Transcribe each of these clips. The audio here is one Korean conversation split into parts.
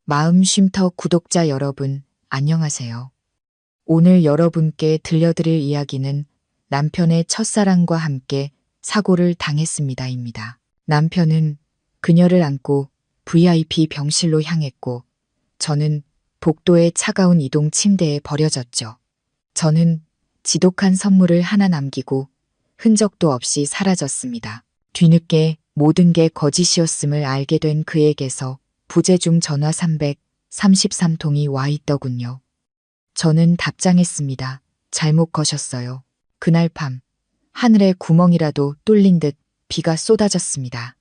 마음쉼터 구독자 여러분, 안녕하세요. 오늘 여러분께 들려드릴 이야기는 남편의 첫사랑과 함께 사고를 당했습니다입니다. 남편은 그녀를 안고 VIP 병실로 향했고, 저는 복도의 차가운 이동 침대에 버려졌죠. 저는 지독한 선물을 하나 남기고 흔적도 없이 사라졌습니다. 뒤늦게 모든 게 거짓이었음을 알게 된 그에게서 부재중 전화 333통이 와 있더군요. 저는 답장했습니다. 잘못 거셨어요. 그날 밤 하늘에 구멍이라도 뚫린 듯 비가 쏟아졌습니다.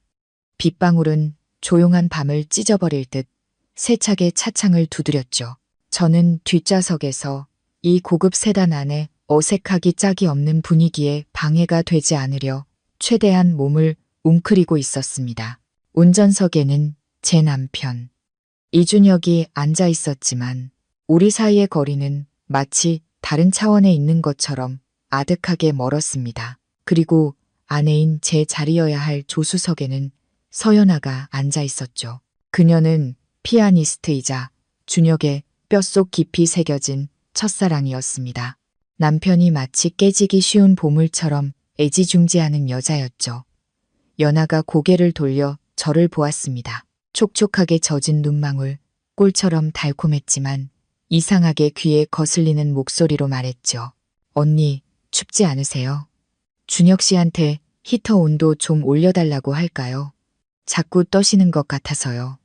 빗방울은 조용한 밤을 찢어버릴 듯 세차게 차창을 두드렸죠. 저는 뒷좌석에서 이 고급 세단 안에 어색하기 짝이 없는 분위기에 방해가 되지 않으려 최대한 몸을 웅크리고 있었습니다. 운전석에는 제 남편 이준혁이 앉아 있었지만 우리 사이의 거리는 마치 다른 차원에 있는 것처럼 아득하게 멀었습니다. 그리고 아내인 제 자리여야 할 조수석에는 서연아가 앉아 있었죠. 그녀는 피아니스트이자 준혁의 뼛속 깊이 새겨진 첫사랑이었습니다. 남편이 마치 깨지기 쉬운 보물처럼 애지중지하는 여자였죠. 연아가 고개를 돌려 저를 보았습니다. 촉촉하게 젖은 눈망울, 꿀처럼 달콤했지만 이상하게 귀에 거슬리는 목소리로 말했죠. 언니, 춥지 않으세요? 준혁 씨한테 히터 온도 좀 올려달라고 할까요? 자꾸 떠시는 것 같아서요.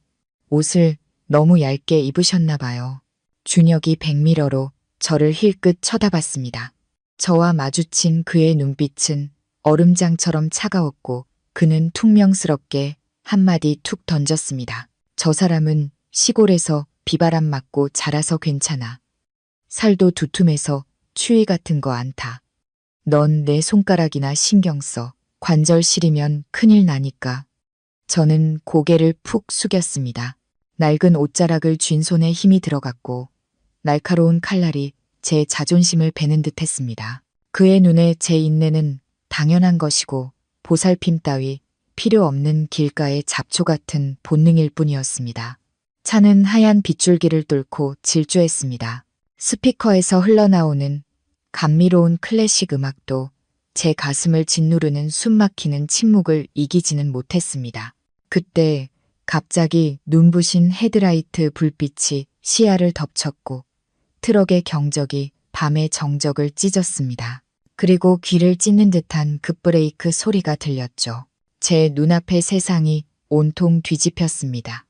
옷을 너무 얇게 입으셨나 봐요. 준혁이 백미러로 저를 힐끗 쳐다봤습니다. 저와 마주친 그의 눈빛은 얼음장처럼 차가웠고 그는 퉁명스럽게 한마디 툭 던졌습니다. 저 사람은 시골에서 비바람 맞고 자라서 괜찮아. 살도 두툼해서 추위 같은 거 안 타. 넌 내 손가락이나 신경 써. 관절 시리면 큰일 나니까. 저는 고개를 푹 숙였습니다. 낡은 옷자락을 쥔 손에 힘이 들어갔고 날카로운 칼날이 제 자존심을 베는 듯 했습니다. 그의 눈에 제 인내는 당연한 것이고 보살핌 따위 필요 없는 길가의 잡초 같은 본능일 뿐이었습니다. 차는 하얀 빗줄기를 뚫고 질주했습니다. 스피커에서 흘러나오는 감미로운 클래식 음악도 제 가슴을 짓누르는 숨막히는 침묵을 이기지는 못했습니다. 그때 갑자기 눈부신 헤드라이트 불빛이 시야를 덮쳤고 트럭의 경적이 밤의 정적을 찢었습니다. 그리고 귀를 찢는 듯한 급브레이크 소리가 들렸죠. 제 눈앞의 세상이 온통 뒤집혔습니다.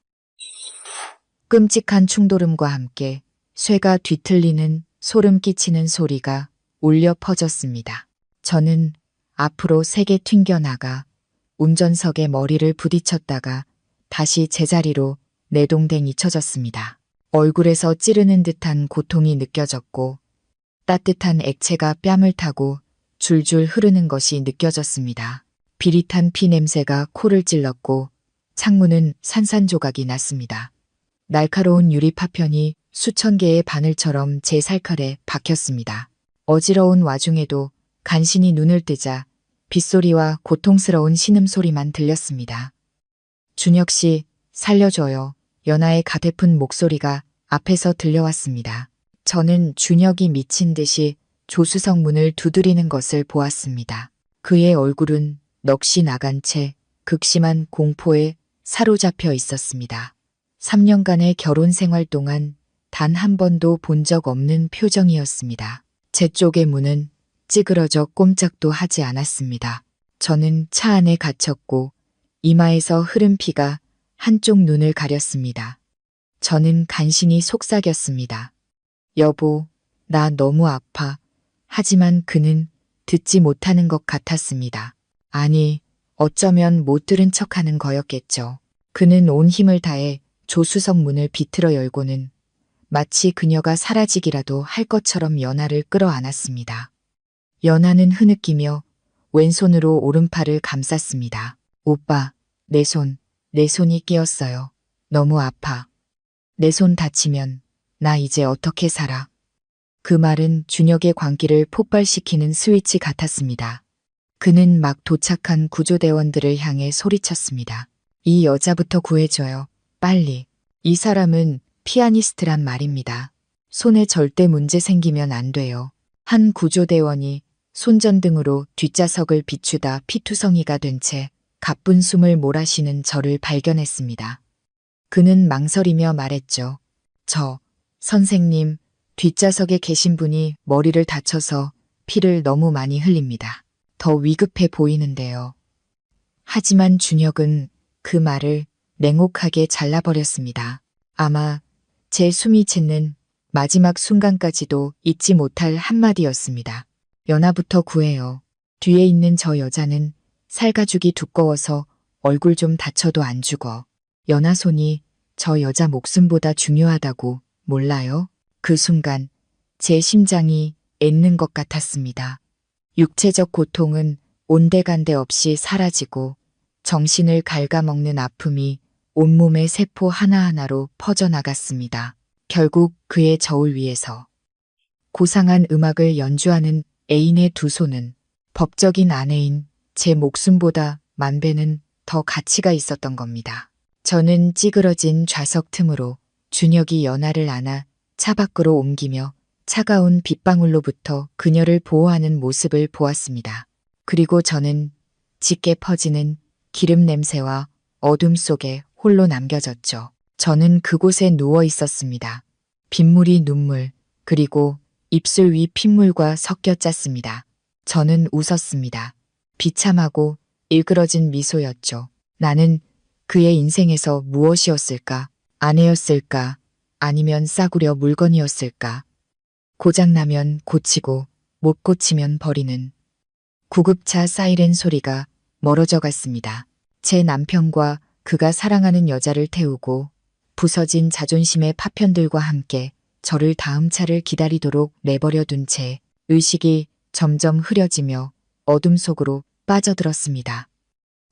끔찍한 충돌음과 함께 쇠가 뒤틀리는 소름 끼치는 소리가 울려 퍼졌습니다. 저는 앞으로 세게 튕겨나가 운전석에 머리를 부딪혔다가 다시 제자리로 내동댕 잊혀졌습니다. 얼굴에서 찌르는 듯한 고통이 느껴졌고 따뜻한 액체가 뺨을 타고 줄줄 흐르는 것이 느껴졌습니다. 비릿한 피 냄새가 코를 찔렀고 창문은 산산조각이 났습니다. 날카로운 유리 파편이 수천 개의 바늘처럼 제 살칼에 박혔습니다. 어지러운 와중에도 간신히 눈을 뜨자 빗소리와 고통스러운 신음소리만 들렸습니다. 준혁 씨, 살려줘요. 연아의 가냘픈 목소리가 앞에서 들려왔습니다. 저는 준혁이 미친 듯이 조수석 문을 두드리는 것을 보았습니다. 그의 얼굴은 넋이 나간 채 극심한 공포에 사로잡혀 있었습니다. 3년간의 결혼 생활 동안 단 한 번도 본 적 없는 표정이었습니다. 제 쪽의 문은 찌그러져 꼼짝도 하지 않았습니다. 저는 차 안에 갇혔고 이마에서 흐른 피가 한쪽 눈을 가렸습니다. 저는 간신히 속삭였습니다. 여보, 나 너무 아파. 하지만 그는 듣지 못하는 것 같았습니다. 아니, 어쩌면 못 들은 척하는 거였겠죠. 그는 온 힘을 다해 조수석 문을 비틀어 열고는 마치 그녀가 사라지기라도 할 것처럼 연아를 끌어안았습니다. 연아는 흐느끼며 왼손으로 오른팔을 감쌌습니다. 오빠, 내 손이 끼었어요. 너무 아파. 내 손 다치면 나 이제 어떻게 살아? 그 말은 준혁의 광기를 폭발시키는 스위치 같았습니다. 그는 막 도착한 구조대원들을 향해 소리쳤습니다. 이 여자부터 구해줘요. 빨리. 이 사람은 피아니스트란 말입니다. 손에 절대 문제 생기면 안 돼요. 한 구조대원이 손전등으로 뒷좌석을 비추다 피투성이가 된 채 가쁜 숨을 몰아쉬는 저를 발견했습니다. 그는 망설이며 말했죠. 선생님, 뒷좌석에 계신 분이 머리를 다쳐서 피를 너무 많이 흘립니다. 더 위급해 보이는데요. 하지만 준혁은 그 말을 냉혹하게 잘라버렸습니다. 아마 제 숨이 멎는 마지막 순간까지도 잊지 못할 한마디였습니다. 연하부터 구해요. 뒤에 있는 저 여자는 살가죽이 두꺼워서 얼굴 좀 다쳐도 안 죽어. 연하 손이 저 여자 목숨보다 중요하다고 몰라요? 그 순간 제 심장이 ඈ는 것 같았습니다. 육체적 고통은 온데간데 없이 사라지고 정신을 갉아먹는 아픔이 온몸의 세포 하나하나로 퍼져나갔습니다. 결국 그의 저울 위에서 고상한 음악을 연주하는 애인의 두 손은 법적인 아내인 제 목숨보다 만 배는 더 가치가 있었던 겁니다. 저는 찌그러진 좌석 틈으로 준혁이 연하를 안아 차 밖으로 옮기며 차가운 빗방울로부터 그녀를 보호하는 모습을 보았습니다. 그리고 저는 짙게 퍼지는 기름 냄새와 어둠 속에 홀로 남겨졌죠. 저는 그곳에 누워 있었습니다. 빗물이 눈물, 그리고 입술 위 핏물과 섞여 짰습니다. 저는 웃었습니다. 비참하고 일그러진 미소였죠. 나는 그의 인생에서 무엇이었을까? 아내였을까? 아니면 싸구려 물건이었을까? 고장나면 고치고 못 고치면 버리는. 구급차 사이렌 소리가 멀어져 갔습니다. 제 남편과 그가 사랑하는 여자를 태우고 부서진 자존심의 파편들과 함께 저를 다음 차를 기다리도록 내버려 둔 채 의식이 점점 흐려지며 어둠 속으로 빠져들었습니다.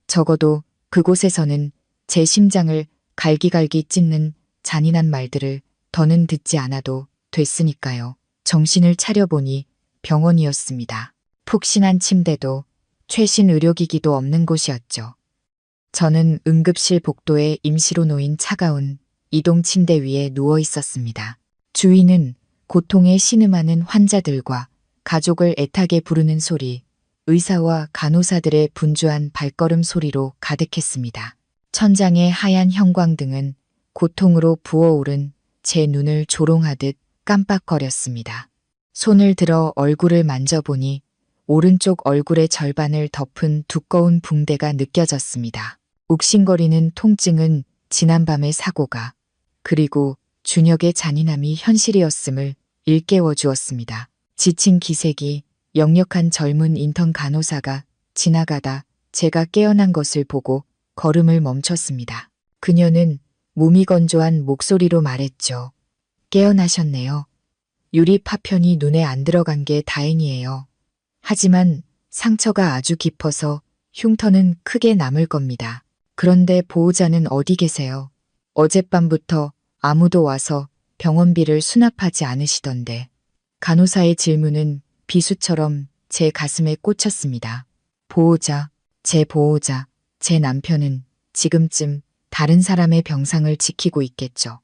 적어도 그곳에서는 제 심장을 갈기갈기 찢는 잔인한 말들을 더는 듣지 않아도 됐으니까요. 정신을 차려보니 병원이었습니다. 푹신한 침대도 최신 의료기기도 없는 곳이었죠. 저는 응급실 복도에 임시로 놓인 차가운 이동 침대 위에 누워 있었습니다. 주위는 고통에 신음하는 환자들과 가족을 애타게 부르는 소리, 의사와 간호사들의 분주한 발걸음 소리로 가득했습니다. 천장의 하얀 형광등은 고통으로 부어오른 제 눈을 조롱하듯 깜빡거렸습니다. 손을 들어 얼굴을 만져보니 오른쪽 얼굴의 절반을 덮은 두꺼운 붕대가 느껴졌습니다. 욱신거리는 통증은 지난밤의 사고가, 그리고 준혁의 잔인함이 현실이었음을 일깨워 주었습니다. 지친 기색이 역력한 젊은 인턴 간호사가 지나가다 제가 깨어난 것을 보고 걸음을 멈췄습니다. 그녀는 몸이 건조한 목소리로 말했죠. 깨어나셨네요. 유리 파편이 눈에 안 들어간 게 다행이에요. 하지만 상처가 아주 깊어서 흉터는 크게 남을 겁니다. 그런데 보호자는 어디 계세요? 어젯밤부터 아무도 와서 병원비를 수납하지 않으시던데. 간호사의 질문은 비수처럼 제 가슴에 꽂혔습니다. 보호자, 제 남편은 지금쯤 다른 사람의 병상을 지키고 있겠죠.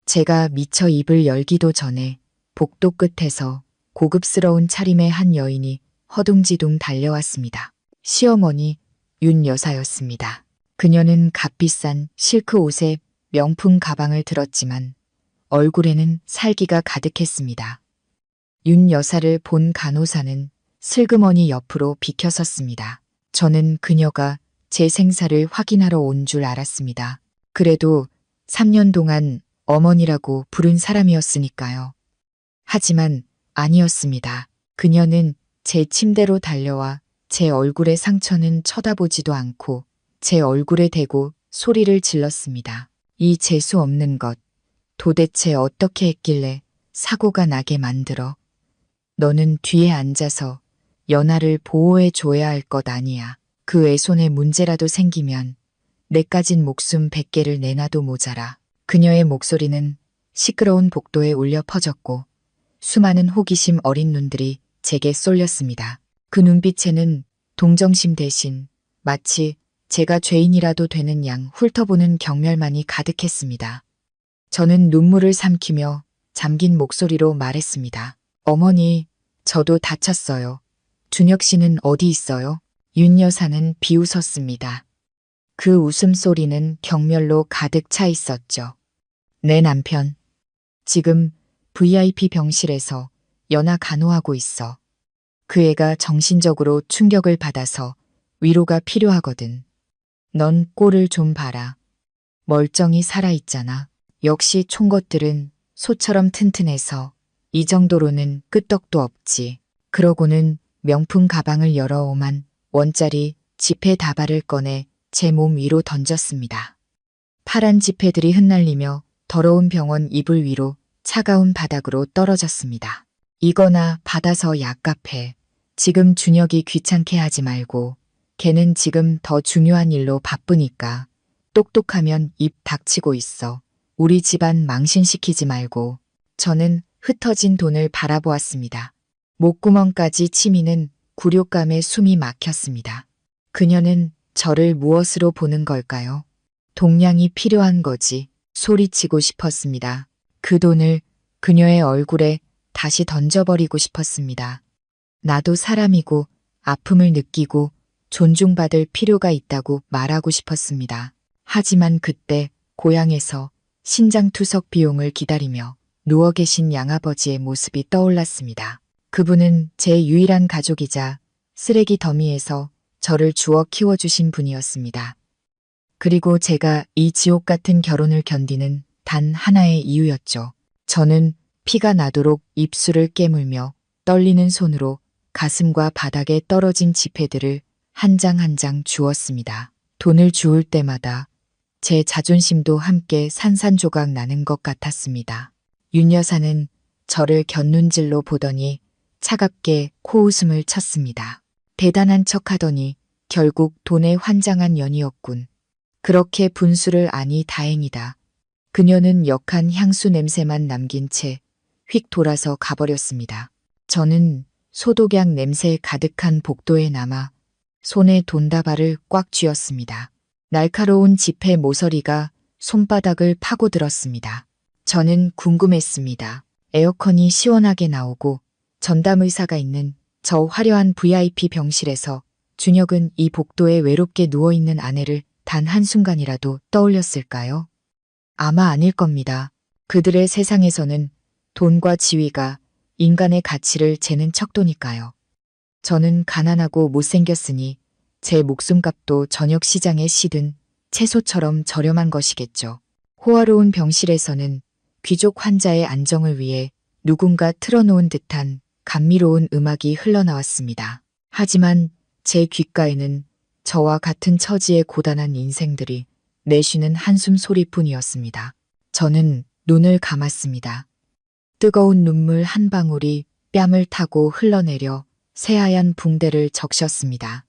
제가 미처 입을 열기도 전에 복도 끝에서 고급스러운 차림의 한 여인이 허둥지둥 달려왔습니다. 시어머니 윤 여사였습니다. 그녀는 값비싼 실크 옷에 명품 가방을 들었지만 얼굴에는 살기가 가득했습니다. 윤 여사를 본 간호사는 슬그머니 옆으로 비켜섰습니다. 저는 그녀가 제 생사를 확인하러 온 줄 알았습니다. 그래도 3년 동안 어머니라고 부른 사람이었으니까요. 하지만 아니었습니다. 그녀는 제 침대로 달려와 제 얼굴의 상처는 쳐다보지도 않고 제 얼굴에 대고 소리를 질렀습니다. 이 재수 없는 것, 도대체 어떻게 했길래 사고가 나게 만들어? 너는 뒤에 앉아서 연하를 보호해 줘야 할 것 아니야. 그 외손에 문제라도 생기면 내까진 목숨 100개를 내놔도 모자라. 그녀의 목소리는 시끄러운 복도에 울려 퍼졌고 수많은 호기심 어린 눈들이 제게 쏠렸습니다. 그 눈빛에는 동정심 대신 마치 제가 죄인이라도 되는 양 훑어보는 경멸만이 가득했습니다. 저는 눈물을 삼키며 잠긴 목소리로 말했습니다. 어머니, 저도 다쳤어요. 준혁 씨는 어디 있어요? 윤 여사는 비웃었습니다. 그 웃음소리는 경멸로 가득 차 있었죠. 내 남편. 지금 VIP 병실에서 연하 간호하고 있어. 그 애가 정신적으로 충격을 받아서 위로가 필요하거든. 넌 꼴을 좀 봐라. 멀쩡히 살아있잖아. 역시 총것들은 소처럼 튼튼해서 이 정도로는 끄떡도 없지. 그러고는 명품 가방을 열어 5만 원짜리 지폐 다발을 꺼내 제 몸 위로 던졌습니다. 파란 지폐들이 흩날리며 더러운 병원 이불 위로 차가운 바닥으로 떨어졌습니다. 이거나 받아서 약값해. 지금 준혁이 귀찮게 하지 말고 걔는 지금 더 중요한 일로 바쁘니까 똑똑하면 입 닥치고 있어. 우리 집안 망신시키지 말고. 저는 흩어진 돈을 바라보았습니다. 목구멍까지 치미는 굴욕감에 숨이 막혔습니다. 그녀는 저를 무엇으로 보는 걸까요? 동량이 필요한 거지. 소리치고 싶었습니다. 그 돈을 그녀의 얼굴에 다시 던져버리고 싶었습니다. 나도 사람이고 아픔을 느끼고 존중받을 필요가 있다고 말하고 싶었습니다. 하지만 그때 고향에서 신장투석 비용을 기다리며 누워 계신 양아버지의 모습이 떠올랐습니다. 그분은 제 유일한 가족이자 쓰레기 더미에서 저를 주워 키워주신 분이었습니다. 그리고 제가 이 지옥 같은 결혼을 견디는 단 하나의 이유였죠. 저는 피가 나도록 입술을 깨물며 떨리는 손으로 가슴과 바닥에 떨어진 지폐들을 한 장 한 장 주웠습니다. 돈을 주울 때마다 제 자존심도 함께 산산조각 나는 것 같았습니다. 윤 여사는 저를 곁눈질로 보더니 차갑게 코웃음을 쳤습니다. 대단한 척하더니 결국 돈에 환장한 년이었군. 그렇게 분수를 아니 다행이다. 그녀는 역한 향수 냄새만 남긴 채 휙 돌아서 가버렸습니다. 저는 소독약 냄새 가득한 복도에 남아 손에 돈다발을 꽉 쥐었습니다. 날카로운 지폐 모서리가 손바닥을 파고들었습니다. 저는 궁금했습니다. 에어컨이 시원하게 나오고 전담의사가 있는 저 화려한 VIP 병실에서 준혁은 이 복도에 외롭게 누워있는 아내를 단 한순간이라도 떠올렸을까요? 아마 아닐 겁니다. 그들의 세상에서는 돈과 지위가 인간의 가치를 재는 척도니까요. 저는 가난하고 못생겼으니 제 목숨값도 저녁 시장에 시든 채소처럼 저렴한 것이겠죠. 호화로운 병실에서는 귀족 환자의 안정을 위해 누군가 틀어놓은 듯한 감미로운 음악이 흘러나왔습니다. 하지만 제 귓가에는 저와 같은 처지의 고단한 인생들이 내쉬는 한숨 소리뿐이었습니다. 저는 눈을 감았습니다. 뜨거운 눈물 한 방울이 뺨을 타고 흘러내려 새하얀 붕대를 적셨습니다.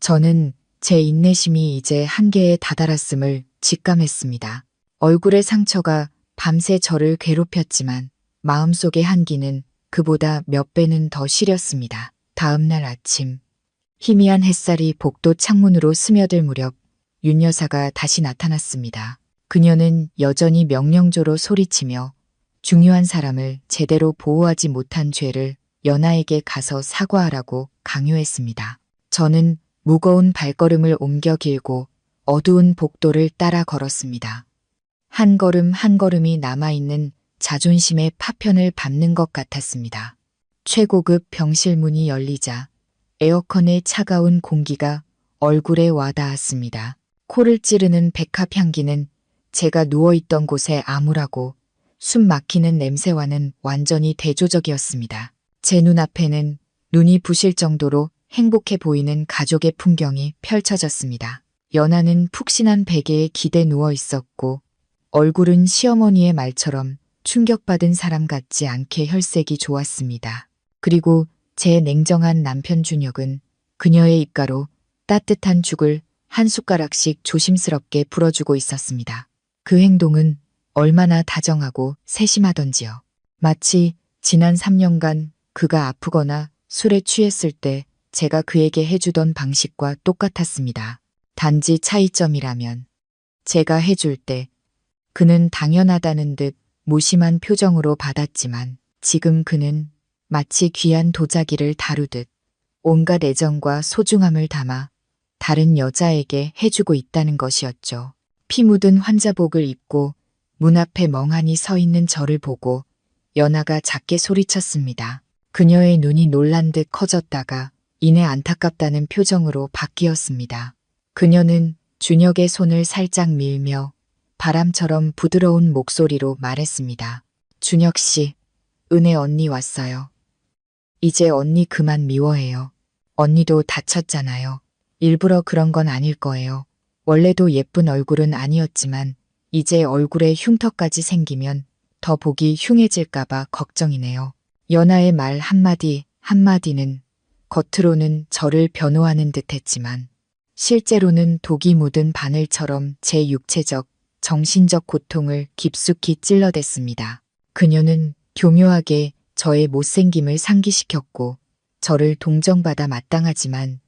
저는 제 인내심이 이제 한계에 다다랐음을 직감했습니다. 얼굴의 상처가 밤새 저를 괴롭혔지만 마음속의 한기는 그보다 몇 배는 더 시렸습니다. 다음 날 아침 희미한 햇살이 복도 창문으로 스며들 무렵 윤 여사가 다시 나타났습니다. 그녀는 여전히 명령조로 소리치며 중요한 사람을 제대로 보호하지 못한 죄를 연하에게 가서 사과하라고 강요했습니다. 저는 무거운 발걸음을 옮겨 길고 어두운 복도를 따라 걸었습니다. 한 걸음 한 걸음이 남아있는 자존심의 파편을 밟는 것 같았습니다. 최고급 병실 문이 열리자 에어컨의 차가운 공기가 얼굴에 와닿았습니다. 코를 찌르는 백합 향기는 제가 누워있던 곳에 암울하고 숨 막히는 냄새와는 완전히 대조적이었습니다. 제 눈앞에는 눈이 부실 정도로 행복해 보이는 가족의 풍경이 펼쳐졌습니다. 연하는 푹신한 베개에 기대 누워 있었고 얼굴은 시어머니의 말처럼 충격받은 사람 같지 않게 혈색이 좋았습니다. 그리고 제 냉정한 남편 준혁은 그녀의 입가로 따뜻한 죽을 한 숟가락씩 조심스럽게 불어주고 있었습니다. 그 행동은 얼마나 다정하고 세심하던지요. 마치 지난 3년간 그가 아프거나 술에 취했을 때 제가 그에게 해주던 방식과 똑같았습니다. 단지 차이점이라면 제가 해줄 때 그는 당연하다는 듯 무심한 표정으로 받았지만 지금 그는 마치 귀한 도자기를 다루듯 온갖 애정과 소중함을 담아 다른 여자에게 해주고 있다는 것이었죠. 피 묻은 환자복을 입고 문 앞에 멍하니 서 있는 저를 보고 연아가 작게 소리쳤습니다. 그녀의 눈이 놀란 듯 커졌다가 이내 안타깝다는 표정으로 바뀌었습니다. 그녀는 준혁의 손을 살짝 밀며 바람처럼 부드러운 목소리로 말했습니다. 준혁 씨, 은혜 언니 왔어요. 이제 언니 그만 미워해요. 언니도 다쳤잖아요. 일부러 그런 건 아닐 거예요. 원래도 예쁜 얼굴은 아니었지만 이제 얼굴에 흉터까지 생기면 더 보기 흉해질까봐 걱정이네요. 연아의 말 한마디 한마디는 겉으로는 저를 변호하는 듯했지만 실제로는 독이 묻은 바늘처럼 제 육체적, 정신적 고통을 깊숙이 찔러댔습니다. 그녀는 교묘하게 저의 못생김을 상기시켰고 저를 동정받아 마땅하지만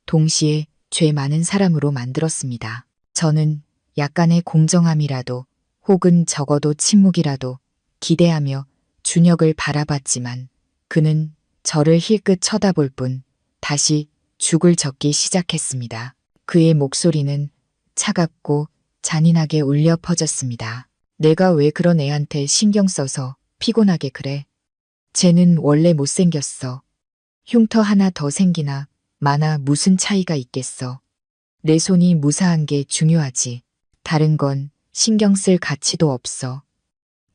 동시에 죄 많은 사람으로 만들었습니다. 저는 약간의 공정함이라도 혹은 적어도 침묵이라도 기대하며 준혁을 바라봤지만 그는 저를 힐끗 쳐다볼 뿐 다시 죽을 적기 시작했습니다. 그의 목소리는 차갑고 잔인하게 울려 퍼졌습니다. 내가 왜 그런 애한테 신경 써서 피곤하게 그래? 쟤는 원래 못생겼어. 흉터 하나 더 생기나 마나 무슨 차이가 있겠어. 내 손이 무사한 게 중요하지. 다른 건 신경 쓸 가치도 없어.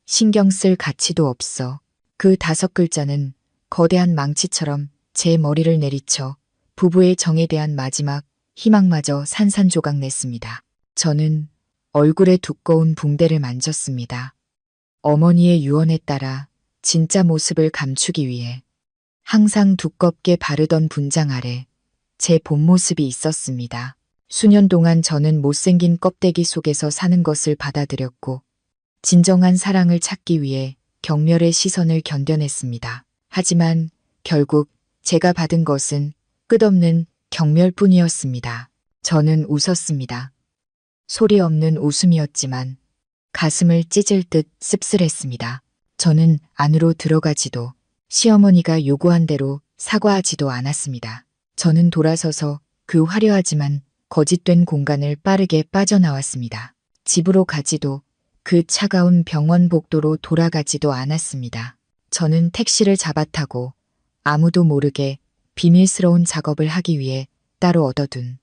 신경 쓸 가치도 없어. 그 5글자는 거대한 망치처럼 제 머리를 내리쳐 부부의 정에 대한 마지막 희망마저 산산조각 냈습니다. 저는 얼굴에 두꺼운 붕대를 만졌습니다. 어머니의 유언에 따라 진짜 모습을 감추기 위해 항상 두껍게 바르던 분장 아래 제 본 모습이 있었습니다. 수년 동안 저는 못생긴 껍데기 속에서 사는 것을 받아들였고 진정한 사랑을 찾기 위해 경멸의 시선을 견뎌냈습니다. 하지만 결국 제가 받은 것은 끝없는 경멸뿐이었습니다. 저는 웃었습니다. 소리 없는 웃음이었지만 가슴을 찢을 듯 씁쓸했습니다. 저는 안으로 들어가지도 시어머니가 요구한 대로 사과하지도 않았습니다. 저는 돌아서서 그 화려하지만 거짓된 공간을 빠르게 빠져나왔습니다. 집으로 가지도 그 차가운 병원 복도로 돌아가지도 않았습니다. 저는 택시를 잡아타고 아무도 모르게 비밀스러운 작업을 하기 위해 따로 얻어둔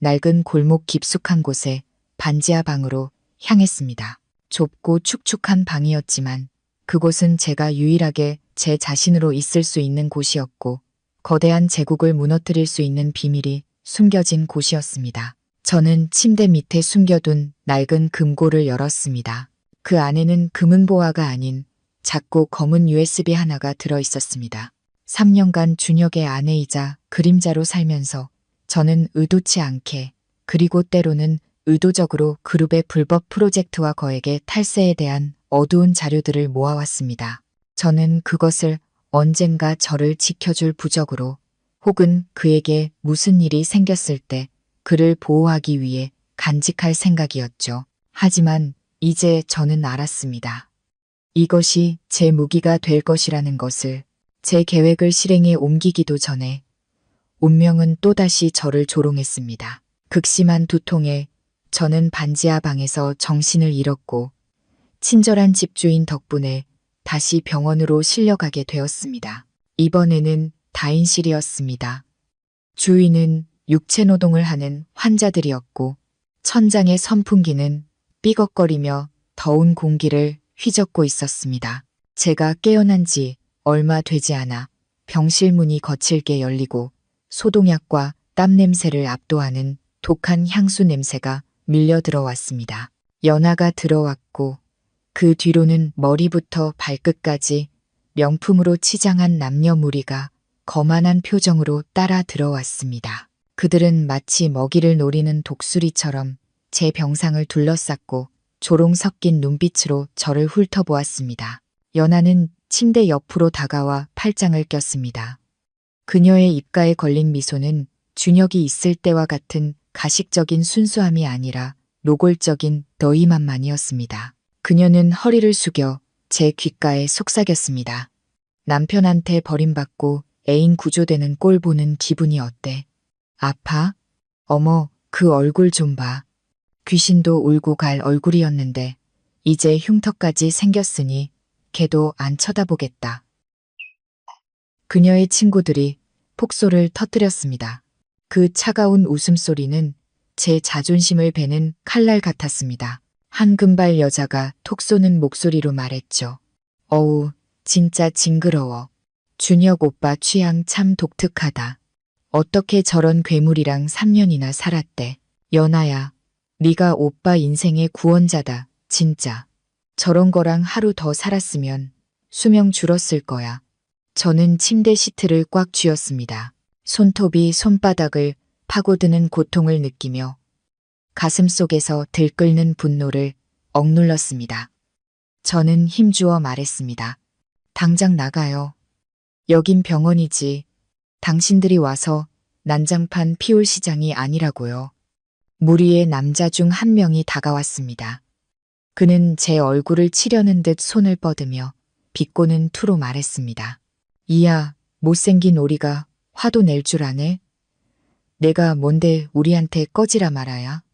낡은 골목 깊숙한 곳에 반지하 방으로 향했습니다. 좁고 축축한 방이었지만 그곳은 제가 유일하게 제 자신으로 있을 수 있는 곳이었고 거대한 제국을 무너뜨릴 수 있는 비밀이 숨겨진 곳이었습니다. 저는 침대 밑에 숨겨둔 낡은 금고를 열었습니다. 그 안에는 금은보화가 아닌 작고 검은 USB 하나가 들어 있었습니다. 3년간 준혁의 아내이자 그림자로 살면서 저는 의도치 않게 그리고 때로는 의도적으로 그룹의 불법 프로젝트와 거액의 탈세에 대한 어두운 자료들을 모아왔습니다. 저는 그것을 언젠가 저를 지켜줄 부적으로 혹은 그에게 무슨 일이 생겼을 때 그를 보호하기 위해 간직할 생각이었죠. 하지만 이제 저는 알았습니다. 이것이 제 무기가 될 것이라는 것을. 제 계획을 실행에 옮기기도 전에 운명은 또다시 저를 조롱했습니다. 극심한 두통에 저는 반지하 방에서 정신을 잃었고 친절한 집주인 덕분에 다시 병원으로 실려가게 되었습니다. 이번에는 다인실이었습니다. 주위는 육체노동을 하는 환자들이었고 천장의 선풍기는 삐걱거리며 더운 공기를 휘젓고 있었습니다. 제가 깨어난 지 얼마 되지 않아 병실 문이 거칠게 열리고 소독약과 땀 냄새를 압도하는 독한 향수 냄새가 밀려 들어왔습니다. 연아가 들어왔고 그 뒤로는 머리부터 발끝까지 명품으로 치장한 남녀 무리가 거만한 표정으로 따라 들어왔습니다. 그들은 마치 먹이를 노리는 독수리처럼 제 병상을 둘러쌌고 조롱 섞인 눈빛으로 저를 훑어보았습니다. 연아는 침대 옆으로 다가와 팔짱을 꼈습니다. 그녀의 입가에 걸린 미소는 준혁이 있을 때와 같은 가식적인 순수함이 아니라 노골적인 너희만만이었습니다. 그녀는 허리를 숙여 제 귓가에 속삭였습니다. 남편한테 버림받고 애인 구조되는 꼴 보는 기분이 어때? 아파? 어머, 그 얼굴 좀 봐. 귀신도 울고 갈 얼굴이었는데 이제 흉터까지 생겼으니 걔도 안 쳐다보겠다. 그녀의 친구들이 폭소를 터뜨렸습니다. 그 차가운 웃음소리는 제 자존심을 베는 칼날 같았습니다. 한 금발 여자가 톡 쏘는 목소리로 말했죠. 어우, 진짜 징그러워. 준혁 오빠 취향 참 독특하다. 어떻게 저런 괴물이랑 3년이나 살았대. 연아야, 네가 오빠 인생의 구원자다. 진짜. 저런 거랑 하루 더 살았으면 수명 줄었을 거야. 저는 침대 시트를 꽉 쥐었습니다. 손톱이 손바닥을 파고드는 고통을 느끼며 가슴 속에서 들끓는 분노를 억눌렀습니다. 저는 힘주어 말했습니다. 당장 나가요. 여긴 병원이지. 당신들이 와서 난장판 피울 시장이 아니라고요. 무리의 남자 중 한 명이 다가왔습니다. 그는 제 얼굴을 치려는 듯 손을 뻗으며 비꼬는 투로 말했습니다. 이야, 못생긴 오리가 화도 낼 줄 아네? 내가 뭔데 우리한테 꺼지라 말아야?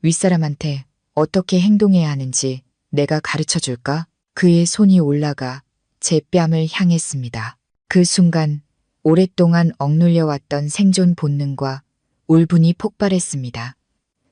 윗사람한테 어떻게 행동해야 하는지 내가 가르쳐 줄까? 그의 손이 올라가 제 뺨을 향했습니다. 그 순간 오랫동안 억눌려왔던 생존 본능과 울분이 폭발했습니다.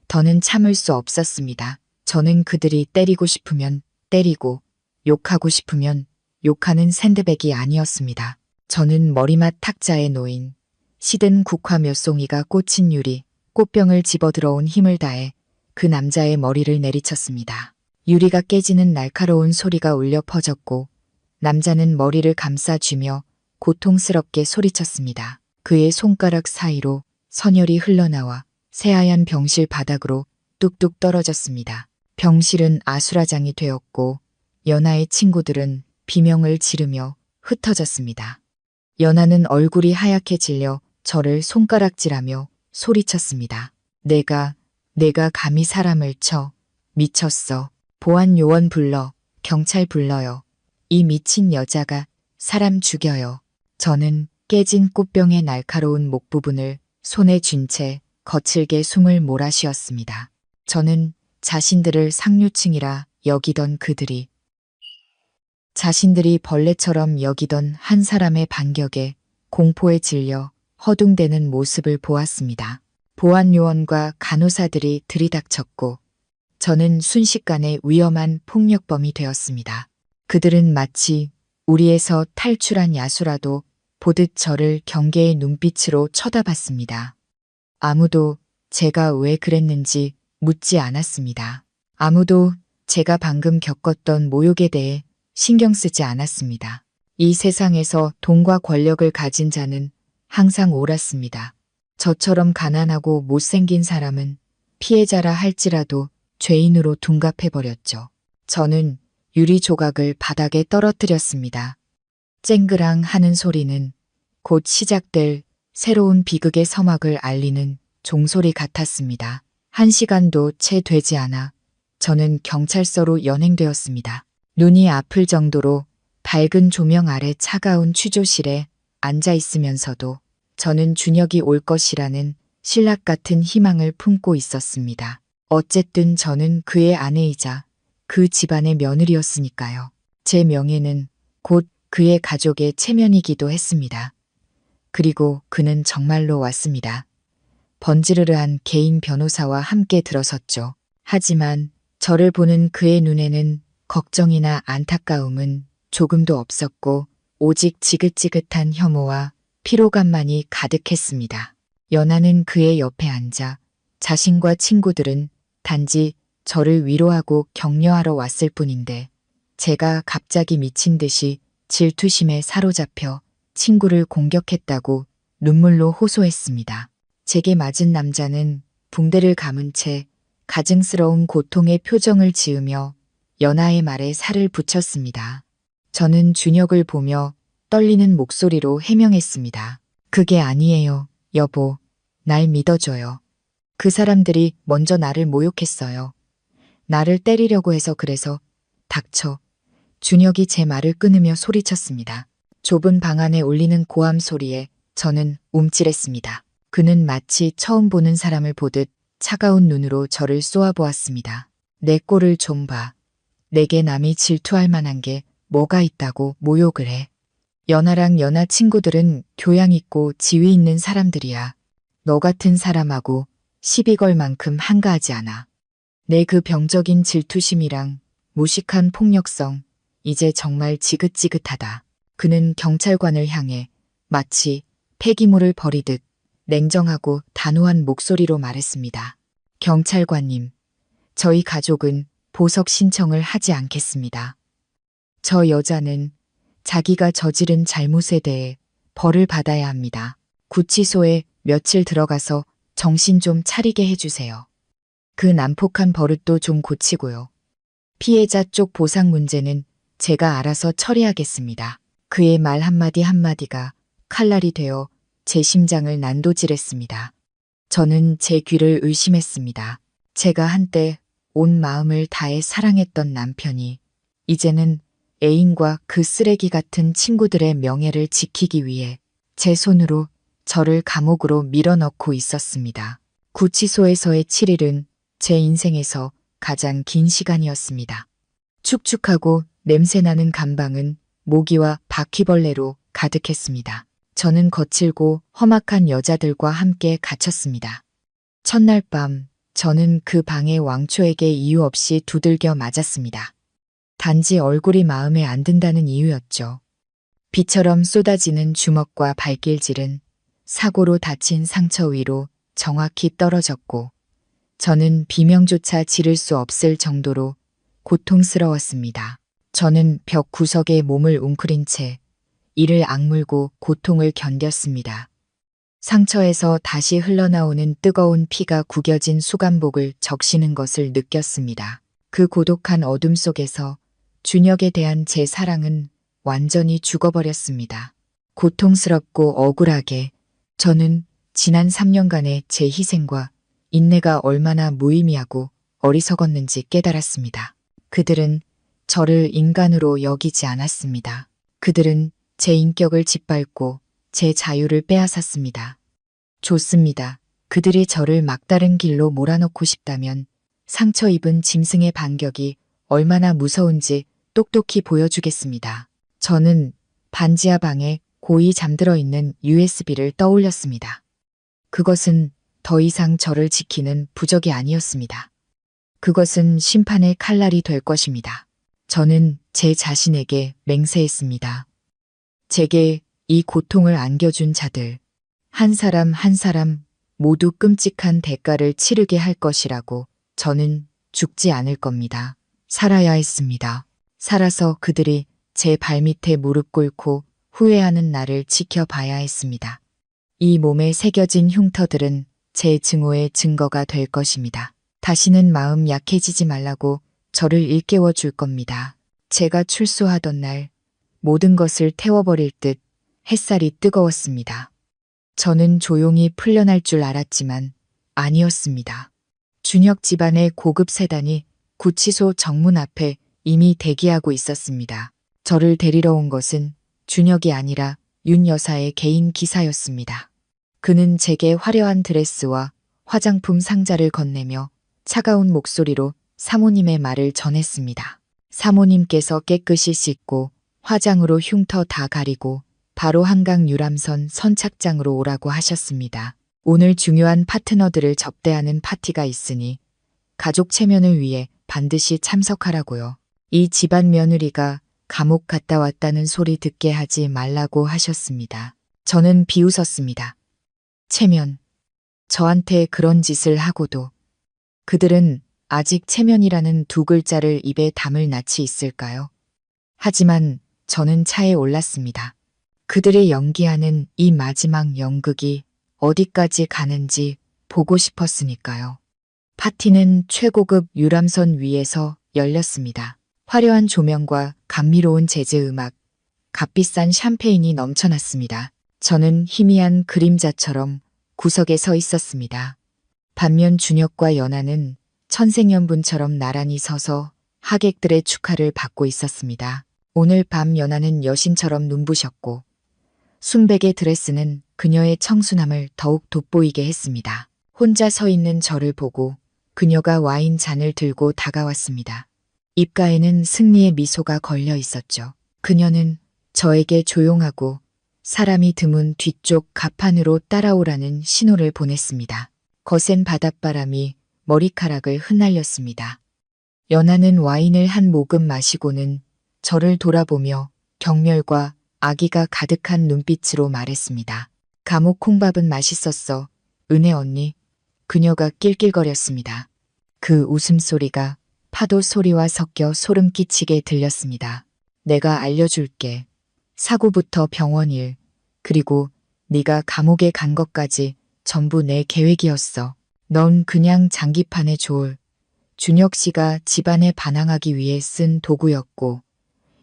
더는 참을 수 없었습니다. 저는 그들이 때리고 싶으면 때리고 욕하고 싶으면 욕하는 샌드백이 아니었습니다. 저는 머리맡 탁자에 놓인 시든 국화 몇 송이가 꽂힌 유리 꽃병을 집어들어온 힘을 다해 그 남자의 머리를 내리쳤습니다. 유리가 깨지는 날카로운 소리가 울려 퍼졌고 남자는 머리를 감싸쥐며 고통스럽게 소리쳤습니다. 그의 손가락 사이로 선혈이 흘러나와 새하얀 병실 바닥으로 뚝뚝 떨어졌습니다. 병실은 아수라장이 되었고 연아의 친구들은 비명을 지르며 흩어졌습니다. 연아는 얼굴이 하얗게 질려 저를 손가락질하며 소리쳤습니다. 내가 감히 사람을 쳐. 미쳤어. 보안 요원 불러. 경찰 불러요. 이 미친 여자가 사람 죽여요. 저는 깨진 꽃병의 날카로운 목 부분을 손에 쥔 채 거칠게 숨을 몰아쉬었습니다. 저는 자신들을 상류층이라 여기던 그들이 자신들이 벌레처럼 여기던 한 사람의 반격에 공포에 질려 허둥대는 모습을 보았습니다. 보안요원과 간호사들이 들이닥쳤고 저는 순식간에 위험한 폭력범이 되었습니다. 그들은 마치 우리에서 탈출한 야수라도 보듯 저를 경계의 눈빛으로 쳐다봤습니다. 아무도 제가 왜 그랬는지 묻지 않았습니다. 아무도 제가 방금 겪었던 모욕에 대해 신경 쓰지 않았습니다. 이 세상에서 돈과 권력을 가진 자는 항상 옳았습니다. 저처럼 가난하고 못생긴 사람은 피해자라 할지라도 죄인으로 둔갑해버렸죠. 저는 유리 조각을 바닥에 떨어뜨렸습니다. 쨍그랑 하는 소리는 곧 시작될 새로운 비극의 서막을 알리는 종소리 같았습니다. 1시간도 채 되지 않아 저는 경찰서로 연행되었습니다. 눈이 아플 정도로 밝은 조명 아래 차가운 취조실에 앉아 있으면서도 저는 준혁이 올 것이라는 신락 같은 희망을 품고 있었습니다. 어쨌든 저는 그의 아내이자 그 집안의 며느리였으니까요. 제 명예는 곧 그의 가족의 체면이기도 했습니다. 그리고 그는 정말로 왔습니다. 번지르르한 개인 변호사와 함께 들어섰죠. 하지만 저를 보는 그의 눈에는 걱정이나 안타까움은 조금도 없었고 오직 지긋지긋한 혐오와 피로감만이 가득했습니다. 연아는 그의 옆에 앉아 자신과 친구들은 단지 저를 위로하고 격려하러 왔을 뿐인데 제가 갑자기 미친 듯이 질투심에 사로잡혀 친구를 공격했다고 눈물로 호소했습니다. 제게 맞은 남자는 붕대를 감은 채 가증스러운 고통의 표정을 지으며 연아의 말에 살을 붙였습니다. 저는 준혁을 보며 떨리는 목소리로 해명했습니다. 그게 아니에요, 여보. 날 믿어줘요. 그 사람들이 먼저 나를 모욕했어요. 나를 때리려고 해서 그래서 닥쳐. 준혁이 제 말을 끊으며 소리쳤습니다. 좁은 방 안에 울리는 고함 소리에 저는 움찔했습니다. 그는 마치 처음 보는 사람을 보듯 차가운 눈으로 저를 쏘아보았습니다. 내 꼴을 좀 봐. 내게 남이 질투할 만한 게 뭐가 있다고 모욕을 해. 연하랑 연하 친구들은 교양 있고 지위 있는 사람들이야. 너 같은 사람하고 시비 걸 만큼 한가하지 않아. 내 그 병적인 질투심이랑 무식한 폭력성, 이제 정말 지긋지긋하다. 그는 경찰관을 향해 마치 폐기물을 버리듯 냉정하고 단호한 목소리로 말했습니다. 경찰관님, 저희 가족은 보석 신청을 하지 않겠습니다. 저 여자는 자기가 저지른 잘못에 대해 벌을 받아야 합니다. 구치소에 며칠 들어가서 정신 좀 차리게 해주세요. 그 난폭한 버릇도 좀 고치고요. 피해자 쪽 보상 문제는 제가 알아서 처리하겠습니다. 그의 말 한마디 한마디가 칼날이 되어 제 심장을 난도질했습니다. 저는 제 귀를 의심했습니다. 제가 한때 온 마음을 다해 사랑했던 남편이 이제는 애인과 그 쓰레기 같은 친구들의 명예를 지키기 위해 제 손으로 저를 감옥으로 밀어넣고 있었습니다. 구치소에서의 7일은 제 인생에서 가장 긴 시간이었습니다. 축축하고 냄새나는 감방은 모기와 바퀴벌레로 가득했습니다. 저는 거칠고 험악한 여자들과 함께 갇혔습니다. 첫날 밤 저는 그 방의 왕초에게 이유 없이 두들겨 맞았습니다. 단지 얼굴이 마음에 안 든다는 이유였죠. 비처럼 쏟아지는 주먹과 발길질은 사고로 다친 상처 위로 정확히 떨어졌고 저는 비명조차 지를 수 없을 정도로 고통스러웠습니다. 저는 벽 구석에 몸을 웅크린 채 이를 악물고 고통을 견뎠습니다. 상처에서 다시 흘러나오는 뜨거운 피가 구겨진 수감복을 적시는 것을 느꼈습니다. 그 고독한 어둠 속에서 준혁에 대한 제 사랑은 완전히 죽어버렸습니다. 고통스럽고 억울하게 저는 지난 3년간의 제 희생과 인내가 얼마나 무의미하고 어리석었는지 깨달았습니다. 그들은 저를 인간으로 여기지 않았습니다. 그들은 제 인격을 짓밟고 제 자유를 빼앗았습니다. 좋습니다. 그들이 저를 막다른 길로 몰아넣고 싶다면 상처 입은 짐승의 반격이 얼마나 무서운지 똑똑히 보여주겠습니다. 저는 반지하 방에 고이 잠들어 있는 USB를 떠올렸습니다. 그것은 더 이상 저를 지키는 부적이 아니었습니다. 그것은 심판의 칼날이 될 것입니다. 저는 제 자신에게 맹세했습니다. 제게 이 고통을 안겨준 자들, 한 사람 한 사람 모두 끔찍한 대가를 치르게 할 것이라고 저는 죽지 않을 겁니다. 살아야 했습니다. 살아서 그들이 제 발밑에 무릎 꿇고 후회하는 날을 지켜봐야 했습니다. 이 몸에 새겨진 흉터들은 제 증오의 증거가 될 것입니다. 다시는 마음 약해지지 말라고 저를 일깨워 줄 겁니다. 제가 출소하던 날 모든 것을 태워버릴 듯 햇살이 뜨거웠습니다. 저는 조용히 풀려날 줄 알았지만 아니었습니다. 준혁 집안의 고급 세단이 구치소 정문 앞에 이미 대기하고 있었습니다. 저를 데리러 온 것은 준혁이 아니라 윤 여사의 개인 기사였습니다. 그는 제게 화려한 드레스와 화장품 상자를 건네며 차가운 목소리로 사모님의 말을 전했습니다. 사모님께서 깨끗이 씻고 화장으로 흉터 다 가리고 바로 한강 유람선 선착장으로 오라고 하셨습니다. 오늘 중요한 파트너들을 접대하는 파티가 있으니 가족 체면을 위해 반드시 참석하라고요. 이 집안 며느리가 감옥 갔다 왔다는 소리 듣게 하지 말라고 하셨습니다. 저는 비웃었습니다. 체면. 저한테 그런 짓을 하고도 그들은 아직 체면이라는 두 글자를 입에 담을 낯이 있을까요? 하지만 저는 차에 올랐습니다. 그들이 연기하는 이 마지막 연극이 어디까지 가는지 보고 싶었으니까요. 파티는 최고급 유람선 위에서 열렸습니다. 화려한 조명과 감미로운 재즈 음악, 값비싼 샴페인이 넘쳐났습니다. 저는 희미한 그림자처럼 구석에 서 있었습니다. 반면 준혁과 연하는 천생연분처럼 나란히 서서 하객들의 축하를 받고 있었습니다. 오늘 밤 연하는 여신처럼 눈부셨고 순백의 드레스는 그녀의 청순함을 더욱 돋보이게 했습니다. 혼자 서 있는 저를 보고 그녀가 와인 잔을 들고 다가왔습니다. 입가에는 승리의 미소가 걸려 있었죠. 그녀는 저에게 조용하고 사람이 드문 뒤쪽 가판으로 따라오라는 신호를 보냈습니다. 거센 바닷바람이 머리카락을 흩날렸습니다. 연하는 와인을 한 모금 마시고는 저를 돌아보며 경멸과 아기가 가득한 눈빛으로 말했습니다. 감옥 콩밥은 맛있었어, 은혜 언니. 그녀가 낄낄거렸습니다. 그 웃음소리가 파도 소리와 섞여 소름 끼치게 들렸습니다. 내가 알려줄게. 사고부터 병원 일, 그리고 네가 감옥에 간 것까지 전부 내 계획이었어. 넌 그냥 장기판의 조을, 준혁 씨가 집안에 반항하기 위해 쓴 도구였고,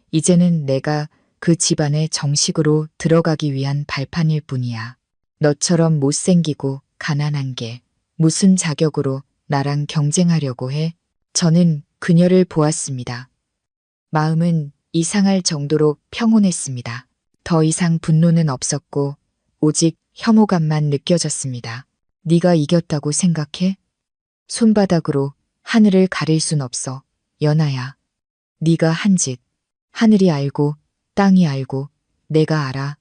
이제는 내가 그 집안에 정식으로 들어가기 위한 발판일 뿐이야. 너처럼 못생기고 가난한 게 무슨 자격으로 나랑 경쟁하려고 해? 저는 그녀를 보았습니다. 마음은 이상할 정도로 평온했습니다. 더 이상 분노는 없었고 오직 혐오감만 느껴졌습니다. 네가 이겼다고 생각해? 손바닥으로 하늘을 가릴 순 없어, 연하야. 네가 한 짓, 하늘이 알고 땅이 알고 내가 알아.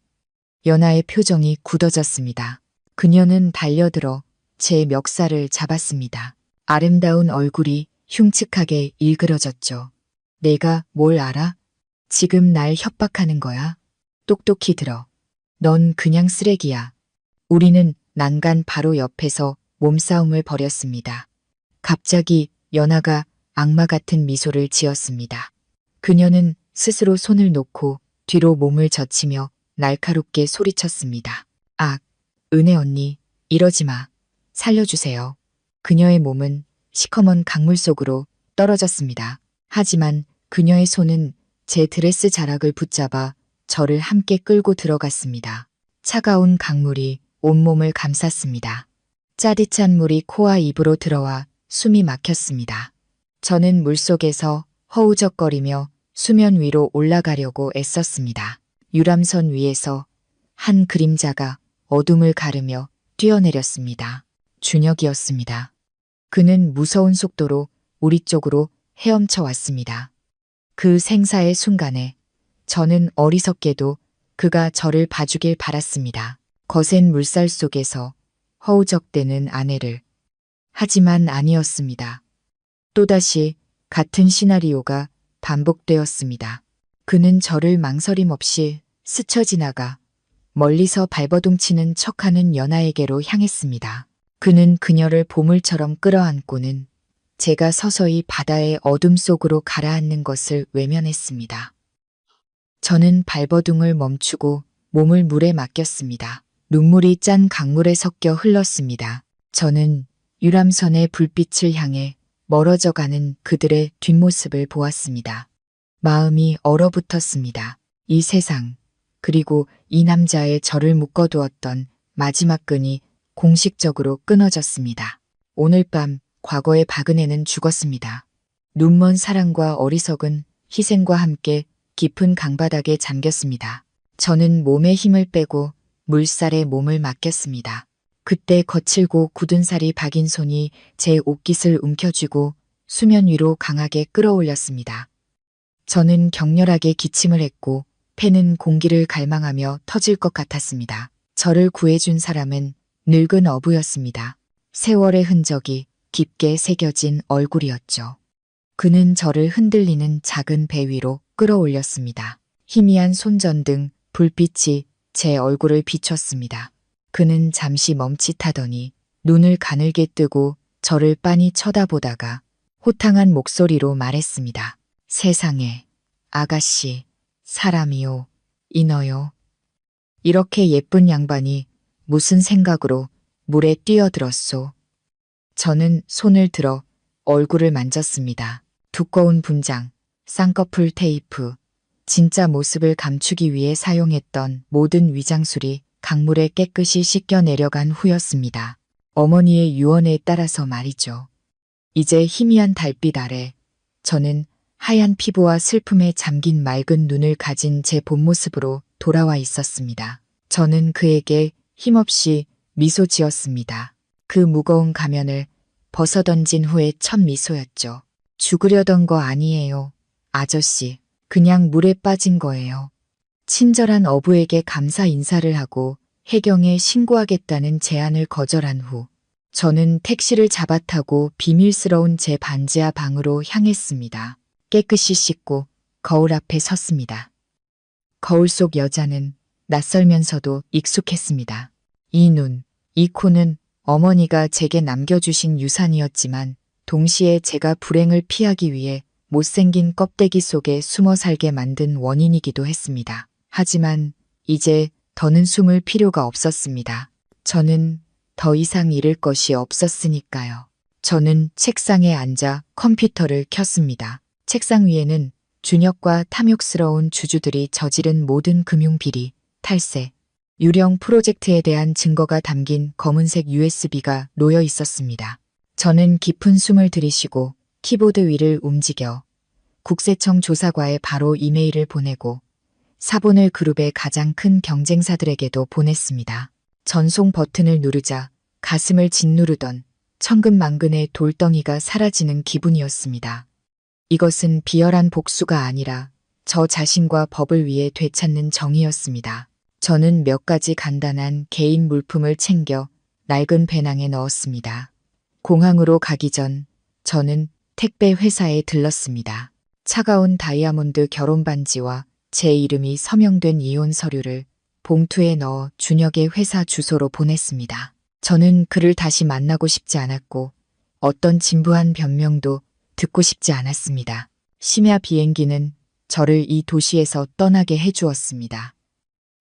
연하의 표정이 굳어졌습니다. 그녀는 달려들어 제 멱살을 잡았습니다. 아름다운 얼굴이 흉측하게 일그러졌죠. 내가 뭘 알아? 지금 날 협박하는 거야? 똑똑히 들어. 넌 그냥 쓰레기야. 우리는 난간 바로 옆에서 몸싸움을 벌였습니다. 갑자기 연하가 악마 같은 미소를 지었습니다. 그녀는 스스로 손을 놓고 뒤로 몸을 젖히며 날카롭게 소리쳤습니다. 악, 은혜 언니, 이러지 마. 살려주세요. 그녀의 몸은 시커먼 강물 속으로 떨어졌습니다. 하지만 그녀의 손은 제 드레스 자락을 붙잡아 저를 함께 끌고 들어갔습니다. 차가운 강물이 온몸을 감쌌습니다. 짜릿한 물이 코와 입으로 들어와 숨이 막혔습니다. 저는 물속에서 허우적거리며 수면 위로 올라가려고 애썼습니다. 유람선 위에서 한 그림자가 어둠을 가르며 뛰어내렸습니다. 준혁이었습니다. 그는 무서운 속도로 우리 쪽으로 헤엄쳐 왔습니다. 그 생사의 순간에 저는 어리석게도 그가 저를 봐주길 바랐습니다. 거센 물살 속에서 허우적대는 아내를. 하지만 아니었습니다. 또다시 같은 시나리오가 반복되었습니다. 그는 저를 망설임 없이 스쳐 지나가 멀리서 발버둥치는 척하는 연하에게로 향했습니다. 그는 그녀를 보물처럼 끌어안고는 제가 서서히 바다의 어둠 속으로 가라앉는 것을 외면했습니다. 저는 발버둥을 멈추고 몸을 물에 맡겼습니다. 눈물이 짠 강물에 섞여 흘렀습니다. 저는 유람선의 불빛을 향해 멀어져가는 그들의 뒷모습을 보았습니다. 마음이 얼어붙었습니다. 이 세상, 그리고 이 남자의 저를 묶어두었던 마지막 끈이 공식적으로 끊어졌습니다. 오늘 밤 과거의 박은혜는 죽었습니다. 눈먼 사랑과 어리석은 희생과 함께 깊은 강바닥에 잠겼습니다. 저는 몸에 힘을 빼고 물살에 몸을 맡겼습니다. 그때 거칠고 굳은 살이 박인 손이 제 옷깃을 움켜쥐고 수면 위로 강하게 끌어올렸습니다. 저는 격렬하게 기침을 했고 폐는 공기를 갈망하며 터질 것 같았습니다. 저를 구해준 사람은 늙은 어부였습니다. 세월의 흔적이 깊게 새겨진 얼굴이었죠. 그는 저를 흔들리는 작은 배 위로 끌어올렸습니다. 희미한 손전등, 불빛이 제 얼굴을 비췄습니다. 그는 잠시 멈칫하더니 눈을 가늘게 뜨고 저를 빤히 쳐다보다가 호탕한 목소리로 말했습니다. 세상에, 아가씨, 사람이요, 인어요. 이렇게 예쁜 양반이 무슨 생각으로 물에 뛰어들었소. 저는 손을 들어 얼굴을 만졌습니다. 두꺼운 분장, 쌍꺼풀 테이프, 진짜 모습을 감추기 위해 사용했던 모든 위장술이 강물에 깨끗이 씻겨 내려간 후였습니다. 어머니의 유언에 따라서 말이죠. 이제 희미한 달빛 아래 저는 하얀 피부와 슬픔에 잠긴 맑은 눈을 가진 제 본 모습으로 돌아와 있었습니다. 저는 그에게 힘없이 미소 지었습니다. 그 무거운 가면을 벗어던진 후의 첫 미소였죠. 죽으려던 거 아니에요, 아저씨. 그냥 물에 빠진 거예요. 친절한 어부에게 감사 인사를 하고 해경에 신고하겠다는 제안을 거절한 후 저는 택시를 잡아타고 비밀스러운 제 반지하 방으로 향했습니다. 깨끗이 씻고 거울 앞에 섰습니다. 거울 속 여자는 낯설면서도 익숙했습니다. 이 눈, 이 코는 어머니가 제게 남겨주신 유산이었지만 동시에 제가 불행을 피하기 위해 못생긴 껍데기 속에 숨어 살게 만든 원인이기도 했습니다. 하지만 이제 더는 숨을 필요가 없었습니다. 저는 더 이상 잃을 것이 없었으니까요. 저는 책상에 앉아 컴퓨터를 켰습니다. 책상 위에는 준혁과 탐욕스러운 주주들이 저지른 모든 금융비리, 탈세, 유령 프로젝트에 대한 증거가 담긴 검은색 USB가 놓여 있었습니다. 저는 깊은 숨을 들이쉬고 키보드 위를 움직여 국세청 조사과에 바로 이메일을 보내고 사본을 그룹의 가장 큰 경쟁사들에게도 보냈습니다. 전송 버튼을 누르자 가슴을 짓누르던 천근만근의 돌덩이가 사라지는 기분이었습니다. 이것은 비열한 복수가 아니라 저 자신과 법을 위해 되찾는 정의였습니다. 저는 몇 가지 간단한 개인 물품을 챙겨 낡은 배낭에 넣었습니다. 공항으로 가기 전 저는 택배 회사에 들렀습니다. 차가운 다이아몬드 결혼 반지와 제 이름이 서명된 이혼 서류를 봉투에 넣어 준혁의 회사 주소로 보냈습니다. 저는 그를 다시 만나고 싶지 않았고 어떤 진부한 변명도 듣고 싶지 않았습니다. 심야 비행기는 저를 이 도시에서 떠나게 해주었습니다.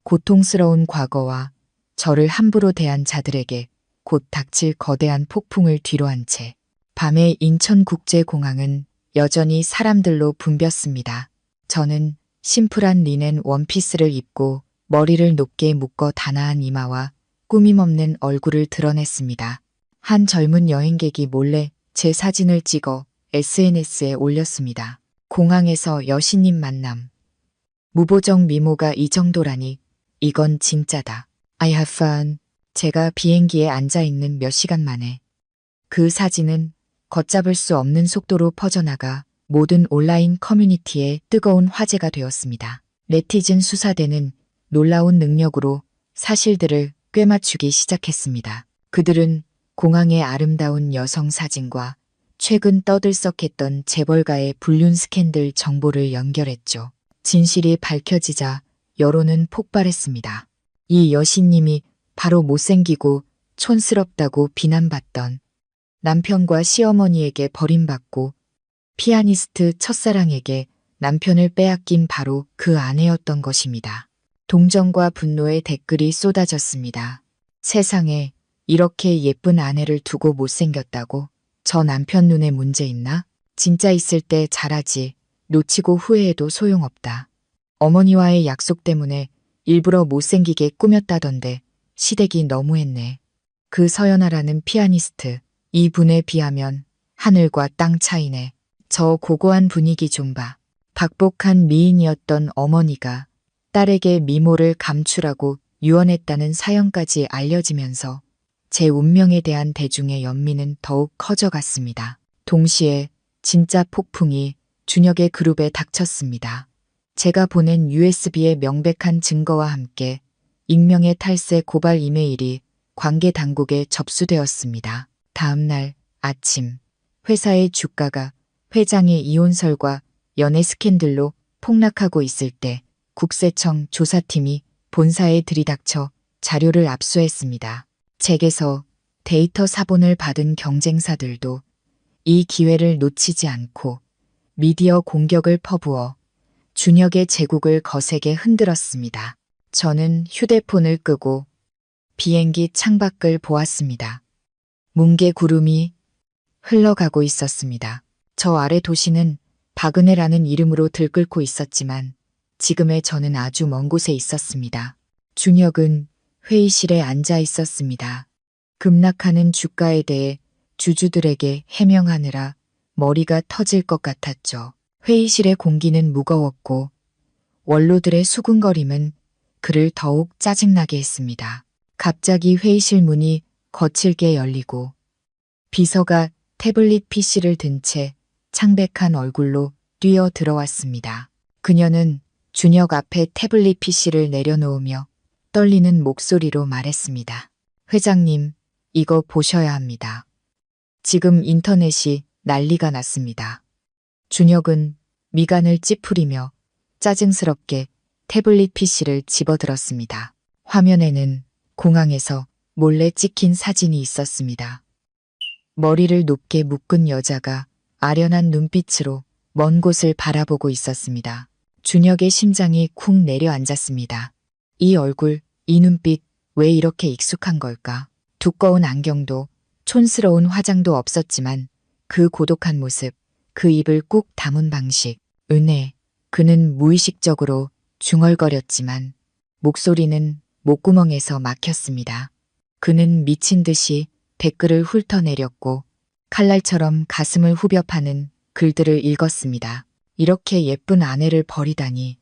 고통스러운 과거와 저를 함부로 대한 자들에게 곧 닥칠 거대한 폭풍을 뒤로한 채 밤의 인천국제공항은 여전히 사람들로 붐볐습니다. 저는 심플한 리넨 원피스를 입고 머리를 높게 묶어 단아한 이마와 꾸밈없는 얼굴을 드러냈습니다. 한 젊은 여행객이 몰래 제 사진을 찍어 SNS에 올렸습니다. 공항에서 여신님 만남. 무보정 미모가 이 정도라니 이건 진짜다. I have fun. 제가 비행기에 앉아있는 몇 시간 만에 그 사진은 걷잡을 수 없는 속도로 퍼져나가 모든 온라인 커뮤니티에 뜨거운 화제가 되었습니다. 네티즌 수사대는 놀라운 능력으로 사실들을 꿰맞추기 시작했습니다. 그들은 공항의 아름다운 여성 사진과 최근 떠들썩했던 재벌가의 불륜 스캔들 정보를 연결했죠. 진실이 밝혀지자 여론은 폭발했습니다. 이 여신님이 바로 못생기고 촌스럽다고 비난받던 남편과 시어머니에게 버림받고 피아니스트 첫사랑에게 남편을 빼앗긴 바로 그 아내였던 것입니다. 동정과 분노의 댓글이 쏟아졌습니다. 세상에 이렇게 예쁜 아내를 두고 못생겼다고? 저 남편 눈에 문제 있나? 진짜 있을 때 잘하지. 놓치고 후회해도 소용없다. 어머니와의 약속 때문에 일부러 못생기게 꾸몄다던데 시댁이 너무했네. 그 서연아라는 피아니스트, 이분에 비하면 하늘과 땅 차이네. 저 고고한 분위기 좀 봐. 박복한 미인이었던 어머니가 딸에게 미모를 감추라고 유언했다는 사연까지 알려지면서 제 운명에 대한 대중의 연민은 더욱 커져갔습니다. 동시에 진짜 폭풍이 준혁의 그룹에 닥쳤습니다. 제가 보낸 USB의 명백한 증거와 함께 익명의 탈세 고발 이메일이 관계 당국에 접수되었습니다. 다음 날 아침 회사의 주가가 회장의 이혼설과 연애 스캔들로 폭락하고 있을 때 국세청 조사팀이 본사에 들이닥쳐 자료를 압수했습니다. 잭에서 데이터 사본을 받은 경쟁사들도 이 기회를 놓치지 않고 미디어 공격을 퍼부어 준혁의 제국을 거세게 흔들었습니다. 저는 휴대폰을 끄고 비행기 창밖을 보았습니다. 뭉게 구름이 흘러가고 있었습니다. 저 아래 도시는 바그네라는 이름으로 들끓고 있었지만 지금의 저는 아주 먼 곳에 있었습니다. 준혁은 회의실에 앉아 있었습니다. 급락하는 주가에 대해 주주들에게 해명하느라 머리가 터질 것 같았죠. 회의실의 공기는 무거웠고 원로들의 수군거림은 그를 더욱 짜증나게 했습니다. 갑자기 회의실 문이 거칠게 열리고 비서가 태블릿 PC를 든 채 창백한 얼굴로 뛰어 들어왔습니다. 그녀는 준혁 앞에 태블릿 PC를 내려놓으며 떨리는 목소리로 말했습니다. 회장님, 이거 보셔야 합니다. 지금 인터넷이 난리가 났습니다. 준혁은 미간을 찌푸리며 짜증스럽게 태블릿 PC를 집어들었습니다. 화면에는 공항에서 몰래 찍힌 사진이 있었습니다. 머리를 높게 묶은 여자가 아련한 눈빛으로 먼 곳을 바라보고 있었습니다. 준혁의 심장이 쿵 내려앉았습니다. 이 얼굴, 이 눈빛, 왜 이렇게 익숙한 걸까? 두꺼운 안경도 촌스러운 화장도 없었지만 그 고독한 모습, 그 입을 꾹 다문 방식, 은혜. 그는 무의식적으로 중얼거렸지만 목소리는 목구멍에서 막혔습니다. 그는 미친 듯이 댓글을 훑어내렸고 칼날처럼 가슴을 후벼 파는 글들을 읽었습니다. 이렇게 예쁜 아내를 버리다니.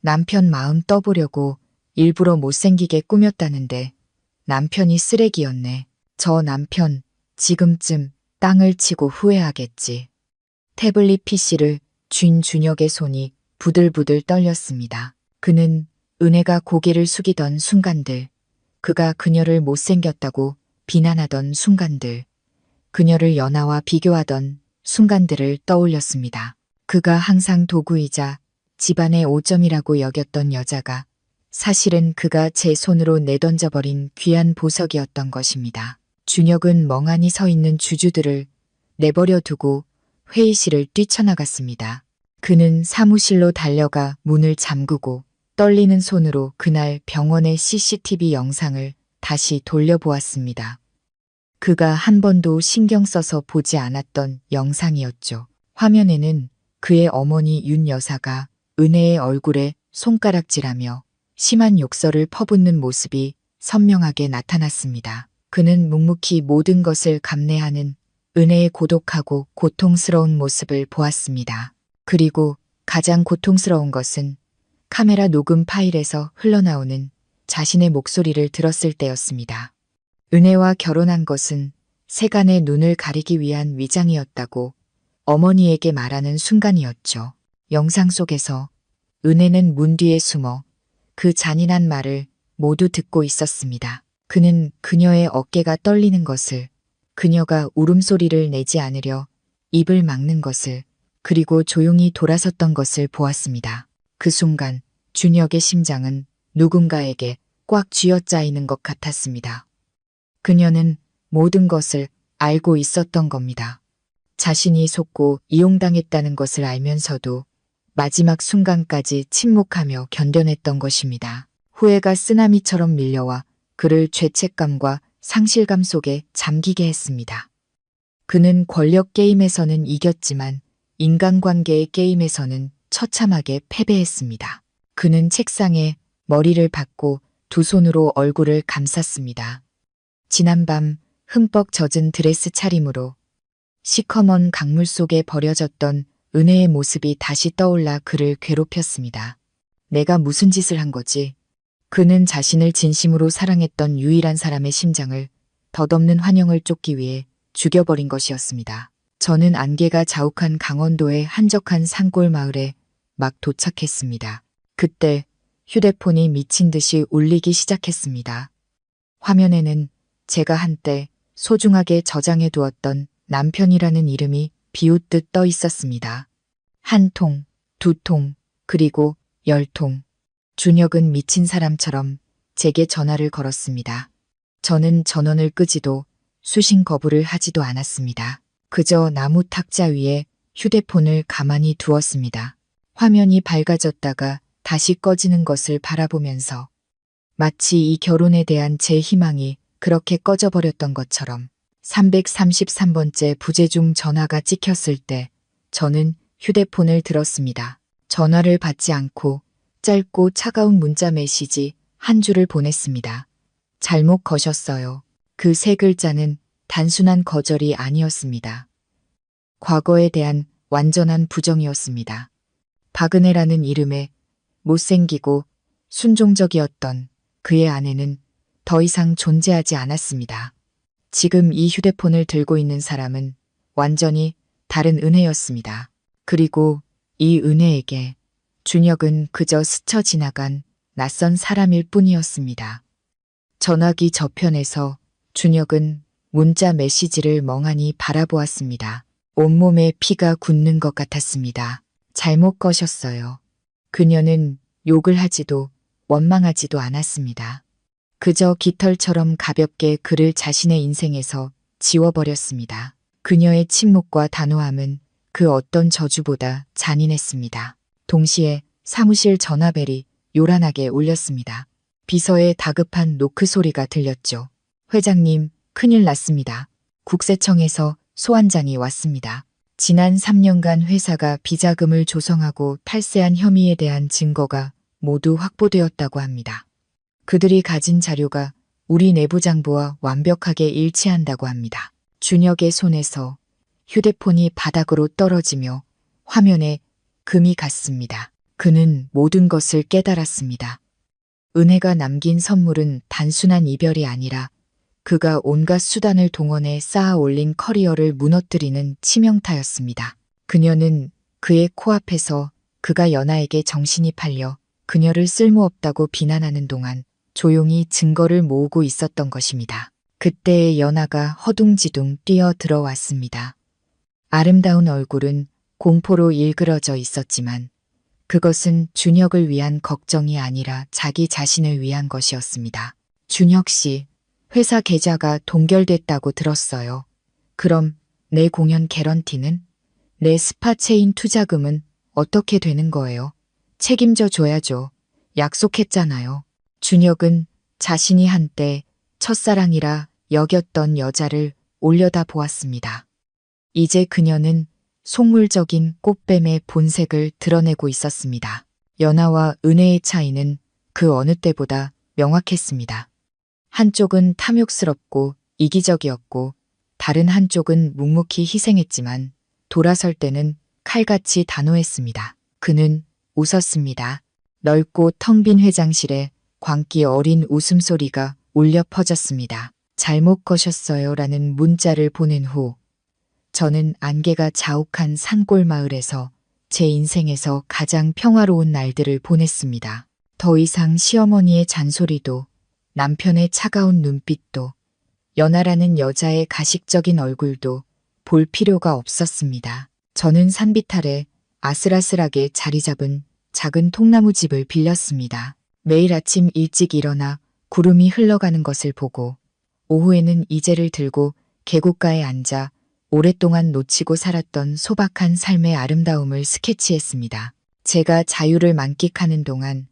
남편 마음 떠보려고 일부러 못생기게 꾸몄다는데 남편이 쓰레기였네. 저 남편 지금쯤 땅을 치고 후회하겠지. 태블릿 PC를 쥔 준혁의 손이 부들부들 떨렸습니다. 그는 은혜가 고개를 숙이던 순간들, 그가 그녀를 못생겼다고 비난하던 순간들, 그녀를 연하와 비교하던 순간들을 떠올렸습니다. 그가 항상 도구이자 집안의 오점이라고 여겼던 여자가 사실은 그가 제 손으로 내던져버린 귀한 보석이었던 것입니다. 준혁은 멍하니 서 있는 주주들을 내버려 두고 회의실을 뛰쳐나갔습니다. 그는 사무실로 달려가 문을 잠그고 떨리는 손으로 그날 병원의 CCTV 영상을 다시 돌려보았습니다. 그가 한 번도 신경 써서 보지 않았던 영상이었죠. 화면에는 그의 어머니 윤 여사가 은혜의 얼굴에 손가락질하며 심한 욕설을 퍼붓는 모습이 선명하게 나타났습니다. 그는 묵묵히 모든 것을 감내하는 은혜의 고독하고 고통스러운 모습을 보았습니다. 그리고 가장 고통스러운 것은 카메라 녹음 파일에서 흘러나오는 자신의 목소리를 들었을 때였습니다. 은혜와 결혼한 것은 세간의 눈을 가리기 위한 위장이었다고 어머니에게 말하는 순간이었죠. 영상 속에서 은혜는 문 뒤에 숨어 그 잔인한 말을 모두 듣고 있었습니다. 그는 그녀의 어깨가 떨리는 것을, 그녀가 울음소리를 내지 않으려 입을 막는 것을, 그리고 조용히 돌아섰던 것을 보았습니다. 그 순간 준혁의 심장은 누군가에게 꽉 쥐어짜이는 것 같았습니다. 그녀는 모든 것을 알고 있었던 겁니다. 자신이 속고 이용당했다는 것을 알면서도 마지막 순간까지 침묵하며 견뎌냈던 것입니다. 후회가 쓰나미처럼 밀려와 그를 죄책감과 상실감 속에 잠기게 했습니다. 그는 권력 게임에서는 이겼지만 인간관계의 게임에서는 처참하게 패배했습니다. 그는 책상에 머리를 박고 두 손으로 얼굴을 감쌌습니다. 지난밤 흠뻑 젖은 드레스 차림으로 시커먼 강물 속에 버려졌던 은혜의 모습이 다시 떠올라 그를 괴롭혔습니다. 내가 무슨 짓을 한 거지? 그는 자신을 진심으로 사랑했던 유일한 사람의 심장을 덧없는 환영을 쫓기 위해 죽여버린 것이었습니다. 저는 안개가 자욱한 강원도의 한적한 산골 마을에 막 도착했습니다. 그때 휴대폰이 미친 듯이 울리기 시작했습니다. 화면에는 제가 한때 소중하게 저장해 두었던 남편이라는 이름이 비웃듯 떠 있었습니다. 한 통, 두 통, 그리고 10통. 준혁은 미친 사람처럼 제게 전화를 걸었습니다. 저는 전원을 끄지도 수신 거부를 하지도 않았습니다. 그저 나무 탁자 위에 휴대폰을 가만히 두었습니다. 화면이 밝아졌다가 다시 꺼지는 것을 바라보면서 마치 이 결혼에 대한 제 희망이 그렇게 꺼져버렸던 것처럼 333번째 부재중 전화가 찍혔을 때 저는 휴대폰을 들었습니다. 전화를 받지 않고 짧고 차가운 문자 메시지 한 줄을 보냈습니다. 잘못 거셨어요. 그 세 글자는 단순한 거절이 아니었습니다. 과거에 대한 완전한 부정이었습니다. 박은혜라는 이름에 못생기고 순종적이었던 그의 아내는 더 이상 존재하지 않았습니다. 지금 이 휴대폰을 들고 있는 사람은 완전히 다른 은혜였습니다. 그리고 이 은혜에게 준혁은 그저 스쳐 지나간 낯선 사람일 뿐이었습니다. 전화기 저편에서 준혁은 문자 메시지를 멍하니 바라보았습니다. 온몸에 피가 굳는 것 같았습니다. 잘못 거셨어요. 그녀는 욕을 하지도 원망하지도 않았습니다. 그저 깃털처럼 가볍게 그를 자신의 인생에서 지워버렸습니다. 그녀의 침묵과 단호함은 그 어떤 저주보다 잔인했습니다. 동시에 사무실 전화벨이 요란하게 울렸습니다. 비서의 다급한 노크 소리가 들렸죠. 회장님, 큰일 났습니다. 국세청에서 소환장이 왔습니다. 지난 3년간 회사가 비자금을 조성하고 탈세한 혐의에 대한 증거가 모두 확보되었다고 합니다. 그들이 가진 자료가 우리 내부장부와 완벽하게 일치한다고 합니다. 준혁의 손에서 휴대폰이 바닥으로 떨어지며 화면에 금이 갔습니다. 그는 모든 것을 깨달았습니다. 은혜가 남긴 선물은 단순한 이별이 아니라 그가 온갖 수단을 동원해 쌓아 올린 커리어를 무너뜨리는 치명타였습니다. 그녀는 그의 코앞에서 그가 연하에게 정신이 팔려 그녀를 쓸모없다고 비난하는 동안 조용히 증거를 모으고 있었던 것입니다. 그때의 연하가 허둥지둥 뛰어 들어왔습니다. 아름다운 얼굴은 공포로 일그러져 있었지만 그것은 준혁을 위한 걱정이 아니라 자기 자신을 위한 것이었습니다. 준혁 씨, 회사 계좌가 동결됐다고 들었어요. 그럼 내 공연 개런티는? 내 스파 체인 투자금은 어떻게 되는 거예요? 책임져 줘야죠. 약속했잖아요. 준혁은 자신이 한때 첫사랑이라 여겼던 여자를 올려다 보았습니다. 이제 그녀는 속물적인 꽃뱀의 본색을 드러내고 있었습니다. 연하와 은혜의 차이는 그 어느 때보다 명확했습니다. 한쪽은 탐욕스럽고 이기적이었고 다른 한쪽은 묵묵히 희생했지만 돌아설 때는 칼같이 단호했습니다. 그는 웃었습니다. 넓고 텅 빈 회장실에 광기 어린 웃음소리가 울려 퍼졌습니다. 잘못 거셨어요 라는 문자를 보낸 후 저는 안개가 자욱한 산골 마을에서 제 인생에서 가장 평화로운 날들을 보냈습니다. 더 이상 시어머니의 잔소리도 남편의 차가운 눈빛도 연하라는 여자의 가식적인 얼굴도 볼 필요가 없었습니다. 저는 산빛 아래 아슬아슬하게 자리 잡은 작은 통나무 집을 빌렸습니다. 매일 아침 일찍 일어나 구름이 흘러가는 것을 보고 오후에는 이제를 들고 계곡가에 앉아 오랫동안 놓치고 살았던 소박한 삶의 아름다움을 스케치했습니다. 제가 자유를 만끽하는 동안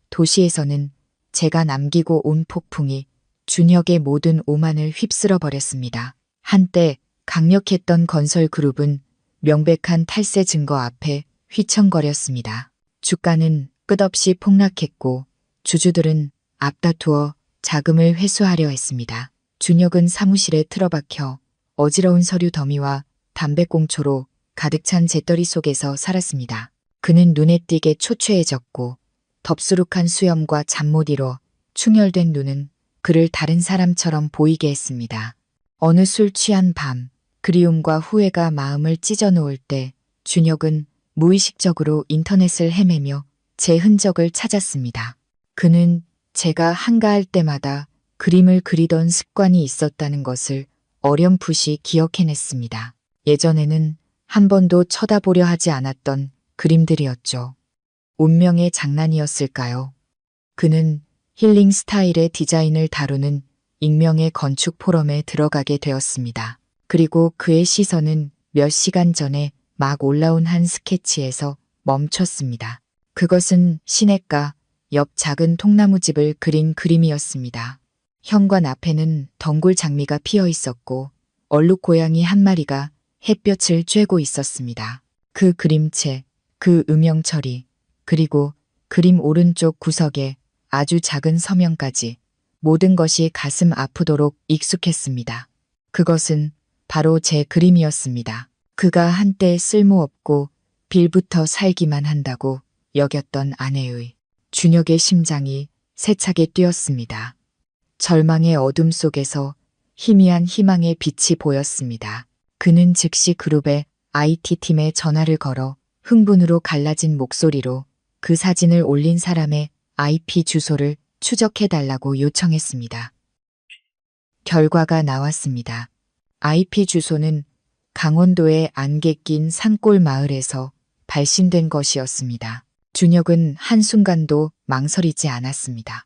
도시에서는 제가 남기고 온 폭풍이 준혁의 모든 오만을 휩쓸어 버렸습니다. 한때 강력했던 건설 그룹은 명백한 탈세 증거 앞에 휘청거렸습니다. 주가는 끝없이 폭락했고 주주들은 앞다투어 자금을 회수하려 했습니다. 준혁은 사무실에 틀어박혀 어지러운 서류 더미와 담배꽁초로 가득 찬 재떨이 속에서 살았습니다. 그는 눈에 띄게 초췌해졌고 덥수룩한 수염과 잠 못 이뤄 충혈된 눈은 그를 다른 사람처럼 보이게 했습니다. 어느 술 취한 밤, 그리움과 후회가 마음을 찢어놓을 때 준혁은 무의식적으로 인터넷을 헤매며 제 흔적을 찾았습니다. 그는 제가 한가할 때마다 그림을 그리던 습관이 있었다는 것을 어렴풋이 기억해냈습니다. 예전에는 한 번도 쳐다보려 하지 않았던 그림들이었죠. 운명의 장난이었을까요? 그는 힐링 스타일의 디자인을 다루는 익명의 건축 포럼에 들어가게 되었습니다. 그리고 그의 시선은 몇 시간 전에 막 올라온 한 스케치에서 멈췄습니다. 그것은 시냇가 옆 작은 통나무집을 그린 그림이었습니다. 현관 앞에는 덩굴 장미가 피어 있었고 얼룩 고양이 한 마리가 햇볕을 쬐고 있었습니다. 그 그림체, 그 음영 처리, 그리고 그림 오른쪽 구석에 아주 작은 서명까지 모든 것이 가슴 아프도록 익숙했습니다. 그것은 바로 제 그림이었습니다. 그가 한때 쓸모없고 빌부터 살기만 한다고 여겼던 아내의 준혁의 심장이 세차게 뛰었습니다. 절망의 어둠 속에서 희미한 희망의 빛이 보였습니다. 그는 즉시 그룹의 IT팀에 전화를 걸어 흥분으로 갈라진 목소리로 그 사진을 올린 사람의 IP 주소를 추적해달라고 요청했습니다. 결과가 나왔습니다. IP 주소는 강원도의 안개 낀 산골 마을에서 발신된 것이었습니다. 준혁은 한순간도 망설이지 않았습니다.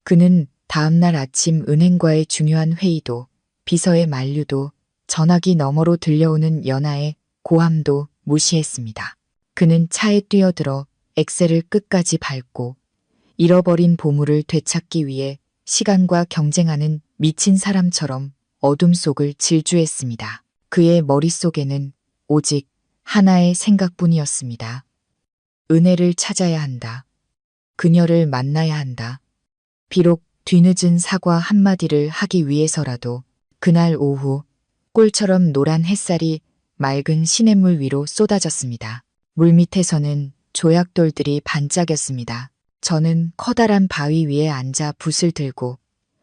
그는 다음날 아침 은행과의 중요한 회의도, 비서의 만류도, 전화기 너머로 들려오는 연하의 고함도 무시했습니다. 그는 차에 뛰어들어 엑셀을 끝까지 밟고 잃어버린 보물을 되찾기 위해 시간과 경쟁하는 미친 사람처럼 어둠 속을 질주했습니다. 그의 머릿속에는 오직 하나의 생각뿐이었습니다. 은혜를 찾아야 한다. 그녀를 만나야 한다. 비록 뒤늦은 사과 한마디를 하기 위해서라도 그날 오후 꿀처럼 노란 햇살이 맑은 시냇물 위로 쏟아졌습니다. 물밑에서는 조약돌들이 반짝였습니다. 저는 커다란 바위 위에 앉아 붓을 들고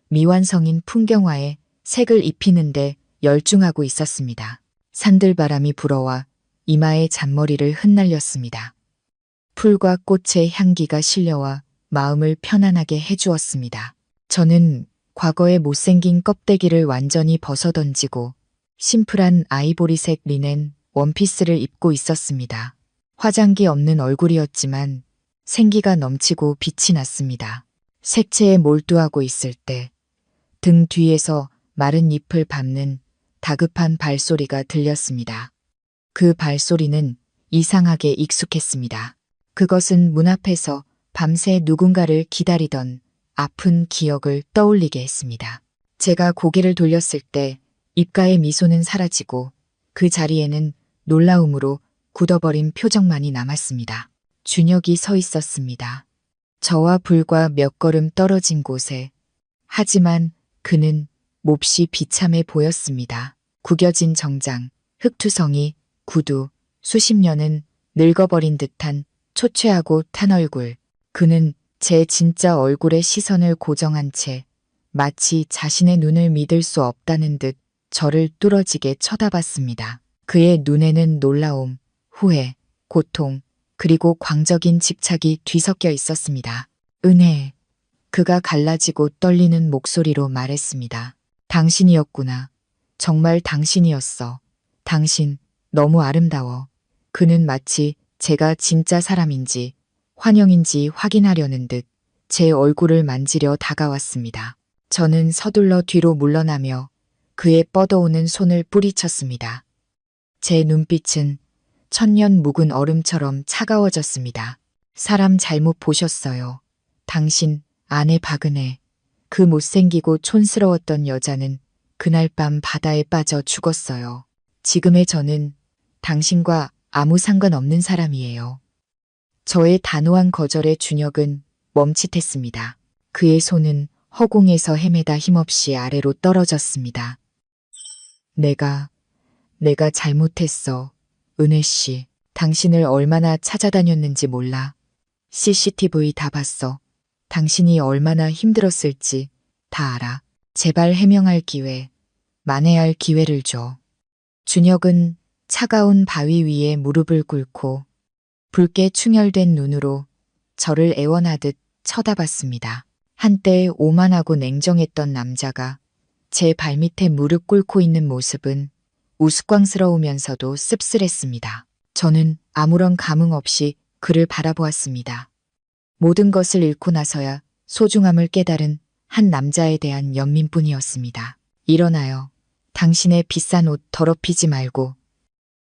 미완성인 풍경화에 색을 입히는데 열중하고 있었습니다. 산들바람이 불어와 이마의 잔머리를 흩날렸습니다. 풀과 꽃의 향기가 실려와 마음을 편안하게 해주었습니다. 저는 과거의 못생긴 껍데기를 완전히 벗어던지고 심플한 아이보리색 리넨 원피스를 입고 있었습니다. 화장기 없는 얼굴이었지만 생기가 넘치고 빛이 났습니다. 색채에 몰두하고 있을 때 등 뒤에서 마른 잎을 밟는 다급한 발소리가 들렸습니다. 그 발소리는 이상하게 익숙했습니다. 그것은 문 앞에서 밤새 누군가를 기다리던 아픈 기억을 떠올리게 했습니다. 제가 고개를 돌렸을 때 입가의 미소는 사라지고 그 자리에는 놀라움으로 굳어버린 표정만이 남았습니다. 준혁이 서 있었습니다. 저와 불과 몇 걸음 떨어진 곳에. 하지만 그는 몹시 비참해 보였습니다. 구겨진 정장, 흑투성이, 구두, 수십 년은 늙어버린 듯한 초췌하고 탄 얼굴. 그는 제 진짜 얼굴에 시선을 고정한 채 마치 자신의 눈을 믿을 수 없다는 듯 저를 뚫어지게 쳐다봤습니다. 그의 눈에는 놀라움, 후회, 고통, 그리고 광적인 집착이 뒤섞여 있었습니다. 은혜. 그가 갈라지고 떨리는 목소리로 말했습니다. 당신이었구나. 정말 당신이었어. 당신, 너무 아름다워. 그는 마치 제가 진짜 사람인지 환영인지 확인하려는 듯 제 얼굴을 만지려 다가왔습니다. 저는 서둘러 뒤로 물러나며 그의 뻗어오는 손을 뿌리쳤습니다. 제 눈빛은 천년 묵은 얼음처럼 차가워졌습니다. 사람 잘못 보셨어요. 당신, 아내 박은혜. 그 못생기고 촌스러웠던 여자는 그날 밤 바다에 빠져 죽었어요. 지금의 저는 당신과 아무 상관없는 사람이에요. 저의 단호한 거절에 준혁은 멈칫했습니다. 그의 손은 허공에서 헤매다 힘없이 아래로 떨어졌습니다. 내가 잘못했어. 은혜 씨, 당신을 얼마나 찾아다녔는지 몰라. CCTV 다 봤어. 당신이 얼마나 힘들었을지 다 알아. 제발 해명할 기회, 만회할 기회를 줘. 준혁은 차가운 바위 위에 무릎을 꿇고 붉게 충혈된 눈으로 저를 애원하듯 쳐다봤습니다. 한때 오만하고 냉정했던 남자가 제 발밑에 무릎 꿇고 있는 모습은 우스꽝스러우면서도 씁쓸했습니다. 저는 아무런 감흥 없이 그를 바라보았습니다. 모든 것을 잃고 나서야 소중함을 깨달은 한 남자에 대한 연민뿐이었습니다. 일어나요. 당신의 비싼 옷 더럽히지 말고.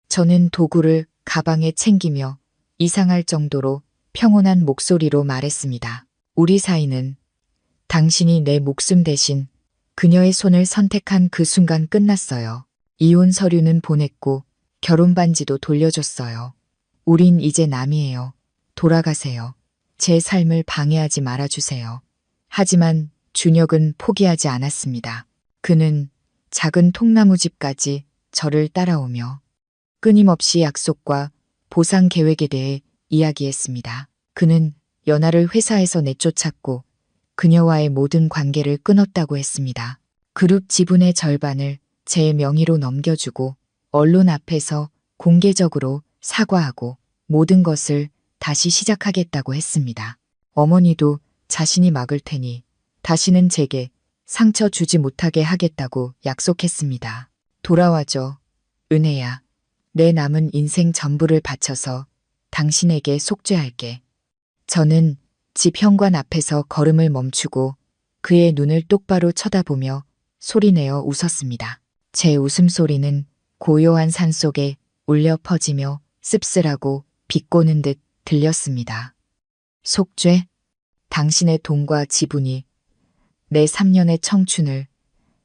저는 도구를 가방에 챙기며 이상할 정도로 평온한 목소리로 말했습니다. 우리 사이는 당신이 내 목숨 대신 그녀의 손을 선택한 그 순간 끝났어요. 이혼 서류는 보냈고 결혼 반지도 돌려줬어요. 우린 이제 남이에요. 돌아가세요. 제 삶을 방해하지 말아주세요. 하지만 준혁은 포기하지 않았습니다. 그는 작은 통나무집까지 저를 따라오며 끊임없이 약속과 보상 계획에 대해 이야기했습니다. 그는 연하를 회사에서 내쫓았고 그녀와의 모든 관계를 끊었다고 했습니다. 그룹 지분의 절반을 제 명의로 넘겨주고 언론 앞에서 공개적으로 사과하고 모든 것을 다시 시작하겠다고 했습니다. 어머니도 자신이 막을 테니 다시는 제게 상처 주지 못하게 하겠다고 약속했습니다. 돌아와줘, 은혜야. 내 남은 인생 전부를 바쳐서 당신에게 속죄할게. 저는 집 현관 앞에서 걸음을 멈추고 그의 눈을 똑바로 쳐다보며 소리내어 웃었습니다. 제 웃음소리는 고요한 산속에 울려 퍼지며 씁쓸하고 비꼬는 듯 들렸습니다. 속죄? 당신의 돈과 지분이 내 3년의 청춘을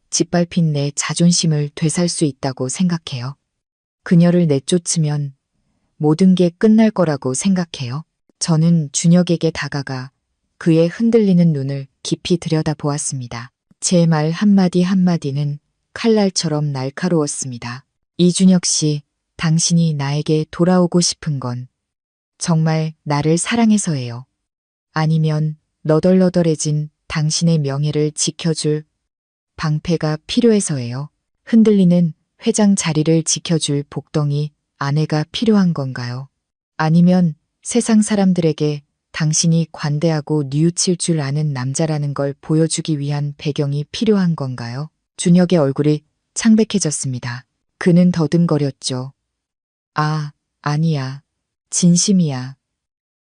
짓밟힌 내 자존심을 되살 수 있다고 생각해요. 그녀를 내쫓으면 모든 게 끝날 거라고 생각해요. 저는 준혁에게 다가가 그의 흔들리는 눈을 깊이 들여다보았습니다. 제 말 한마디 한마디는 칼날처럼 날카로웠습니다. 이준혁 씨, 당신이 나에게 돌아오고 싶은 건 정말 나를 사랑해서예요. 아니면 너덜너덜해진 당신의 명예를 지켜줄 방패가 필요해서예요. 흔들리는 회장 자리를 지켜줄 복덩이 아내가 필요한 건가요? 아니면 세상 사람들에게 당신이 관대하고 뉘우칠 줄 아는 남자라는 걸 보여주기 위한 배경이 필요한 건가요? 준혁의 얼굴이 창백해졌습니다. 그는 더듬거렸죠. 아, 아니야. 진심이야.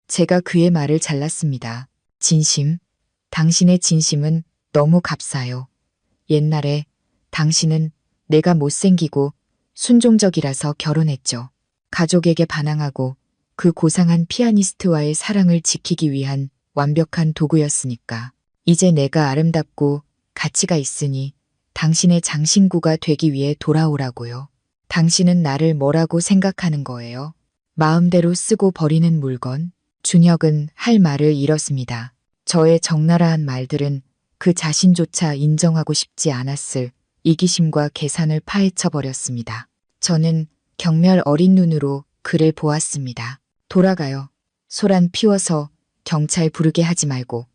제가 그의 말을 잘랐습니다. 진심? 당신의 진심은 너무 값싸요. 옛날에 당신은 내가 못생기고 순종적이라서 결혼했죠. 가족에게 반항하고 그 고상한 피아니스트와의 사랑을 지키기 위한 완벽한 도구였으니까. 이제 내가 아름답고 가치가 있으니 당신의 장신구가 되기 위해 돌아오라고요. 당신은 나를 뭐라고 생각하는 거예요? 마음대로 쓰고 버리는 물건? 준혁은 할 말을 잃었습니다. 저의 적나라한 말들은 그 자신조차 인정하고 싶지 않았을 이기심과 계산을 파헤쳐 버렸습니다. 저는 경멸 어린 눈으로 그를 보았습니다. 돌아가요. 소란 피워서 경찰 부르게 하지 말고.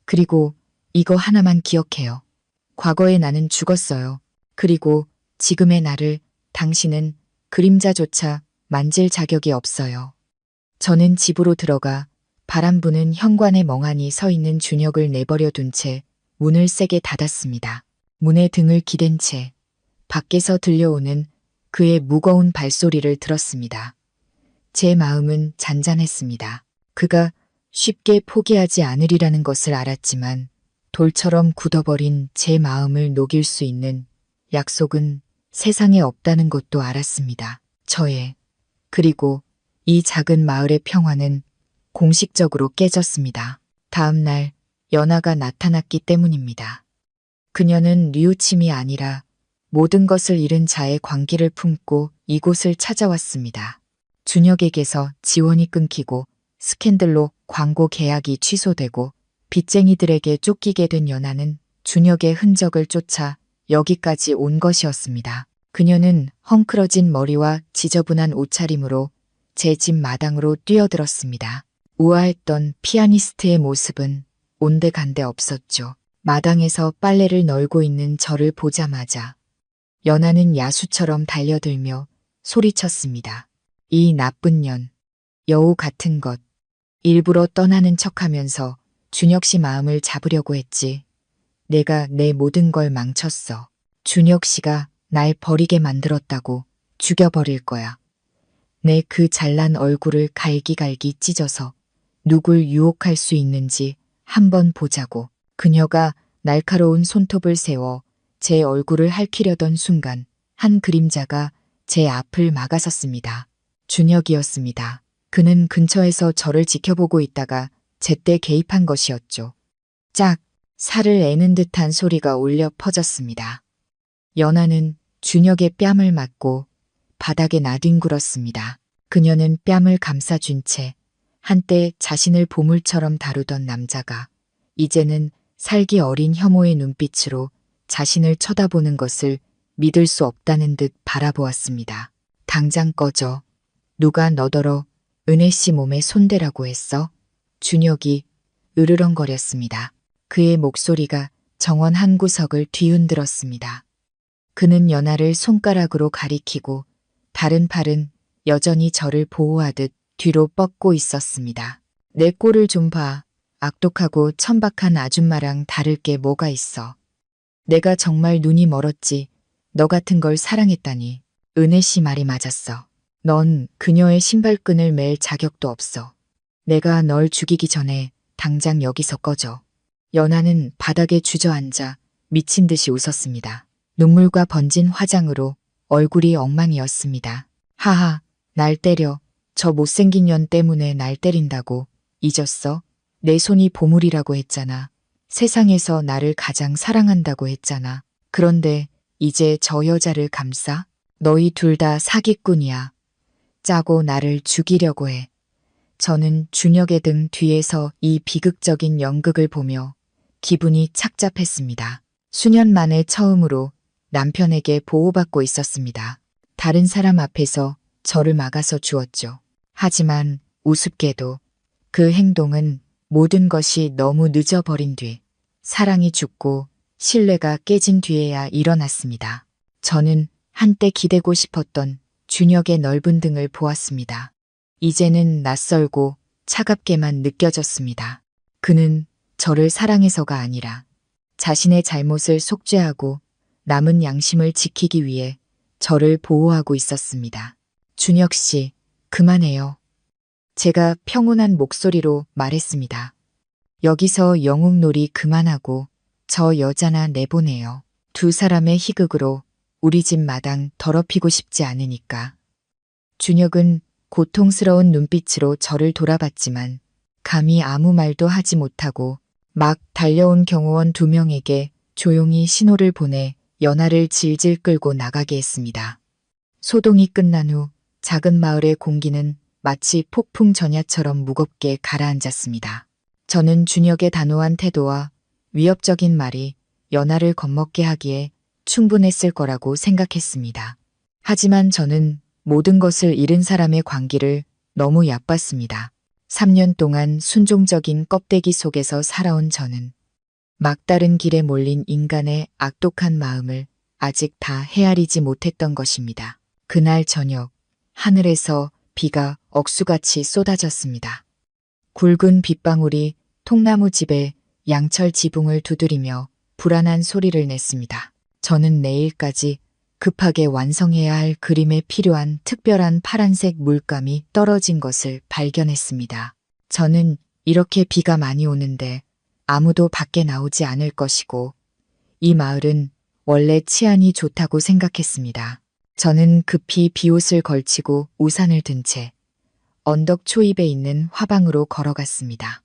그리고 이거 하나만 기억해요. 과거의 나는 죽었어요. 그리고 지금의 나를 당신은 그림자조차 만질 자격이 없어요. 저는 집으로 들어가 바람 부는 현관에 멍하니 서 있는 준혁을 내버려 둔 채 문을 세게 닫았습니다. 문에 등을 기댄 채 밖에서 들려오는 그의 무거운 발소리를 들었습니다. 제 마음은 잔잔했습니다. 그가 쉽게 포기하지 않으리라는 것을 알았지만 돌처럼 굳어버린 제 마음을 녹일 수 있는 약속은 세상에 없다는 것도 알았습니다. 그리고 이 작은 마을의 평화는 공식적으로 깨졌습니다. 다음 날 연하가 나타났기 때문입니다. 그녀는 뉘우침이 아니라 모든 것을 잃은 자의 광기를 품고 이곳을 찾아왔습니다. 준혁에게서 지원이 끊기고 스캔들로 광고 계약이 취소되고 빚쟁이들에게 쫓기게 된 연하는 준혁의 흔적을 쫓아 여기까지 온 것이었습니다. 그녀는 헝클어진 머리와 지저분한 옷차림으로 제 집 마당으로 뛰어들었습니다. 우아했던 피아니스트의 모습은 온데간데 없었죠. 마당에서 빨래를 널고 있는 저를 보자마자 연하는 야수처럼 달려들며 소리쳤습니다. 이 나쁜 년, 여우 같은 것. 일부러 떠나는 척하면서 준혁 씨 마음을 잡으려고 했지. 내가 내 모든 걸 망쳤어. 준혁 씨가 날 버리게 만들었다고 죽여버릴 거야. 내 그 잘난 얼굴을 갈기갈기 찢어서 누굴 유혹할 수 있는지 한번 보자고. 그녀가 날카로운 손톱을 세워 제 얼굴을 핥히려던 순간 한 그림자가 제 앞을 막아섰습니다. 준혁이었습니다. 그는 근처에서 저를 지켜보고 있다가 제때 개입한 것이었죠. 짝! 살을 애는 듯한 소리가 울려 퍼졌습니다. 연하는 준혁의 뺨을 맞고 바닥에 나뒹굴었습니다. 그녀는 뺨을 감싸준 채 한때 자신을 보물처럼 다루던 남자가 이제는 살기 어린 혐오의 눈빛으로 자신을 쳐다보는 것을 믿을 수 없다는 듯 바라보았습니다. 당장 꺼져. 누가 너더러 은혜 씨 몸에 손대라고 했어? 준혁이 으르렁거렸습니다. 그의 목소리가 정원 한 구석을 뒤흔들었습니다. 그는 연하를 손가락으로 가리키고 다른 팔은 여전히 저를 보호하듯 뒤로 뻗고 있었습니다. 내 꼴을 좀 봐. 악독하고 천박한 아줌마랑 다를 게 뭐가 있어. 내가 정말 눈이 멀었지. 너 같은 걸 사랑했다니. 은혜 씨 말이 맞았어. 넌 그녀의 신발끈을 맬 자격도 없어. 내가 널 죽이기 전에 당장 여기서 꺼져. 연하는 바닥에 주저앉아 미친 듯이 웃었습니다. 눈물과 번진 화장으로 얼굴이 엉망이었습니다. 하하, 날 때려. 저 못생긴 년 때문에 날 때린다고. 잊었어? 내 손이 보물이라고 했잖아. 세상에서 나를 가장 사랑한다고 했잖아. 그런데 이제 저 여자를 감싸? 너희 둘 다 사기꾼이야. 짜고 나를 죽이려고 해. 저는 준혁의 등 뒤에서 이 비극적인 연극을 보며 기분이 착잡했습니다. 수년 만에 처음으로 남편에게 보호받고 있었습니다. 다른 사람 앞에서 저를 막아서 주었죠. 하지만 우습게도 그 행동은 모든 것이 너무 늦어버린 뒤, 사랑이 죽고 신뢰가 깨진 뒤에야 일어났습니다. 저는 한때 기대고 싶었던 준혁의 넓은 등을 보았습니다. 이제는 낯설고 차갑게만 느껴졌습니다. 그는 저를 사랑해서가 아니라 자신의 잘못을 속죄하고 남은 양심을 지키기 위해 저를 보호하고 있었습니다. 준혁 씨, 그만해요. 제가 평온한 목소리로 말했습니다. 여기서 영웅놀이 그만하고 저 여자나 내보내요. 두 사람의 희극으로 우리 집 마당 더럽히고 싶지 않으니까. 준혁은 고통스러운 눈빛으로 저를 돌아봤지만 감히 아무 말도 하지 못하고 막 달려온 경호원 2명에게 조용히 신호를 보내 연하를 질질 끌고 나가게 했습니다. 소동이 끝난 후 작은 마을의 공기는 마치 폭풍 전야처럼 무겁게 가라앉았습니다. 저는 준혁의 단호한 태도와 위협적인 말이 연하를 겁먹게 하기에 충분했을 거라고 생각했습니다. 하지만 저는 모든 것을 잃은 사람의 광기를 너무 얕봤습니다. 3년 동안 순종적인 껍데기 속에서 살아온 저는 막다른 길에 몰린 인간의 악독한 마음을 아직 다 헤아리지 못했던 것입니다. 그날 저녁 하늘에서 비가 억수같이 쏟아졌습니다. 굵은 빗방울이 통나무 집의 양철 지붕을 두드리며 불안한 소리를 냈습니다. 저는 내일까지 급하게 완성해야 할 그림에 필요한 특별한 파란색 물감이 떨어진 것을 발견했습니다. 저는 이렇게 비가 많이 오는데 아무도 밖에 나오지 않을 것이고 이 마을은 원래 치안이 좋다고 생각했습니다. 저는 급히 비옷을 걸치고 우산을 든 채 언덕 초입에 있는 화방으로 걸어갔습니다.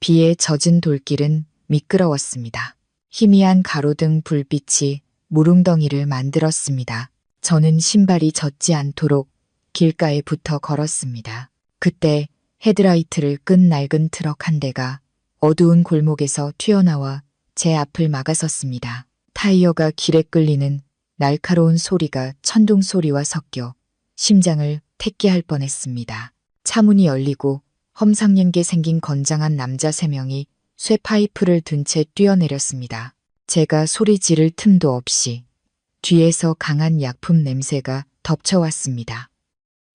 비에 젖은 돌길은 미끄러웠습니다. 희미한 가로등 불빛이 무릉덩이를 만들었습니다. 저는 신발이 젖지 않도록 길가에 붙어 걸었습니다. 그때 헤드라이트를 끈 낡은 트럭 한 대가 어두운 골목에서 튀어나와 제 앞을 막아섰습니다. 타이어가 길에 끌리는 날카로운 소리가 천둥 소리와 섞여 심장을 택기할 뻔했습니다. 차문이 열리고 험상궂게 생긴 건장한 남자 3명이 쇠 파이프를 든 채 뛰어내렸습니다. 제가 소리 지를 틈도 없이 뒤에서 강한 약품 냄새가 덮쳐왔습니다.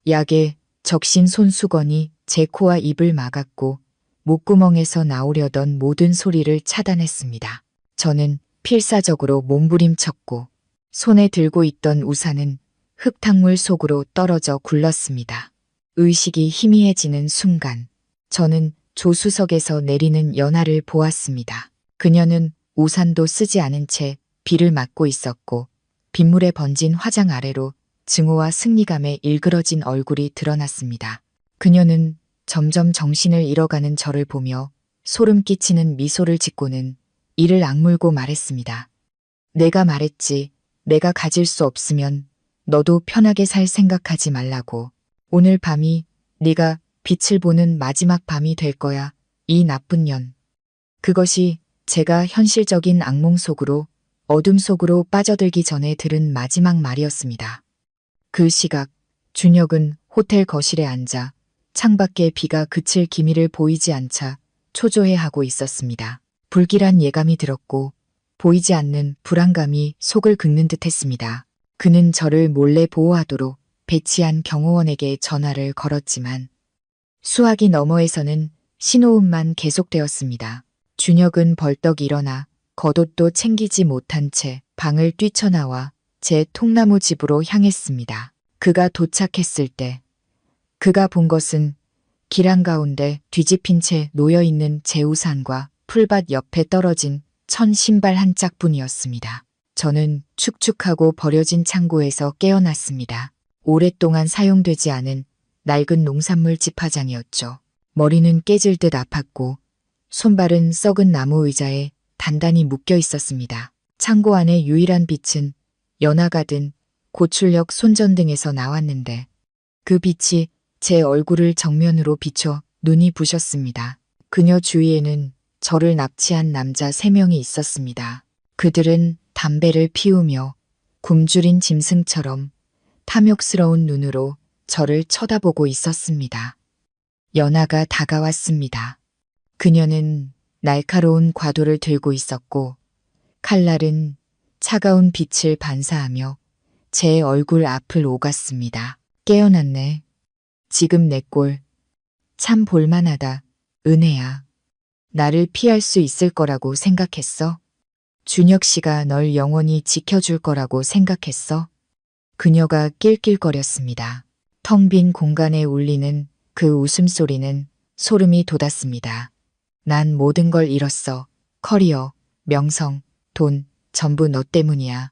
약에 적신 손수건이 제 코와 입을 막았고 목구멍에서 나오려던 모든 소리를 차단했습니다. 저는 필사적으로 몸부림쳤고 손에 들고 있던 우산은 흙탕물 속으로 떨어져 굴렀습니다. 의식이 희미해지는 순간 저는 조수석에서 내리는 연하를 보았습니다. 그녀는 우산도 쓰지 않은 채 비를 맞고 있었고 빗물에 번진 화장 아래로 증오와 승리감에 일그러진 얼굴이 드러났습니다. 그녀는 점점 정신을 잃어가는 저를 보며 소름 끼치는 미소를 짓고는 이를 악물고 말했습니다. 내가 말했지. 내가 가질 수 없으면 너도 편하게 살 생각하지 말라고. 오늘 밤이 네가 빛을 보는 마지막 밤이 될 거야. 이 나쁜 년. 그것이 제가 현실적인 악몽 속으로 어둠 속으로 빠져들기 전에 들은 마지막 말이었습니다. 그 시각 준혁은 호텔 거실에 앉아 창밖에 비가 그칠 기미를 보이지 않자 초조해하고 있었습니다. 불길한 예감이 들었고 보이지 않는 불안감이 속을 긁는 듯했습니다. 그는 저를 몰래 보호하도록 배치한 경호원에게 전화를 걸었지만 수화기 너머에서는 신호음만 계속되었습니다. 준혁은 벌떡 일어나 겉옷도 챙기지 못한 채 방을 뛰쳐나와 제 통나무 집으로 향했습니다. 그가 도착했을 때 그가 본 것은 길 한가운데 뒤집힌 채 놓여있는 제 우산과 풀밭 옆에 떨어진 천 신발 한 짝뿐이었습니다. 저는 축축하고 버려진 창고에서 깨어났습니다. 오랫동안 사용되지 않은 낡은 농산물 집화장이었죠. 머리는 깨질 듯 아팠고 손발은 썩은 나무 의자에 단단히 묶여 있었습니다. 창고 안의 유일한 빛은 연화가 든 고출력 손전등에서 나왔는데 그 빛이 제 얼굴을 정면으로 비춰 눈이 부셨습니다. 그녀 주위에는 저를 납치한 남자 3명이 있었습니다. 그들은 담배를 피우며 굶주린 짐승처럼 탐욕스러운 눈으로 저를 쳐다보고 있었습니다. 연하가 다가왔습니다. 그녀는 날카로운 과도를 들고 있었고 칼날은 차가운 빛을 반사하며 제 얼굴 앞을 오갔습니다. 깨어났네. 지금 내 꼴 참 볼만하다. 은혜야. 나를 피할 수 있을 거라고 생각했어? 준혁 씨가 널 영원히 지켜줄 거라고 생각했어? 그녀가 낄낄거렸습니다. 텅 빈 공간에 울리는 그 웃음소리는 소름이 돋았습니다. 난 모든 걸 잃었어. 커리어, 명성, 돈, 전부 너 때문이야.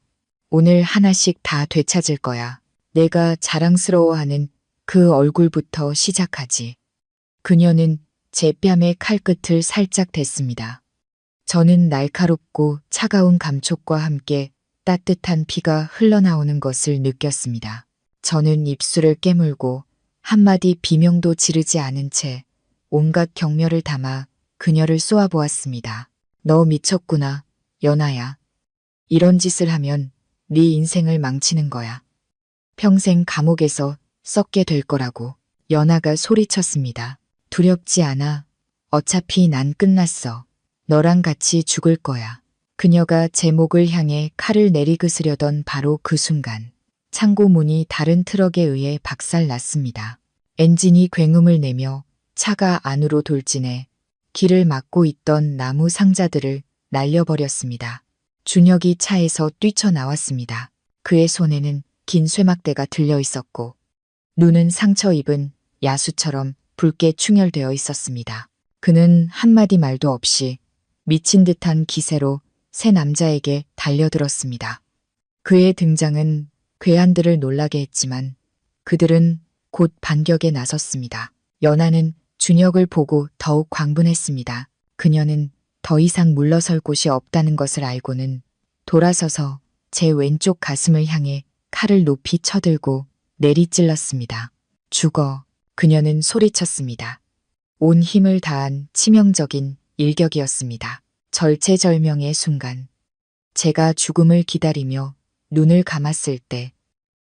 오늘 하나씩 다 되찾을 거야. 내가 자랑스러워하는 그 얼굴부터 시작하지. 그녀는 제 뺨에 칼끝을 살짝 댔습니다. 저는 날카롭고 차가운 감촉과 함께 따뜻한 피가 흘러나오는 것을 느꼈습니다. 저는 입술을 깨물고 한마디 비명도 지르지 않은 채 온갖 경멸을 담아 그녀를 쏘아보았습니다. 너 미쳤구나, 연하야. 이런 짓을 하면 네 인생을 망치는 거야. 평생 감옥에서 썩게 될 거라고. 연하가 소리쳤습니다. 두렵지 않아. 어차피 난 끝났어. 너랑 같이 죽을 거야. 그녀가 제 목을 향해 칼을 내리그스려던 바로 그 순간 창고 문이 다른 트럭에 의해 박살났습니다. 엔진이 굉음을 내며 차가 안으로 돌진해 길을 막고 있던 나무 상자들을 날려버렸습니다. 준혁이 차에서 뛰쳐나왔습니다. 그의 손에는 긴 쇠막대가 들려 있었고 눈은 상처 입은 야수처럼 붉게 충혈되어 있었습니다. 그는 한마디 말도 없이 미친 듯한 기세로 세 남자에게 달려들었습니다. 그의 등장은 괴한들을 놀라게 했지만 그들은 곧 반격에 나섰습니다. 연하는 준혁을 보고 더욱 광분했습니다. 그녀는 더 이상 물러설 곳이 없다는 것을 알고는 돌아서서 제 왼쪽 가슴을 향해 칼을 높이 쳐들고 내리찔렀습니다. 죽어. 그녀는 소리쳤습니다. 온 힘을 다한 치명적인 일격이었습니다. 절체절명의 순간 제가 죽음을 기다리며 눈을 감았을 때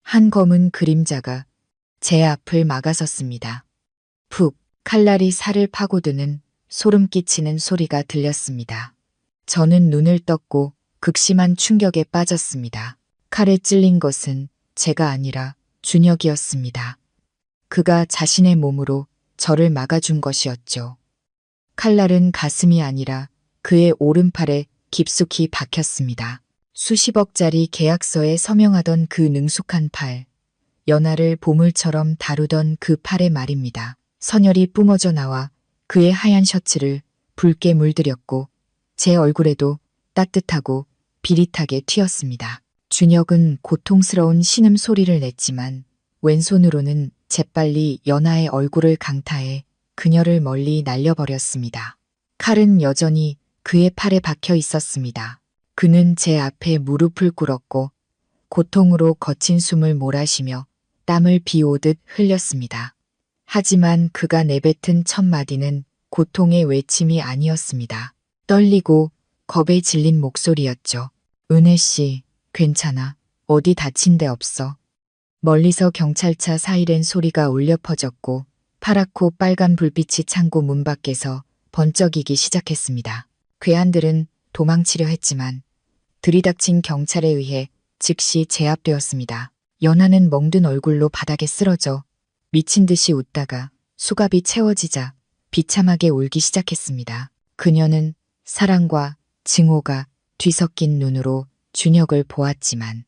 한 검은 그림자가 제 앞을 막아섰습니다. 푹 칼날이 살을 파고드는 소름 끼치는 소리가 들렸습니다. 저는 눈을 떴고 극심한 충격에 빠졌습니다. 칼에 찔린 것은 제가 아니라 준혁이었습니다. 그가 자신의 몸으로 저를 막아준 것이었죠. 칼날은 가슴이 아니라 그의 오른팔에 깊숙이 박혔습니다. 수십억짜리 계약서에 서명하던 그 능숙한 팔, 연하를 보물처럼 다루던 그 팔의 말입니다. 선혈이 뿜어져 나와 그의 하얀 셔츠를 붉게 물들였고 제 얼굴에도 따뜻하고 비릿하게 튀었습니다. 준혁은 고통스러운 신음소리를 냈지만 왼손으로는 재빨리 연하의 얼굴을 강타해 그녀를 멀리 날려버렸습니다. 칼은 여전히 그의 팔에 박혀 있었습니다. 그는 제 앞에 무릎을 꿇었고 고통으로 거친 숨을 몰아쉬며 땀을 비오듯 흘렸습니다. 하지만 그가 내뱉은 첫 마디는 고통의 외침이 아니었습니다. 떨리고 겁에 질린 목소리였죠. 은혜 씨, 괜찮아. 어디 다친 데 없어. 멀리서 경찰차 사이렌 소리가 울려 퍼졌고 파랗고 빨간 불빛이 창고 문 밖에서 번쩍이기 시작했습니다. 괴한들은 도망치려 했지만 들이닥친 경찰에 의해 즉시 제압되었습니다. 연하는 멍든 얼굴로 바닥에 쓰러져 미친 듯이 웃다가 수갑이 채워지자 비참하게 울기 시작했습니다. 그녀는 사랑과 증오가 뒤섞인 눈으로 준혁을 보았지만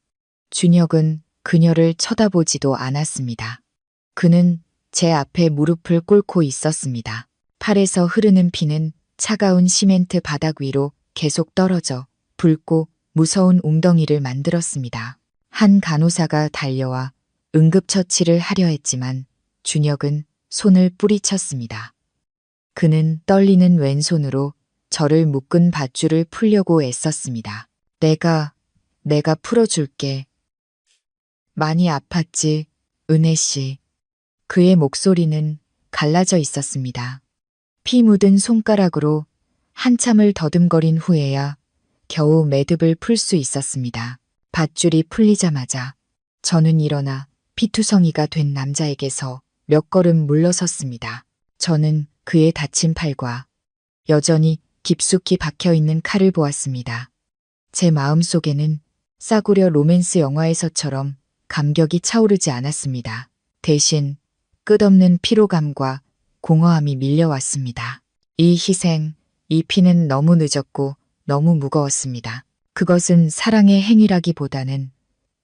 준혁은 그녀를 쳐다보지도 않았습니다. 그는 제 앞에 무릎을 꿇고 있었습니다. 팔에서 흐르는 피는 차가운 시멘트 바닥 위로 계속 떨어져 붉고 무서운 웅덩이를 만들었습니다. 한 간호사가 달려와 응급처치를 하려 했지만 준혁은 손을 뿌리쳤습니다. 그는 떨리는 왼손으로 저를 묶은 밧줄을 풀려고 애썼습니다. 내가 풀어줄게. 많이 아팠지, 은혜 씨. 그의 목소리는 갈라져 있었습니다. 피 묻은 손가락으로 한참을 더듬거린 후에야 겨우 매듭을 풀 수 있었습니다. 밧줄이 풀리자마자 저는 일어나 피투성이가 된 남자에게서 몇 걸음 물러섰습니다. 저는 그의 다친 팔과 여전히 깊숙이 박혀있는 칼을 보았습니다. 제 마음속에는 싸구려 로맨스 영화에서처럼 감격이 차오르지 않았습니다. 대신 끝없는 피로감과 공허함이 밀려왔습니다. 이 희생, 이 피는 너무 늦었고 너무 무거웠습니다. 그것은 사랑의 행위라기보다는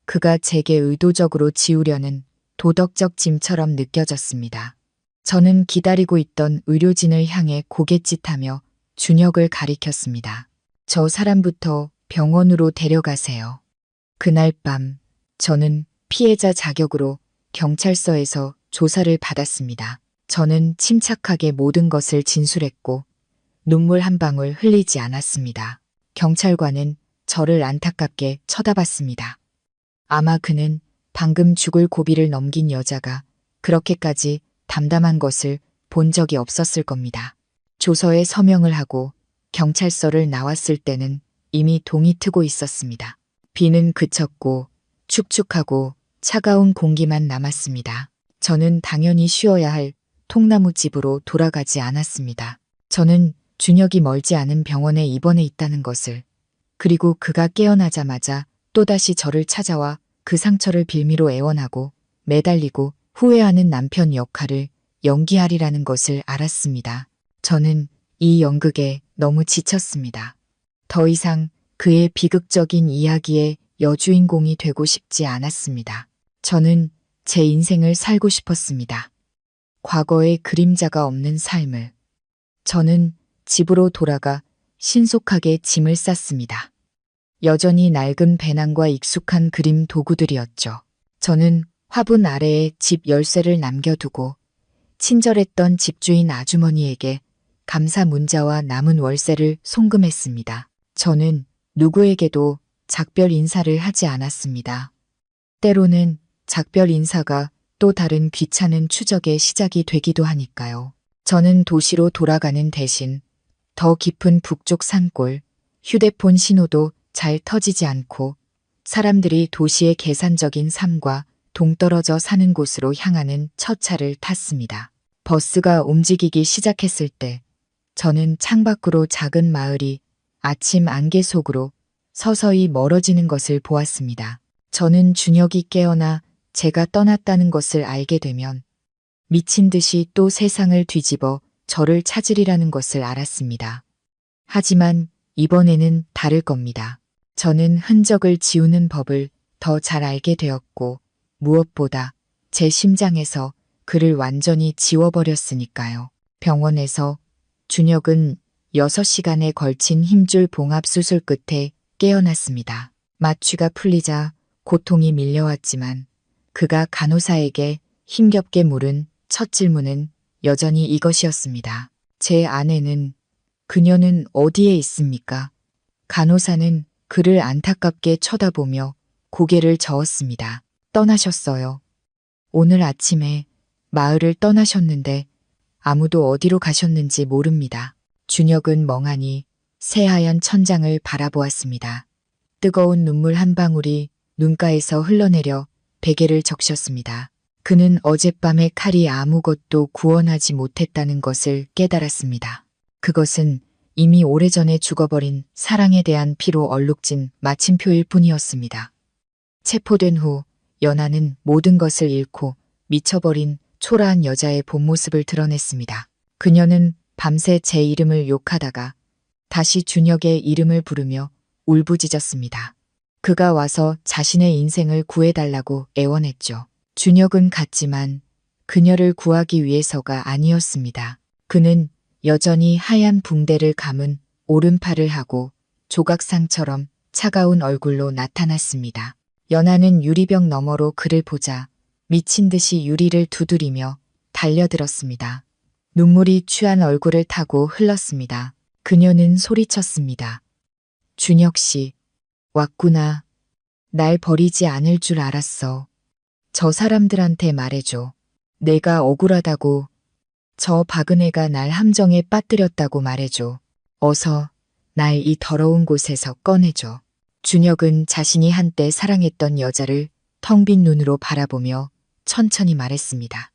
그가 제게 의도적으로 지우려는 도덕적 짐처럼 느껴졌습니다. 저는 기다리고 있던 의료진을 향해 고갯짓하며 준혁을 가리켰습니다. 저 사람부터 병원으로 데려가세요. 그날 밤 저는 피해자 자격으로 경찰서에서 조사를 받았습니다. 저는 침착하게 모든 것을 진술했고 눈물 한 방울 흘리지 않았습니다. 경찰관은 저를 안타깝게 쳐다봤습니다. 아마 그는 방금 죽을 고비를 넘긴 여자가 그렇게까지 담담한 것을 본 적이 없었을 겁니다. 조서에 서명을 하고 경찰서를 나왔을 때는 이미 동이 트고 있었습니다. 비는 그쳤고 축축하고 차가운 공기만 남았습니다. 저는 당연히 쉬어야 할 통나무집으로 돌아가지 않았습니다. 저는 준혁이 멀지 않은 병원에 입원해 있다는 것을, 그리고 그가 깨어나자마자 또다시 저를 찾아와 그 상처를 빌미로 애원하고 매달리고 후회하는 남편 역할을 연기하리라는 것을 알았습니다. 저는 이 연극에 너무 지쳤습니다. 더 이상 그의 비극적인 이야기의 여주인공이 되고 싶지 않았습니다. 저는 제 인생을 살고 싶었습니다. 과거의 그림자가 없는 삶을. 저는 집으로 돌아가 신속하게 짐을 쌌습니다. 여전히 낡은 배낭과 익숙한 그림 도구들이었죠. 저는 화분 아래에 집 열쇠를 남겨두고 친절했던 집주인 아주머니에게 감사 문자와 남은 월세를 송금했습니다. 저는 누구에게도 작별 인사를 하지 않았습니다. 때로는 작별 인사가 또 다른 귀찮은 추적의 시작이 되기도 하니까요. 저는 도시로 돌아가는 대신 더 깊은 북쪽 산골, 휴대폰 신호도 잘 터지지 않고 사람들이 도시의 계산적인 삶과 동떨어져 사는 곳으로 향하는 첫 차를 탔습니다. 버스가 움직이기 시작했을 때 저는 창밖으로 작은 마을이 아침 안개 속으로 서서히 멀어지는 것을 보았습니다. 저는 준혁이 깨어나 제가 떠났다는 것을 알게 되면 미친 듯이 또 세상을 뒤집어 저를 찾으리라는 것을 알았습니다. 하지만 이번에는 다를 겁니다. 저는 흔적을 지우는 법을 더 잘 알게 되었고 무엇보다 제 심장에서 그를 완전히 지워버렸으니까요. 병원에서 준혁은 6시간에 걸친 힘줄 봉합 수술 끝에 깨어났습니다. 마취가 풀리자 고통이 밀려왔지만 그가 간호사에게 힘겹게 물은 첫 질문은 여전히 이것이었습니다. 제 아내는, 그녀는 어디에 있습니까? 간호사는 그를 안타깝게 쳐다보며 고개를 저었습니다. 떠나셨어요. 오늘 아침에 마을을 떠나셨는데 아무도 어디로 가셨는지 모릅니다. 준혁은 멍하니 새하얀 천장을 바라보았습니다. 뜨거운 눈물 한 방울이 눈가에서 흘러내려 베개를 적셨습니다. 그는 어젯밤의 칼이 아무것도 구원하지 못했다는 것을 깨달았습니다. 그것은 이미 오래전에 죽어버린 사랑에 대한 피로 얼룩진 마침표일 뿐이었습니다. 체포된 후 연하는 모든 것을 잃고 미쳐버린 초라한 여자의 본 모습을 드러냈습니다. 그녀는 밤새 제 이름을 욕하다가 다시 준혁의 이름을 부르며 울부짖었습니다. 그가 와서 자신의 인생을 구해달라고 애원했죠. 준혁은 갔지만 그녀를 구하기 위해서가 아니었습니다. 그는 여전히 하얀 붕대를 감은 오른팔을 하고 조각상처럼 차가운 얼굴로 나타났습니다. 연하는 유리병 너머로 그를 보자 미친 듯이 유리를 두드리며 달려들었습니다. 눈물이 취한 얼굴을 타고 흘렀습니다. 그녀는 소리쳤습니다. 준혁 씨, 왔구나. 날 버리지 않을 줄 알았어. 저 사람들한테 말해줘. 내가 억울하다고. 저 박은혜가 날 함정에 빠뜨렸다고 말해줘. 어서 날 이 더러운 곳에서 꺼내줘. 준혁은 자신이 한때 사랑했던 여자를 텅 빈 눈으로 바라보며 천천히 말했습니다.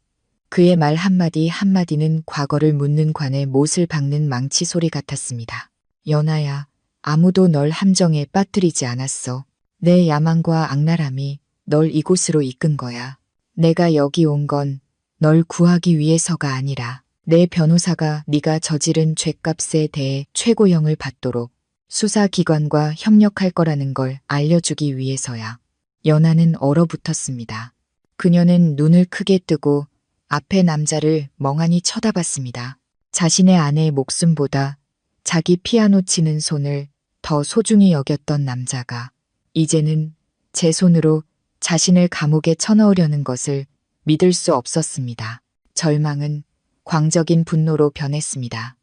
그의 말 한마디 한마디는 과거를 묻는 관에 못을 박는 망치 소리 같았습니다. 연하야, 아무도 널 함정에 빠뜨리지 않았어. 내 야망과 악랄함이 널 이곳으로 이끈 거야. 내가 여기 온 건 널 구하기 위해서가 아니라 내 변호사가 네가 저지른 죗값에 대해 최고형을 받도록 수사기관과 협력할 거라는 걸 알려주기 위해서야. 연하는 얼어붙었습니다. 그녀는 눈을 크게 뜨고 앞의 남자를 멍하니 쳐다봤습니다. 자신의 아내의 목숨보다 자기 피아노 치는 손을 더 소중히 여겼던 남자가 이제는 제 손으로 자신을 감옥에 쳐넣으려는 것을 믿을 수 없었습니다. 절망은 광적인 분노로 변했습니다.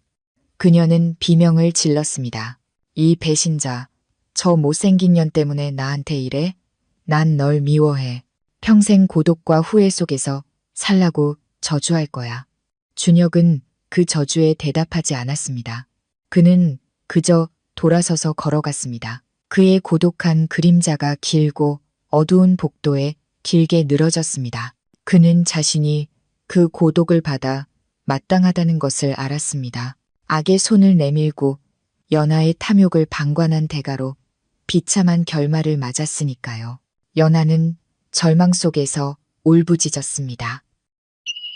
그녀는 비명을 질렀습니다. 이 배신자, 저 못생긴 년 때문에 나한테 이래? 난 널 미워해. 평생 고독과 후회 속에서 살라고 저주할 거야. 준혁은 그 저주에 대답하지 않았습니다. 그는 그저 돌아서서 걸어갔습니다. 그의 고독한 그림자가 길고 어두운 복도에 길게 늘어졌습니다. 그는 자신이 그 고독을 받아 마땅하다는 것을 알았습니다. 악의 손을 내밀고 연하의 탐욕을 방관한 대가로 비참한 결말을 맞았으니까요. 연하는 절망 속에서 울부짖었습니다.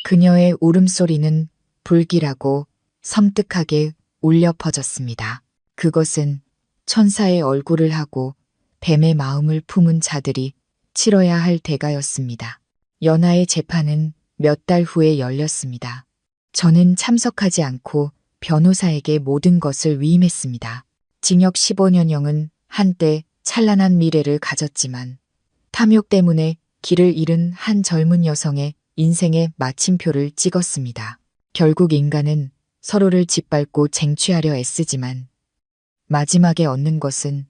그녀의 울음소리는 불길하고 섬뜩하게 울려 퍼졌습니다. 그것은 천사의 얼굴을 하고 뱀의 마음을 품은 자들이 치러야 할 대가였습니다. 연하의 재판은 몇 달 후에 열렸습니다. 저는 참석하지 않고 변호사에게 모든 것을 위임했습니다. 징역 15년형은 한때 찬란한 미래를 가졌지만 탐욕 때문에 길을 잃은 한 젊은 여성의 인생의 마침표를 찍었습니다. 결국 인간은 서로를 짓밟고 쟁취하려 애쓰지만 마지막에 얻는 것은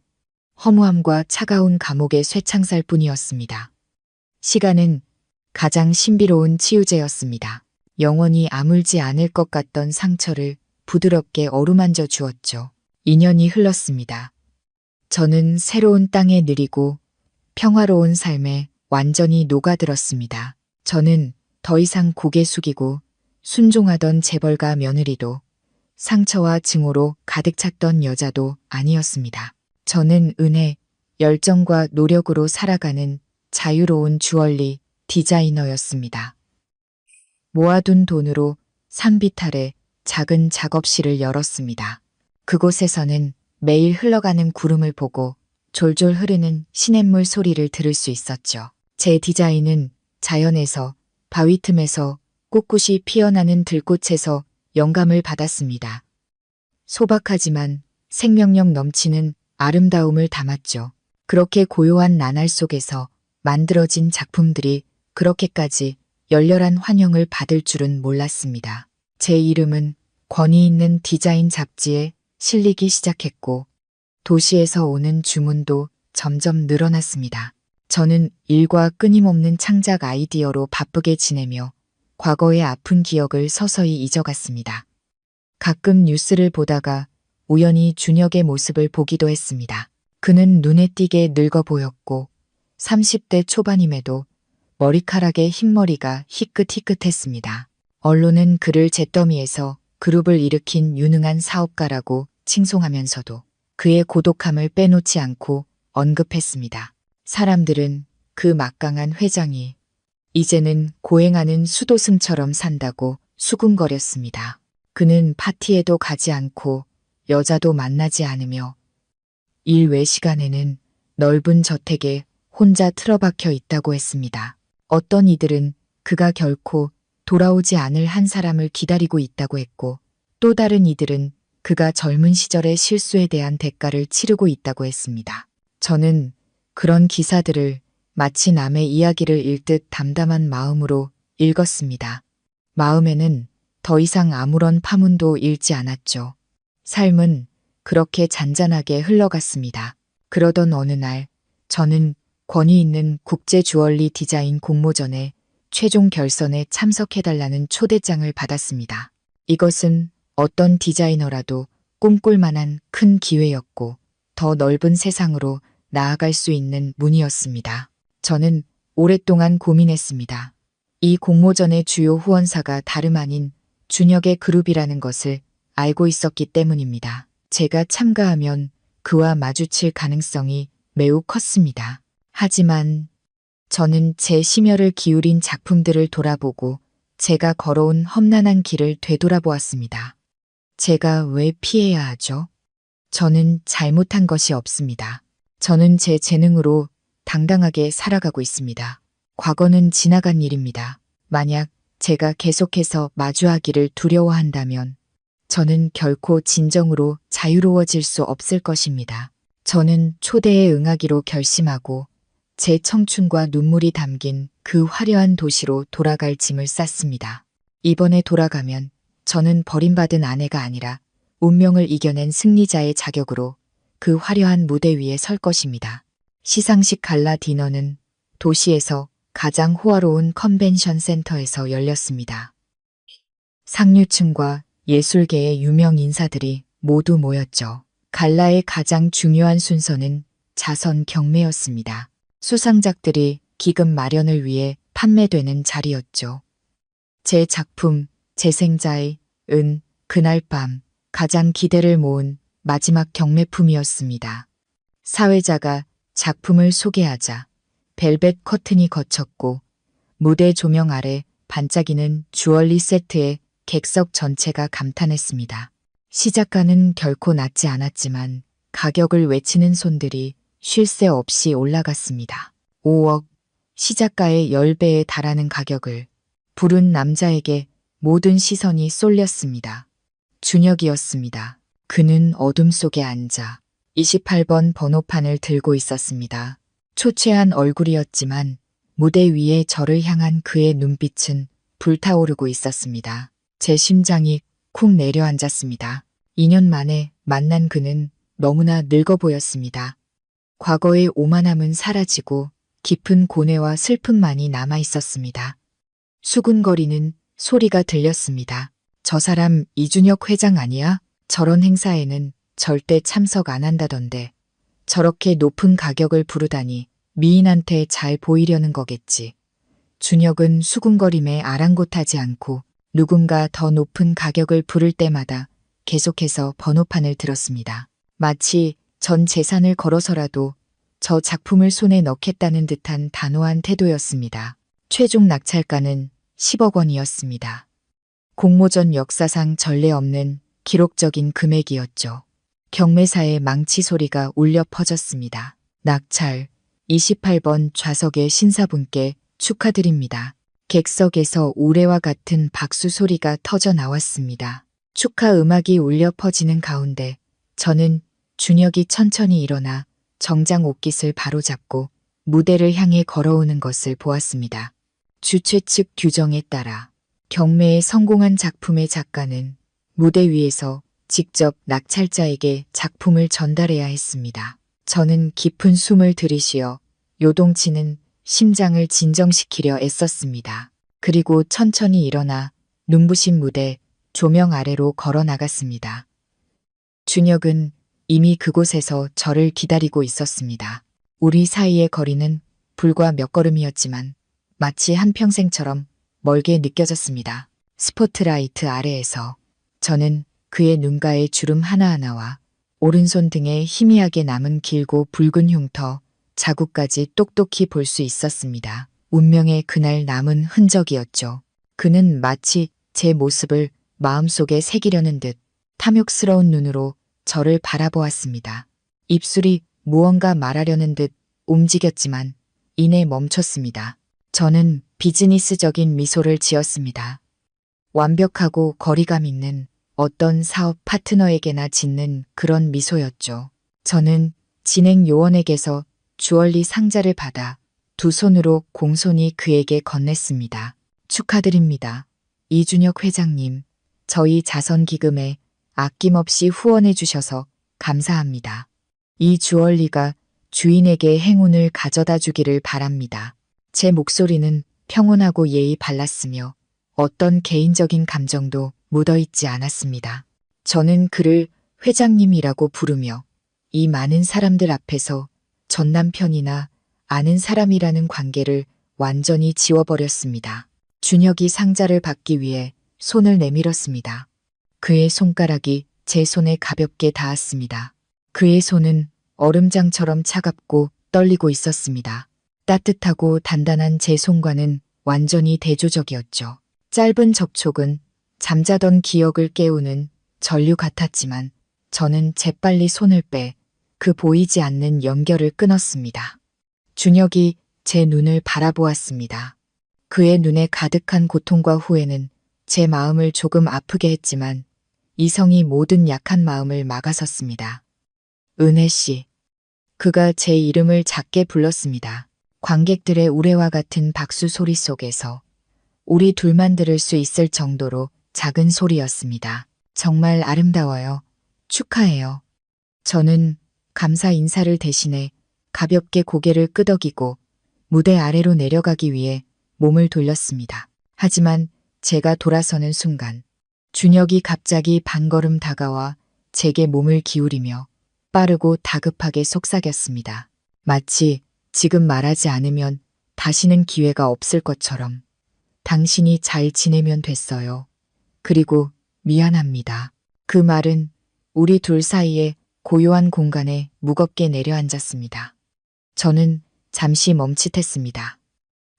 허무함과 차가운 감옥의 쇠창살 뿐이었습니다. 시간은 가장 신비로운 치유제였습니다. 영원히 아물지 않을 것 같던 상처를 부드럽게 어루만져 주었죠. 2년이 흘렀습니다. 저는 새로운 땅에 느리고 평화로운 삶에 완전히 녹아들었습니다. 저는 더 이상 고개 숙이고 순종하던 재벌가 며느리도 상처와 증오로 가득 찼던 여자도 아니었습니다. 저는 은혜, 열정과 노력으로 살아가는 자유로운 주얼리 디자이너였습니다. 모아둔 돈으로 산비탈에 작은 작업실을 열었습니다. 그곳에서는 매일 흘러가는 구름을 보고 졸졸 흐르는 시냇물 소리를 들을 수 있었죠. 제 디자인은 자연에서, 바위 틈에서, 꿋꿋이 피어나는 들꽃에서 영감을 받았습니다. 소박하지만 생명력 넘치는 아름다움을 담았죠. 그렇게 고요한 나날 속에서 만들어진 작품들이 그렇게까지 열렬한 환영을 받을 줄은 몰랐습니다. 제 이름은 권위 있는 디자인 잡지에 실리기 시작했고 도시에서 오는 주문도 점점 늘어났습니다. 저는 일과 끊임없는 창작 아이디어로 바쁘게 지내며 과거의 아픈 기억을 서서히 잊어갔습니다. 가끔 뉴스를 보다가 우연히 준혁의 모습을 보기도 했습니다. 그는 눈에 띄게 늙어 보였고 30대 초반임에도 머리카락에 흰머리가 희끗희끗했습니다. 언론은 그를 잿더미에서 그룹을 일으킨 유능한 사업가라고 칭송하면서도 그의 고독함을 빼놓지 않고 언급했습니다. 사람들은 그 막강한 회장이 이제는 고행하는 수도승처럼 산다고 수군거렸습니다. 그는 파티에도 가지 않고 여자도 만나지 않으며 일 외 시간에는 넓은 저택에 혼자 틀어박혀 있다고 했습니다. 어떤 이들은 그가 결코 돌아오지 않을 한 사람을 기다리고 있다고 했고, 또 다른 이들은 그가 젊은 시절의 실수에 대한 대가를 치르고 있다고 했습니다. 저는 그런 기사들을 마치 남의 이야기를 읽듯 담담한 마음으로 읽었습니다. 마음에는 더 이상 아무런 파문도 일지 않았죠. 삶은 그렇게 잔잔하게 흘러갔습니다. 그러던 어느 날 저는 권위 있는 국제 주얼리 디자인 공모전에 최종 결선에 참석해달라는 초대장을 받았습니다. 이것은 어떤 디자이너라도 꿈꿀 만한 큰 기회였고 더 넓은 세상으로 나아갈 수 있는 문이었습니다. 저는 오랫동안 고민했습니다. 이 공모전의 주요 후원사가 다름 아닌 준혁의 그룹이라는 것을 알고 있었기 때문입니다. 제가 참가하면 그와 마주칠 가능성이 매우 컸습니다. 하지만 저는 제 심혈을 기울인 작품들을 돌아보고 제가 걸어온 험난한 길을 되돌아보았습니다. 제가 왜 피해야 하죠? 저는 잘못한 것이 없습니다. 저는 제 재능으로 당당하게 살아가고 있습니다. 과거는 지나간 일입니다. 만약 제가 계속해서 마주하기를 두려워한다면 저는 결코 진정으로 자유로워질 수 없을 것입니다. 저는 초대에 응하기로 결심하고 제 청춘과 눈물이 담긴 그 화려한 도시로 돌아갈 짐을 쌌습니다. 이번에 돌아가면 저는 버림받은 아내가 아니라 운명을 이겨낸 승리자의 자격으로 그 화려한 무대 위에 설 것입니다. 시상식 갈라 디너는 도시에서 가장 호화로운 컨벤션 센터에서 열렸습니다. 상류층과 예술계의 유명 인사들이 모두 모였죠. 갈라의 가장 중요한 순서는 자선 경매였습니다. 수상작들이 기금 마련을 위해 판매되는 자리였죠. 제 작품 재생자의 은 그날 밤 가장 기대를 모은 마지막 경매품이었습니다. 사회자가 작품을 소개하자 벨벳 커튼이 거쳤고 무대 조명 아래 반짝이는 주얼리 세트에 객석 전체가 감탄했습니다. 시작가는 결코 낮지 않았지만 가격을 외치는 손들이 쉴 새 없이 올라갔습니다. 5억, 시작가의 10배에 달하는 가격을 부른 남자에게 모든 시선이 쏠렸습니다. 준혁이었습니다. 그는 어둠 속에 앉아 28번 번호판을 들고 있었습니다. 초췌한 얼굴이었지만 무대 위에 저를 향한 그의 눈빛은 불타오르고 있었습니다. 제 심장이 쿵 내려앉았습니다. 2년 만에 만난 그는 너무나 늙어 보였습니다. 과거의 오만함은 사라지고 깊은 고뇌와 슬픔만이 남아 있었습니다. 수군거리는 소리가 들렸습니다. 저 사람 이준혁 회장 아니야? 저런 행사에는 절대 참석 안 한다던데. 저렇게 높은 가격을 부르다니 미인한테 잘 보이려는 거겠지. 준혁은 수군거림에 아랑곳하지 않고 누군가 더 높은 가격을 부를 때마다 계속해서 번호판을 들었습니다. 마치 전 재산을 걸어서라도 저 작품을 손에 넣겠다는 듯한 단호한 태도였습니다. 최종 낙찰가는 10억 원이었습니다. 공모전 역사상 전례 없는 기록적인 금액이었죠. 경매사의 망치 소리가 울려 퍼졌습니다. 낙찰 28번 좌석의 신사분께 축하드립니다. 객석에서 우레와 같은 박수 소리가 터져 나왔습니다. 축하 음악이 울려 퍼지는 가운데 저는 준혁이 천천히 일어나 정장 옷깃을 바로잡고 무대를 향해 걸어오는 것을 보았습니다. 주최 측 규정에 따라 경매에 성공한 작품의 작가는 무대 위에서 직접 낙찰자에게 작품을 전달해야 했습니다. 저는 깊은 숨을 들이쉬어 요동치는 심장을 진정시키려 애썼습니다. 그리고 천천히 일어나 눈부신 무대 조명 아래로 걸어 나갔습니다. 준혁은 이미 그곳에서 저를 기다리고 있었습니다. 우리 사이의 거리는 불과 몇 걸음이었지만 마치 한평생처럼 멀게 느껴졌습니다. 스포트라이트 아래에서 저는 그의 눈가의 주름 하나하나와 오른손 등에 희미하게 남은 길고 붉은 흉터, 자국까지 똑똑히 볼 수 있었습니다. 운명의 그날 남은 흔적이었죠. 그는 마치 제 모습을 마음속에 새기려는 듯 탐욕스러운 눈으로 저를 바라보았습니다. 입술이 무언가 말하려는 듯 움직였지만 이내 멈췄습니다. 저는 비즈니스적인 미소를 지었습니다. 완벽하고 거리감 있는 어떤 사업 파트너에게나 짓는 그런 미소였죠. 저는 진행 요원에게서 주얼리 상자를 받아 두 손으로 공손히 그에게 건넸습니다. 축하드립니다. 이준혁 회장님, 저희 자선기금에 아낌없이 후원해 주셔서 감사합니다. 이 주얼리가 주인에게 행운을 가져다 주기를 바랍니다. 제 목소리는 평온하고 예의 발랐으며 어떤 개인적인 감정도 묻어있지 않았습니다. 저는 그를 회장님이라고 부르며 이 많은 사람들 앞에서 전 남편이나 아는 사람이라는 관계를 완전히 지워버렸습니다. 준혁이 상자를 받기 위해 손을 내밀었습니다. 그의 손가락이 제 손에 가볍게 닿았습니다. 그의 손은 얼음장처럼 차갑고 떨리고 있었습니다. 따뜻하고 단단한 제 손과는 완전히 대조적이었죠. 짧은 접촉은 잠자던 기억을 깨우는 전류 같았지만 저는 재빨리 손을 빼 그 보이지 않는 연결을 끊었습니다. 준혁이 제 눈을 바라보았습니다. 그의 눈에 가득한 고통과 후회는 제 마음을 조금 아프게 했지만 이성이 모든 약한 마음을 막아섰습니다. 은혜 씨. 그가 제 이름을 작게 불렀습니다. 관객들의 우레와 같은 박수 소리 속에서 우리 둘만 들을 수 있을 정도로 작은 소리였습니다. 정말 아름다워요. 축하해요. 저는 감사 인사를 대신해 가볍게 고개를 끄덕이고 무대 아래로 내려가기 위해 몸을 돌렸습니다. 하지만 제가 돌아서는 순간 준혁이 갑자기 반걸음 다가와 제게 몸을 기울이며 빠르고 다급하게 속삭였습니다. 마치 지금 말하지 않으면 다시는 기회가 없을 것처럼 당신이 잘 지내면 됐어요. 그리고 미안합니다. 그 말은 우리 둘 사이에 고요한 공간에 무겁게 내려앉았습니다. 저는 잠시 멈칫했습니다.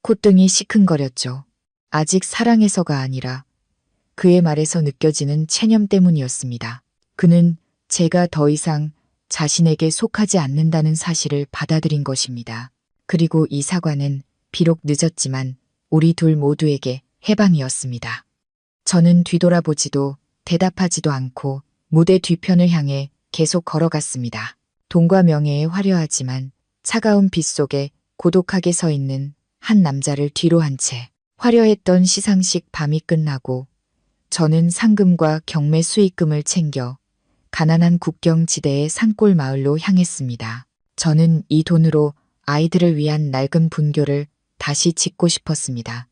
콧등이 시큰거렸죠. 아직 사랑해서가 아니라 그의 말에서 느껴지는 체념 때문이었습니다. 그는 제가 더 이상 자신에게 속하지 않는다는 사실을 받아들인 것입니다. 그리고 이 사과는 비록 늦었지만 우리 둘 모두에게 해방이었습니다. 저는 뒤돌아보지도 대답하지도 않고 무대 뒤편을 향해 계속 걸어갔습니다. 돈과 명예에 화려하지만 차가운 빛 속에 고독하게 서 있는 한 남자를 뒤로 한 채 화려했던 시상식 밤이 끝나고 저는 상금과 경매 수익금을 챙겨 가난한 국경지대의 산골 마을로 향했습니다. 저는 이 돈으로 아이들을 위한 낡은 분교를 다시 짓고 싶었습니다.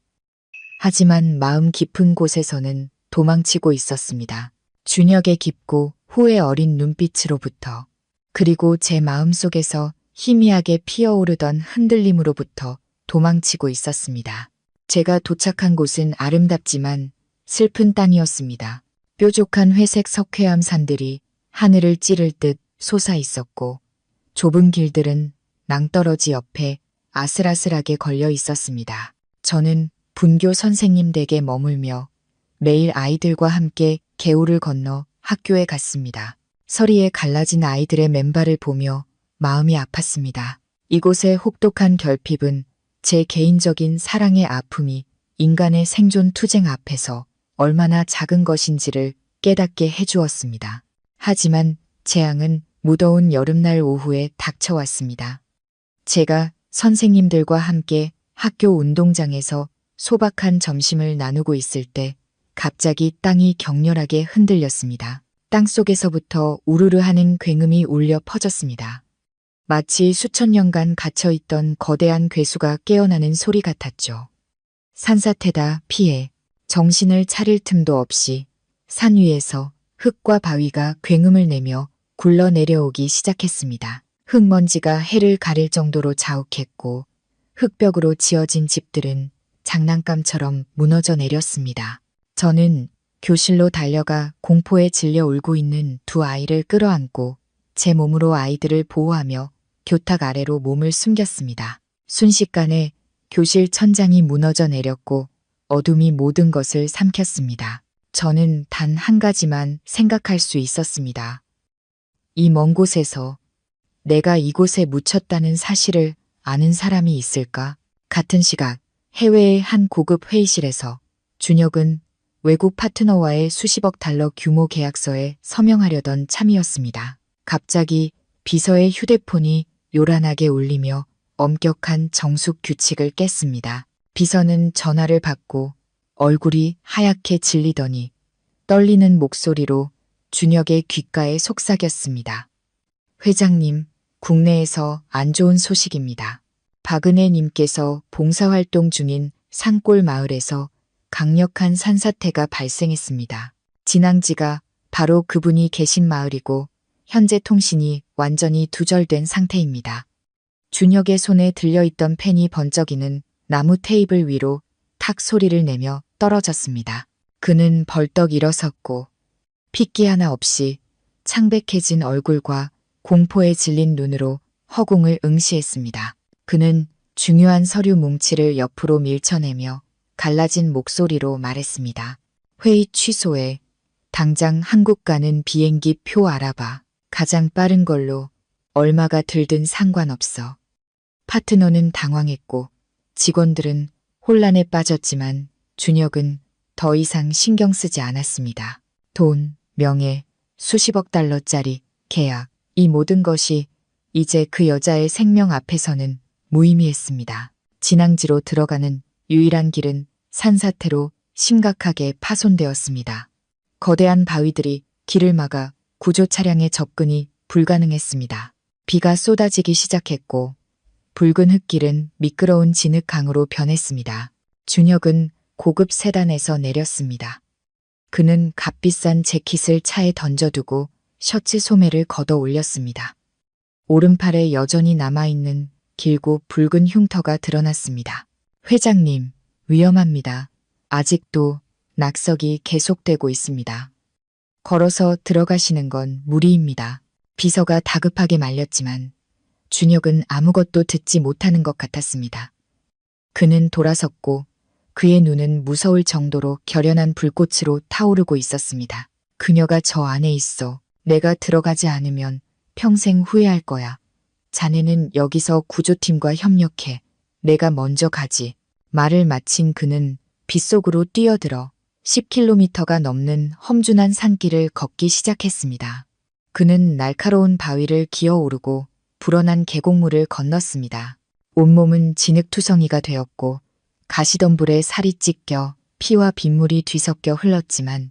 하지만 마음 깊은 곳에서는 도망치고 있었습니다. 준혁의 깊고 후회 어린 눈빛으로부터, 그리고 제 마음속에서 희미하게 피어오르던 흔들림으로부터 도망치고 있었습니다. 제가 도착한 곳은 아름답지만 슬픈 땅이었습니다. 뾰족한 회색 석회암 산들이 하늘을 찌를 듯 솟아 있었고 좁은 길들은 낭떠러지 옆에 아슬아슬하게 걸려 있었습니다. 저는 분교 선생님 댁에 머물며 매일 아이들과 함께 개울을 건너 학교에 갔습니다. 서리에 갈라진 아이들의 맨발을 보며 마음이 아팠습니다. 이곳의 혹독한 결핍은 제 개인적인 사랑의 아픔이 인간의 생존 투쟁 앞에서 얼마나 작은 것인지를 깨닫게 해주었습니다. 하지만 재앙은 무더운 여름날 오후에 닥쳐왔습니다. 제가 선생님들과 함께 학교 운동장에서 소박한 점심을 나누고 있을 때 갑자기 땅이 격렬하게 흔들렸습니다. 땅속에서부터 우르르 하는 굉음이 울려 퍼졌습니다. 마치 수천 년간 갇혀있던 거대한 괴수가 깨어나는 소리 같았죠. 산사태다 피해 정신을 차릴 틈도 없이 산 위에서 흙과 바위가 굉음을 내며 굴러 내려오기 시작했습니다. 흙먼지가 해를 가릴 정도로 자욱했고 흙벽으로 지어진 집들은 장난감처럼 무너져 내렸습니다. 저는 교실로 달려가 공포에 질려 울고 있는 두 아이를 끌어안고 제 몸으로 아이들을 보호하며 교탁 아래로 몸을 숨겼습니다. 순식간에 교실 천장이 무너져 내렸고 어둠이 모든 것을 삼켰습니다. 저는 단 한 가지만 생각할 수 있었습니다. 이 먼 곳에서 내가 이곳에 묻혔다는 사실을 아는 사람이 있을까? 같은 시각 해외의 한 고급 회의실에서 준혁은 외국 파트너와의 수십억 달러 규모 계약서에 서명하려던 참이었습니다. 갑자기 비서의 휴대폰이 요란하게 울리며 엄격한 정숙 규칙을 깼습니다. 비서는 전화를 받고 얼굴이 하얗게 질리더니 떨리는 목소리로 준혁의 귓가에 속삭였습니다. 회장님, 국내에서 안 좋은 소식입니다. 박은혜 님께서 봉사활동 중인 산골 마을에서 강력한 산사태가 발생했습니다. 진앙지가 바로 그분이 계신 마을이고 현재 통신이 완전히 두절된 상태입니다. 준혁의 손에 들려있던 펜이 번쩍이는 나무 테이블 위로 탁 소리를 내며 떨어졌습니다. 그는 벌떡 일어섰고 핏기 하나 없이 창백해진 얼굴과 공포에 질린 눈으로 허공을 응시했습니다. 그는 중요한 서류 뭉치를 옆으로 밀쳐내며 갈라진 목소리로 말했습니다. 회의 취소해. 당장 한국 가는 비행기 표 알아봐. 가장 빠른 걸로 얼마가 들든 상관없어. 파트너는 당황했고 직원들은 혼란에 빠졌지만 준혁은 더 이상 신경 쓰지 않았습니다. 돈, 명예, 수십억 달러짜리 계약, 이 모든 것이 이제 그 여자의 생명 앞에서는 무의미했습니다. 진앙지로 들어가는 유일한 길은 산사태로 심각하게 파손되었습니다. 거대한 바위들이 길을 막아 구조 차량의 접근이 불가능했습니다. 비가 쏟아지기 시작했고 붉은 흙길은 미끄러운 진흙강으로 변했습니다. 준혁은 고급 세단에서 내렸습니다. 그는 값비싼 재킷을 차에 던져두고 셔츠 소매를 걷어 올렸습니다. 오른팔에 여전히 남아있는 길고 붉은 흉터가 드러났습니다. 회장님, 위험합니다. 아직도 낙석이 계속되고 있습니다. 걸어서 들어가시는 건 무리입니다. 비서가 다급하게 말렸지만 준혁은 아무것도 듣지 못하는 것 같았습니다. 그는 돌아섰고 그의 눈은 무서울 정도로 결연한 불꽃으로 타오르고 있었습니다. 그녀가 저 안에 있어. 내가 들어가지 않으면 평생 후회할 거야. 자네는 여기서 구조팀과 협력해. 내가 먼저 가지. 말을 마친 그는 빗속으로 뛰어들어 10km가 넘는 험준한 산길을 걷기 시작했습니다. 그는 날카로운 바위를 기어오르고 불어난 계곡물을 건넜습니다. 온몸은 진흙투성이가 되었고 가시덤불에 살이 찢겨 피와 빗물이 뒤섞여 흘렀지만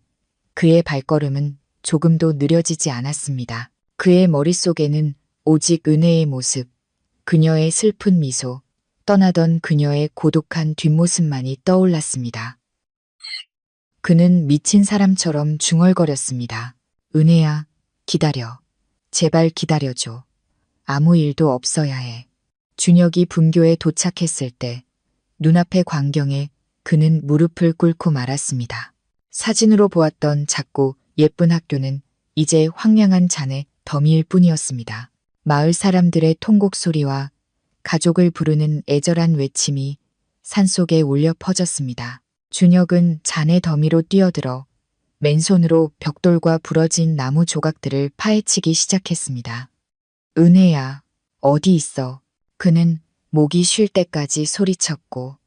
그의 발걸음은 조금도 느려지지 않았습니다. 그의 머릿속에는 오직 은혜의 모습, 그녀의 슬픈 미소, 떠나던 그녀의 고독한 뒷모습만이 떠올랐습니다. 그는 미친 사람처럼 중얼거렸습니다. 은혜야, 기다려. 제발 기다려줘. 아무 일도 없어야 해. 준혁이 분교에 도착했을 때 눈앞의 광경에 그는 무릎을 꿇고 말았습니다. 사진으로 보았던 작고 예쁜 학교는 이제 황량한 잔의 더미일 뿐이었습니다. 마을 사람들의 통곡 소리와 가족을 부르는 애절한 외침이 산속에 울려 퍼졌습니다. 준혁은 잔의 더미로 뛰어들어 맨손으로 벽돌과 부러진 나무 조각들을 파헤치기 시작했습니다. 은혜야, 어디 있어? 그는 목이 쉴 때까지 소리쳤고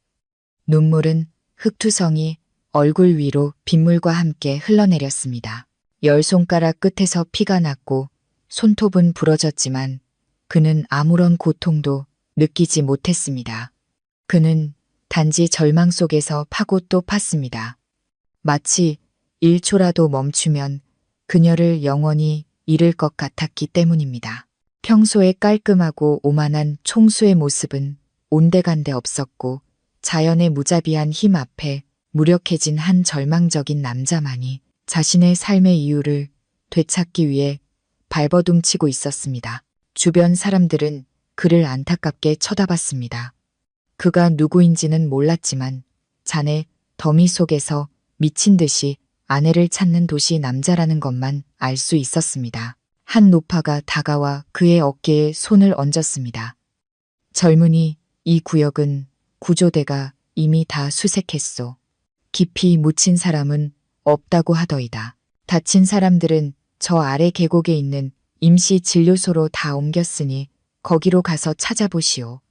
눈물은 흙투성이 얼굴 위로 빗물과 함께 흘러내렸습니다. 10손가락 끝에서 피가 났고 손톱은 부러졌지만 그는 아무런 고통도 느끼지 못했습니다. 그는 단지 절망 속에서 파고 또 팠습니다. 마치 1초라도 멈추면 그녀를 영원히 잃을 것 같았기 때문입니다. 평소에 깔끔하고 오만한 총수의 모습은 온데간데 없었고 자연의 무자비한 힘 앞에 무력해진 한 절망적인 남자만이 자신의 삶의 이유를 되찾기 위해 발버둥치고 있었습니다. 주변 사람들은 그를 안타깝게 쳐다봤습니다. 그가 누구인지는 몰랐지만 잔해 더미 속에서 미친 듯이 아내를 찾는 도시 남자라는 것만 알 수 있었습니다. 한 노파가 다가와 그의 어깨에 손을 얹었습니다. 젊은이, 이 구역은 구조대가 이미 다 수색했소. 깊이 묻힌 사람은 없다고 하더이다. 다친 사람들은 저 아래 계곡에 있는 임시 진료소로 다 옮겼으니 거기로 가서 찾아보시오.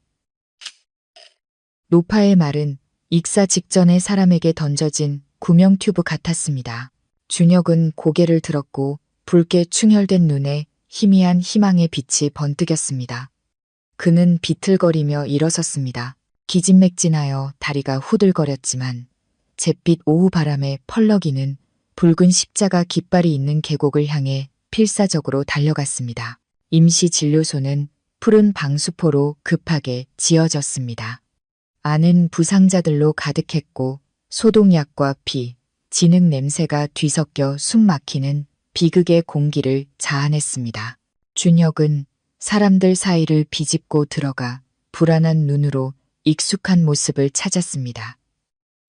노파의 말은 익사 직전에 사람에게 던져진 구명 튜브 같았습니다. 준혁은 고개를 들었고 붉게 충혈된 눈에 희미한 희망의 빛이 번뜩였습니다. 그는 비틀거리며 일어섰습니다. 기진맥진하여 다리가 후들거렸지만 잿빛 오후 바람에 펄럭이는 붉은 십자가 깃발이 있는 계곡을 향해 필사적으로 달려갔습니다. 임시 진료소는 푸른 방수포로 급하게 지어졌습니다. 안은 부상자들로 가득했고 소독약과 피, 진흙 냄새가 뒤섞여 숨 막히는 비극의 공기를 자아냈습니다. 준혁은 사람들 사이를 비집고 들어가 불안한 눈으로 익숙한 모습을 찾았습니다.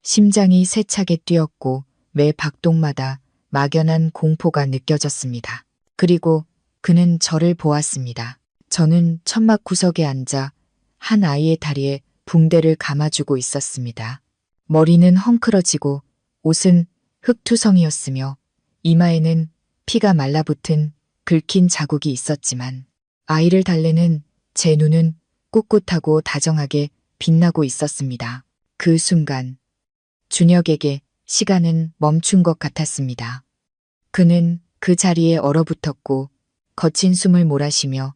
심장이 세차게 뛰었고 매 박동마다 막연한 공포가 느껴졌습니다. 그리고 그는 저를 보았습니다. 저는 천막 구석에 앉아 한 아이의 다리에 붕대를 감아주고 있었습니다. 머리는 헝클어지고 옷은 흙투성이었으며 이마에는 피가 말라붙은 긁힌 자국이 있었지만 아이를 달래는 제 눈은 꿋꿋하고 다정하게 빛나고 있었습니다. 그 순간 준혁에게 시간은 멈춘 것 같았습니다. 그는 그 자리에 얼어붙었고 거친 숨을 몰아쉬며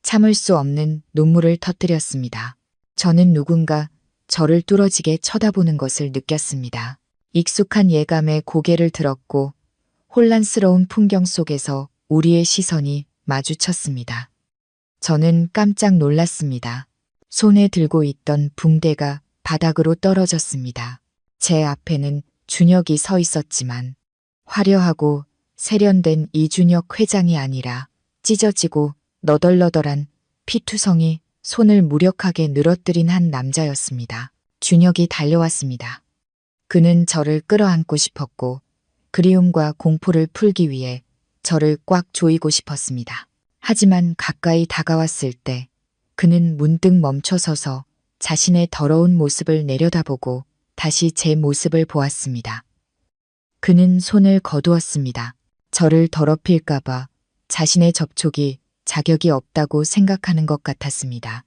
참을 수 없는 눈물을 터뜨렸습니다. 저는 누군가 저를 뚫어지게 쳐다보는 것을 느꼈습니다. 익숙한 예감에 고개를 들었고 혼란스러운 풍경 속에서 우리의 시선이 마주쳤습니다. 저는 깜짝 놀랐습니다. 손에 들고 있던 붕대가 바닥으로 떨어졌습니다. 제 앞에는 준혁이 서 있었지만 화려하고 세련된 이준혁 회장이 아니라 찢어지고 너덜너덜한 피투성이 손을 무력하게 늘어뜨린 한 남자였습니다. 준혁이 달려왔습니다. 그는 저를 끌어안고 싶었고 그리움과 공포를 풀기 위해 저를 꽉 조이고 싶었습니다. 하지만 가까이 다가왔을 때 그는 문득 멈춰서서 자신의 더러운 모습을 내려다보고 다시 제 모습을 보았습니다. 그는 손을 거두었습니다. 저를 더럽힐까봐 자신의 접촉이 자격이 없다고 생각하는 것 같았습니다.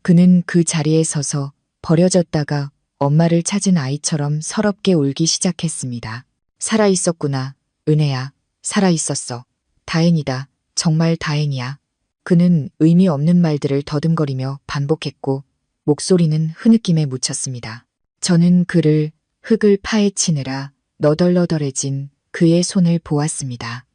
그는 그 자리에 서서 버려졌다가 엄마를 찾은 아이처럼 서럽게 울기 시작했습니다. 살아있었구나, 은혜야. 살아있었어. 다행이다. 정말 다행이야. 그는 의미 없는 말들을 더듬거리며 반복했고 목소리는 흐느낌에 묻혔습니다. 저는 그를 흙을 파헤치느라 너덜너덜해진 그의 손을 보았습니다.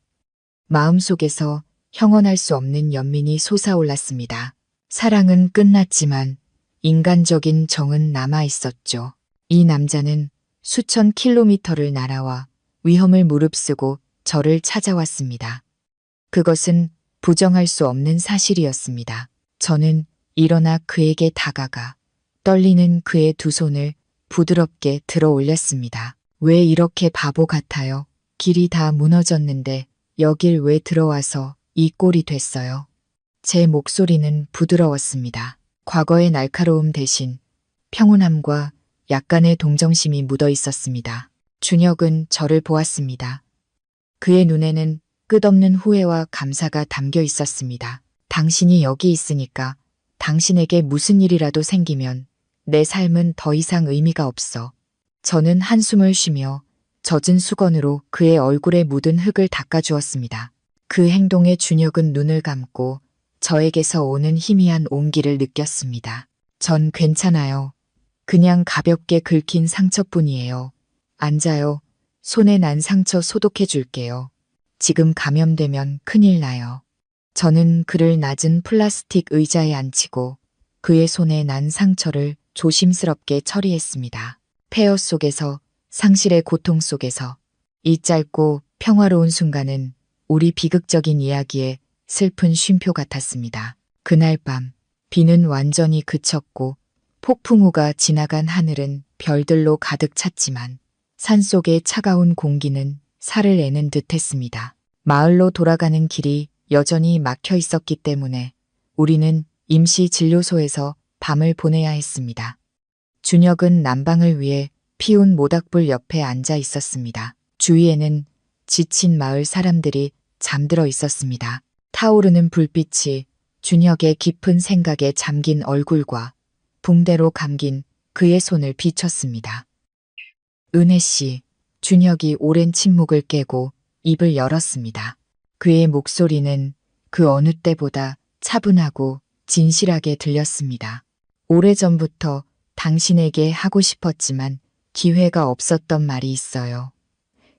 마음속에서 형언할 수 없는 연민이 솟아올랐습니다. 사랑은 끝났지만 인간적인 정은 남아있었죠. 이 남자는 수천 킬로미터를 날아와 위험을 무릅쓰고 저를 찾아왔습니다. 그것은 부정할 수 없는 사실이었습니다. 저는 일어나 그에게 다가가 떨리는 그의 두 손을 부드럽게 들어 올렸습니다. 왜 이렇게 바보 같아요? 길이 다 무너졌는데 여길 왜 들어와서 이 꼴이 됐어요? 제 목소리는 부드러웠습니다. 과거의 날카로움 대신 평온함과 약간의 동정심이 묻어 있었습니다. 준혁은 저를 보았습니다. 그의 눈에는 끝없는 후회와 감사가 담겨 있었습니다. 당신이 여기 있으니까 당신에게 무슨 일이라도 생기면 내 삶은 더 이상 의미가 없어. 저는 한숨을 쉬며 젖은 수건으로 그의 얼굴에 묻은 흙을 닦아주었습니다. 그 행동에 준혁은 눈을 감고 저에게서 오는 희미한 온기를 느꼈습니다. 전 괜찮아요. 그냥 가볍게 긁힌 상처뿐이에요. 앉아요. 손에 난 상처 소독해 줄게요. 지금 감염되면 큰일 나요. 저는 그를 낮은 플라스틱 의자에 앉히고 그의 손에 난 상처를 조심스럽게 처리했습니다. 폐허 속에서, 상실의 고통 속에서 이 짧고 평화로운 순간은 우리 비극적인 이야기의 슬픈 쉼표 같았습니다. 그날 밤 비는 완전히 그쳤고 폭풍우가 지나간 하늘은 별들로 가득 찼지만 산속의 차가운 공기는 살을 내는 듯했습니다. 마을로 돌아가는 길이 여전히 막혀 있었기 때문에 우리는 임시 진료소에서 밤을 보내야 했습니다. 준혁은 난방을 위해 피운 모닥불 옆에 앉아 있었습니다. 주위에는 지친 마을 사람들이 잠들어 있었습니다. 타오르는 불빛이 준혁의 깊은 생각에 잠긴 얼굴과 붕대로 감긴 그의 손을 비췄습니다. 은혜 씨, 준혁이 오랜 침묵을 깨고 입을 열었습니다. 그의 목소리는 그 어느 때보다 차분하고 진실하게 들렸습니다. 오래전부터 당신에게 하고 싶었지만 기회가 없었던 말이 있어요.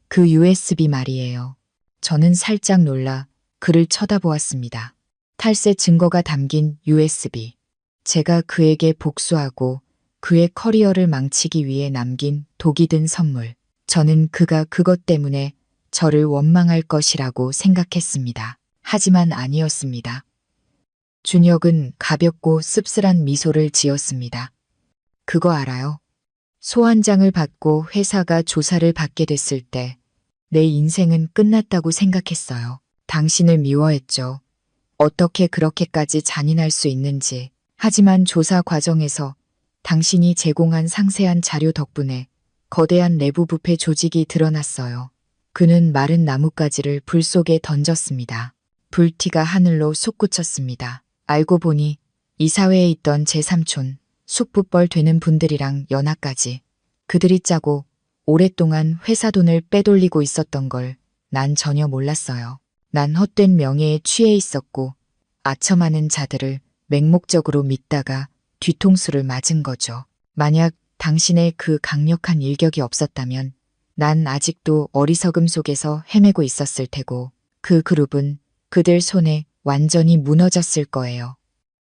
그 USB 말이에요. 저는 살짝 놀라 그를 쳐다보았습니다. 탈세 증거가 담긴 USB. 제가 그에게 복수하고 그의 커리어를 망치기 위해 남긴 독이 든 선물. 저는 그가 그것 때문에 저를 원망할 것이라고 생각했습니다. 하지만 아니었습니다. 준혁은 가볍고 씁쓸한 미소를 지었습니다. 그거 알아요? 소환장을 받고 회사가 조사를 받게 됐을 때 내 인생은 끝났다고 생각했어요. 당신을 미워했죠. 어떻게 그렇게까지 잔인할 수 있는지. 하지만 조사 과정에서 당신이 제공한 상세한 자료 덕분에 거대한 내부 부패 조직이 드러났어요. 그는 마른 나뭇가지를 불 속에 던졌습니다. 불티가 하늘로 솟구쳤습니다. 알고 보니 이 사회에 있던 제 삼촌, 숙부뻘 되는 분들이랑 연합까지 그들이 짜고 오랫동안 회사 돈을 빼돌리고 있었던 걸 난 전혀 몰랐어요. 난 헛된 명예에 취해 있었고 아첨하는 자들을 맹목적으로 믿다가 뒤통수를 맞은 거죠. 만약 당신의 그 강력한 일격이 없었다면 난 아직도 어리석음 속에서 헤매고 있었을 테고 그 그룹은 그들 손에 완전히 무너졌을 거예요.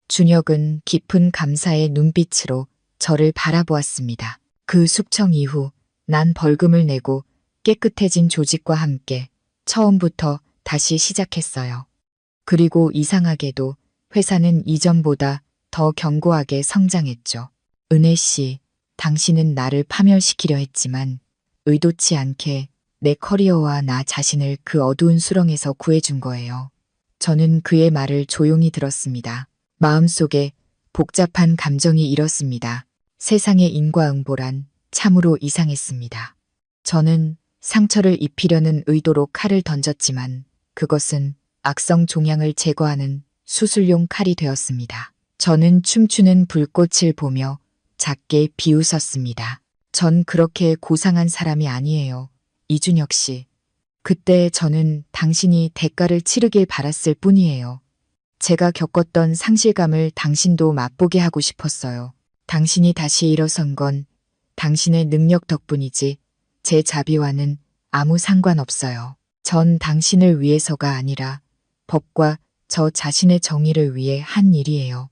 준혁은 깊은 감사의 눈빛으로 저를 바라보았습니다. 그 숙청 이후 난 벌금을 내고 깨끗해진 조직과 함께 처음부터 다시 시작했어요. 그리고 이상하게도 회사는 이전보다 더 견고하게 성장했죠. 은혜 씨, 당신은 나를 파멸시키려 했지만 의도치 않게 내 커리어와 나 자신을 그 어두운 수렁에서 구해준 거예요. 저는 그의 말을 조용히 들었습니다. 마음속에 복잡한 감정이 일었습니다. 세상의 인과응보란 참으로 이상했습니다. 저는 상처를 입히려는 의도로 칼을 던졌지만 그것은 악성 종양을 제거하는 수술용 칼이 되었습니다. 저는 춤추는 불꽃을 보며 작게 비웃었습니다. 전 그렇게 고상한 사람이 아니에요. 이준혁 씨. 그때 저는 당신이 대가를 치르길 바랐을 뿐이에요. 제가 겪었던 상실감을 당신도 맛보게 하고 싶었어요. 당신이 다시 일어선 건 당신의 능력 덕분이지 제 자비와는 아무 상관없어요. 전 당신을 위해서가 아니라 법과 저 자신의 정의를 위해 한 일이에요.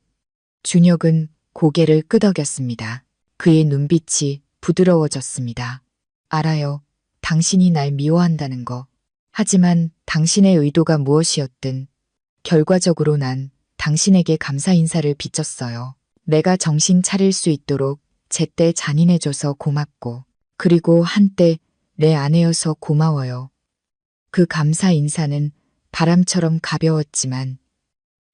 준혁은 고개를 끄덕였습니다. 그의 눈빛이 부드러워졌습니다. 알아요. 당신이 날 미워한다는 거. 하지만 당신의 의도가 무엇이었든 결과적으로 난 당신에게 감사 인사를 비쳤어요. 내가 정신 차릴 수 있도록 제때 잔인해줘서 고맙고 그리고 한때 내 아내여서 고마워요. 그 감사 인사는 바람처럼 가벼웠지만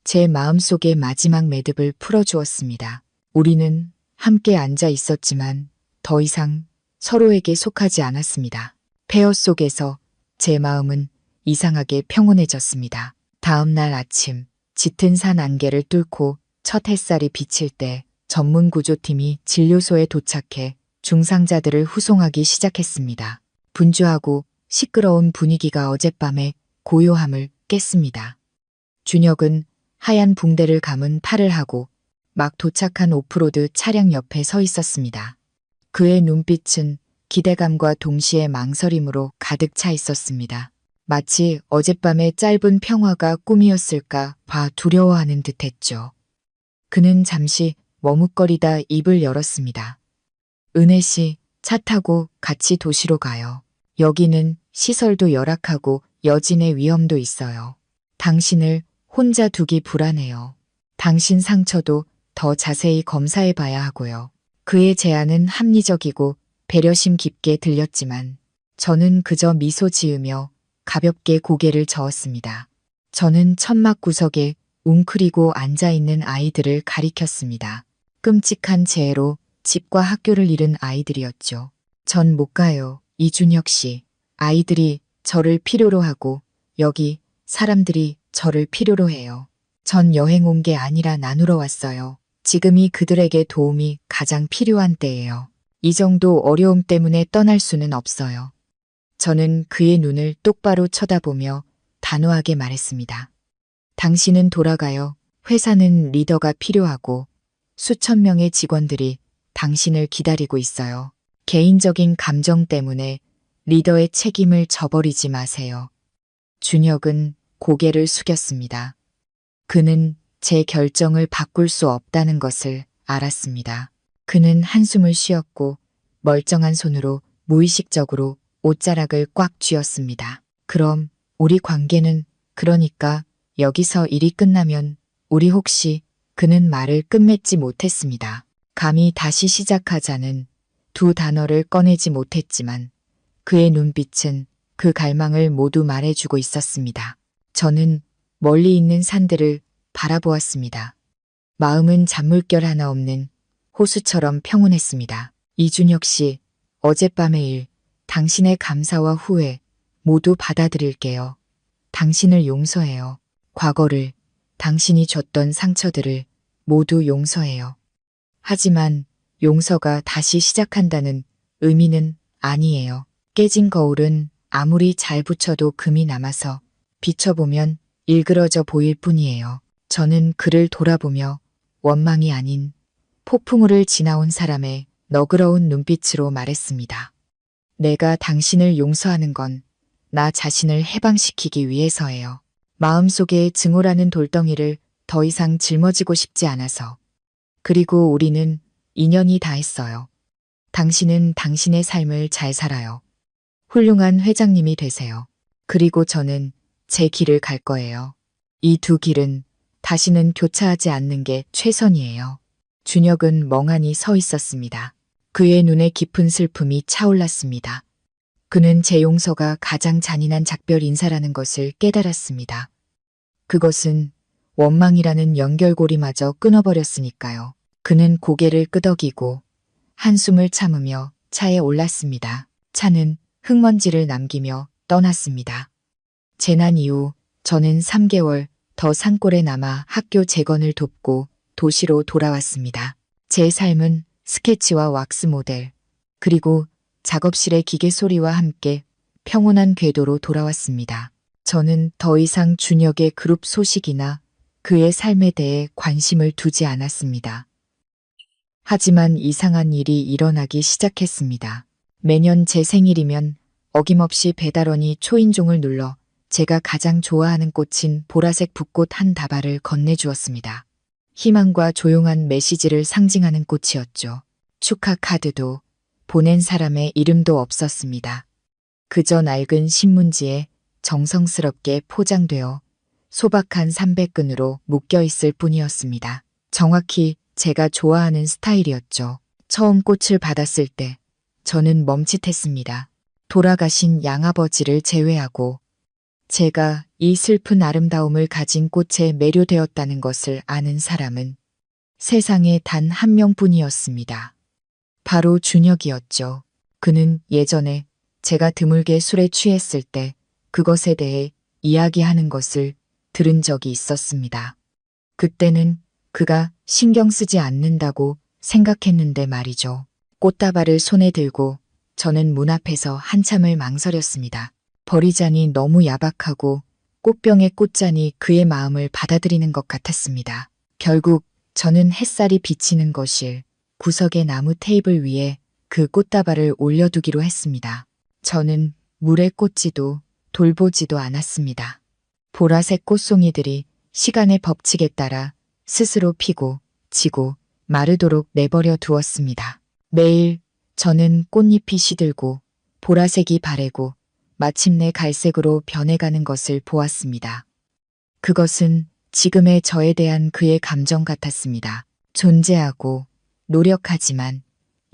제 마음속의 마지막 매듭을 풀어주었습니다. 우리는 함께 앉아 있었지만 더 이상 서로에게 속하지 않았습니다. 폐허 속에서 제 마음은 이상하게 평온해졌습니다. 다음 날 아침 짙은 산 안개를 뚫고 첫 햇살이 비칠 때 전문 구조팀이 진료소에 도착해 중상자들을 후송하기 시작했습니다. 분주하고 시끄러운 분위기가 어젯밤의 고요함을 깼습니다. 준혁은 하얀 붕대를 감은 팔을 하고 막 도착한 오프로드 차량 옆에 서 있었습니다. 그의 눈빛은 기대감과 동시에 망설임으로 가득 차 있었습니다. 마치 어젯밤의 짧은 평화가 꿈이었을까 봐 두려워하는 듯했죠. 그는 잠시 머뭇거리다 입을 열었습니다. 은혜 씨, 차 타고 같이 도시로 가요. 여기는 시설도 열악하고 여진의 위험도 있어요. 당신을 혼자 두기 불안해요. 당신 상처도 더 자세히 검사해 봐야 하고요. 그의 제안은 합리적이고 배려심 깊게 들렸지만 저는 그저 미소 지으며 가볍게 고개를 저었습니다. 저는 천막 구석에 웅크리고 앉아있는 아이들을 가리켰습니다. 끔찍한 재해로 집과 학교를 잃은 아이들이었죠. 전 못 가요. 이준혁 씨. 아이들이 저를 필요로 하고 여기 사람들이 저를 필요로 해요. 전 여행 온 게 아니라 나누러 왔어요. 지금이 그들에게 도움이 가장 필요한 때예요. 이 정도 어려움 때문에 떠날 수는 없어요. 저는 그의 눈을 똑바로 쳐다보며 단호하게 말했습니다. 당신은 돌아가요. 회사는 리더가 필요하고 수천 명의 직원들이 당신을 기다리고 있어요. 개인적인 감정 때문에 리더의 책임을 져버리지 마세요. 준혁은 고개를 숙였습니다. 그는 제 결정을 바꿀 수 없다는 것을 알았습니다. 그는 한숨을 쉬었고 멀쩡한 손으로 무의식적으로 옷자락을 꽉 쥐었습니다. 그럼 우리 관계는 그러니까 여기서 일이 끝나면 우리 혹시 그는 말을 끝맺지 못했습니다. 감히 다시 시작하자는 두 단어를 꺼내지 못했지만 그의 눈빛은 그 갈망을 모두 말해주고 있었습니다. 저는 멀리 있는 산들을 바라보았습니다. 마음은 잔물결 하나 없는 호수처럼 평온했습니다. 이준혁 씨, 어젯밤의 일, 당신의 감사와 후회 모두 받아들일게요. 당신을 용서해요. 과거를, 당신이 줬던 상처들을 모두 용서해요. 하지만 용서가 다시 시작한다는 의미는 아니에요. 깨진 거울은 아무리 잘 붙여도 금이 남아서 비춰보면 일그러져 보일 뿐이에요. 저는 그를 돌아보며 원망이 아닌 폭풍우를 지나온 사람의 너그러운 눈빛으로 말했습니다. 내가 당신을 용서하는 건 나 자신을 해방시키기 위해서예요. 마음속에 증오라는 돌덩이를 더 이상 짊어지고 싶지 않아서. 그리고 우리는 인연이 닿았어요. 당신은 당신의 삶을 잘 살아요. 훌륭한 회장님이 되세요. 그리고 저는 제 길을 갈 거예요. 이 두 길은 다시는 교차하지 않는 게 최선이에요. 준혁은 멍하니 서 있었습니다. 그의 눈에 깊은 슬픔이 차올랐습니다. 그는 제 용서가 가장 잔인한 작별 인사라는 것을 깨달았습니다. 그것은 원망이라는 연결고리마저 끊어버렸으니까요. 그는 고개를 끄덕이고 한숨을 참으며 차에 올랐습니다. 차는 흙먼지를 남기며 떠났습니다. 재난 이후 저는 3개월 더 산골에 남아 학교 재건을 돕고 도시로 돌아왔습니다. 제 삶은 스케치와 왁스 모델, 그리고 작업실의 기계 소리와 함께 평온한 궤도로 돌아왔습니다. 저는 더 이상 준혁의 그룹 소식이나 그의 삶에 대해 관심을 두지 않았습니다. 하지만 이상한 일이 일어나기 시작했습니다. 매년 제 생일이면 어김없이 배달원이 초인종을 눌러 제가 가장 좋아하는 꽃인 보라색 붓꽃 한 다발을 건네주었습니다. 희망과 조용한 메시지를 상징하는 꽃이었죠. 축하 카드도 보낸 사람의 이름도 없었습니다. 그저 낡은 신문지에 정성스럽게 포장되어 소박한 삼백끈으로 묶여있을 뿐이었습니다. 정확히 제가 좋아하는 스타일이었죠. 처음 꽃을 받았을 때 저는 멈칫했습니다. 돌아가신 양아버지를 제외하고 제가 이 슬픈 아름다움을 가진 꽃에 매료되었다는 것을 아는 사람은 세상에 단 한 명뿐이었습니다. 바로 준혁이었죠. 그는 예전에 제가 드물게 술에 취했을 때 그것에 대해 이야기하는 것을 들은 적이 있었습니다. 그때는 그가 신경 쓰지 않는다고 생각했는데 말이죠. 꽃다발을 손에 들고 저는 문 앞에서 한참을 망설였습니다. 버리자니 너무 야박하고 꽃병의 꽃잔이 그의 마음을 받아들이는 것 같았습니다. 결국 저는 햇살이 비치는 거실 구석의 나무 테이블 위에 그 꽃다발을 올려두기로 했습니다. 저는 물에 꽂지도 돌보지도 않았습니다. 보라색 꽃송이들이 시간의 법칙에 따라 스스로 피고 지고 마르도록 내버려 두었습니다. 매일 저는 꽃잎이 시들고 보라색이 바래고 마침내 갈색으로 변해가는 것을 보았습니다. 그것은 지금의 저에 대한 그의 감정 같았습니다. 존재하고 노력하지만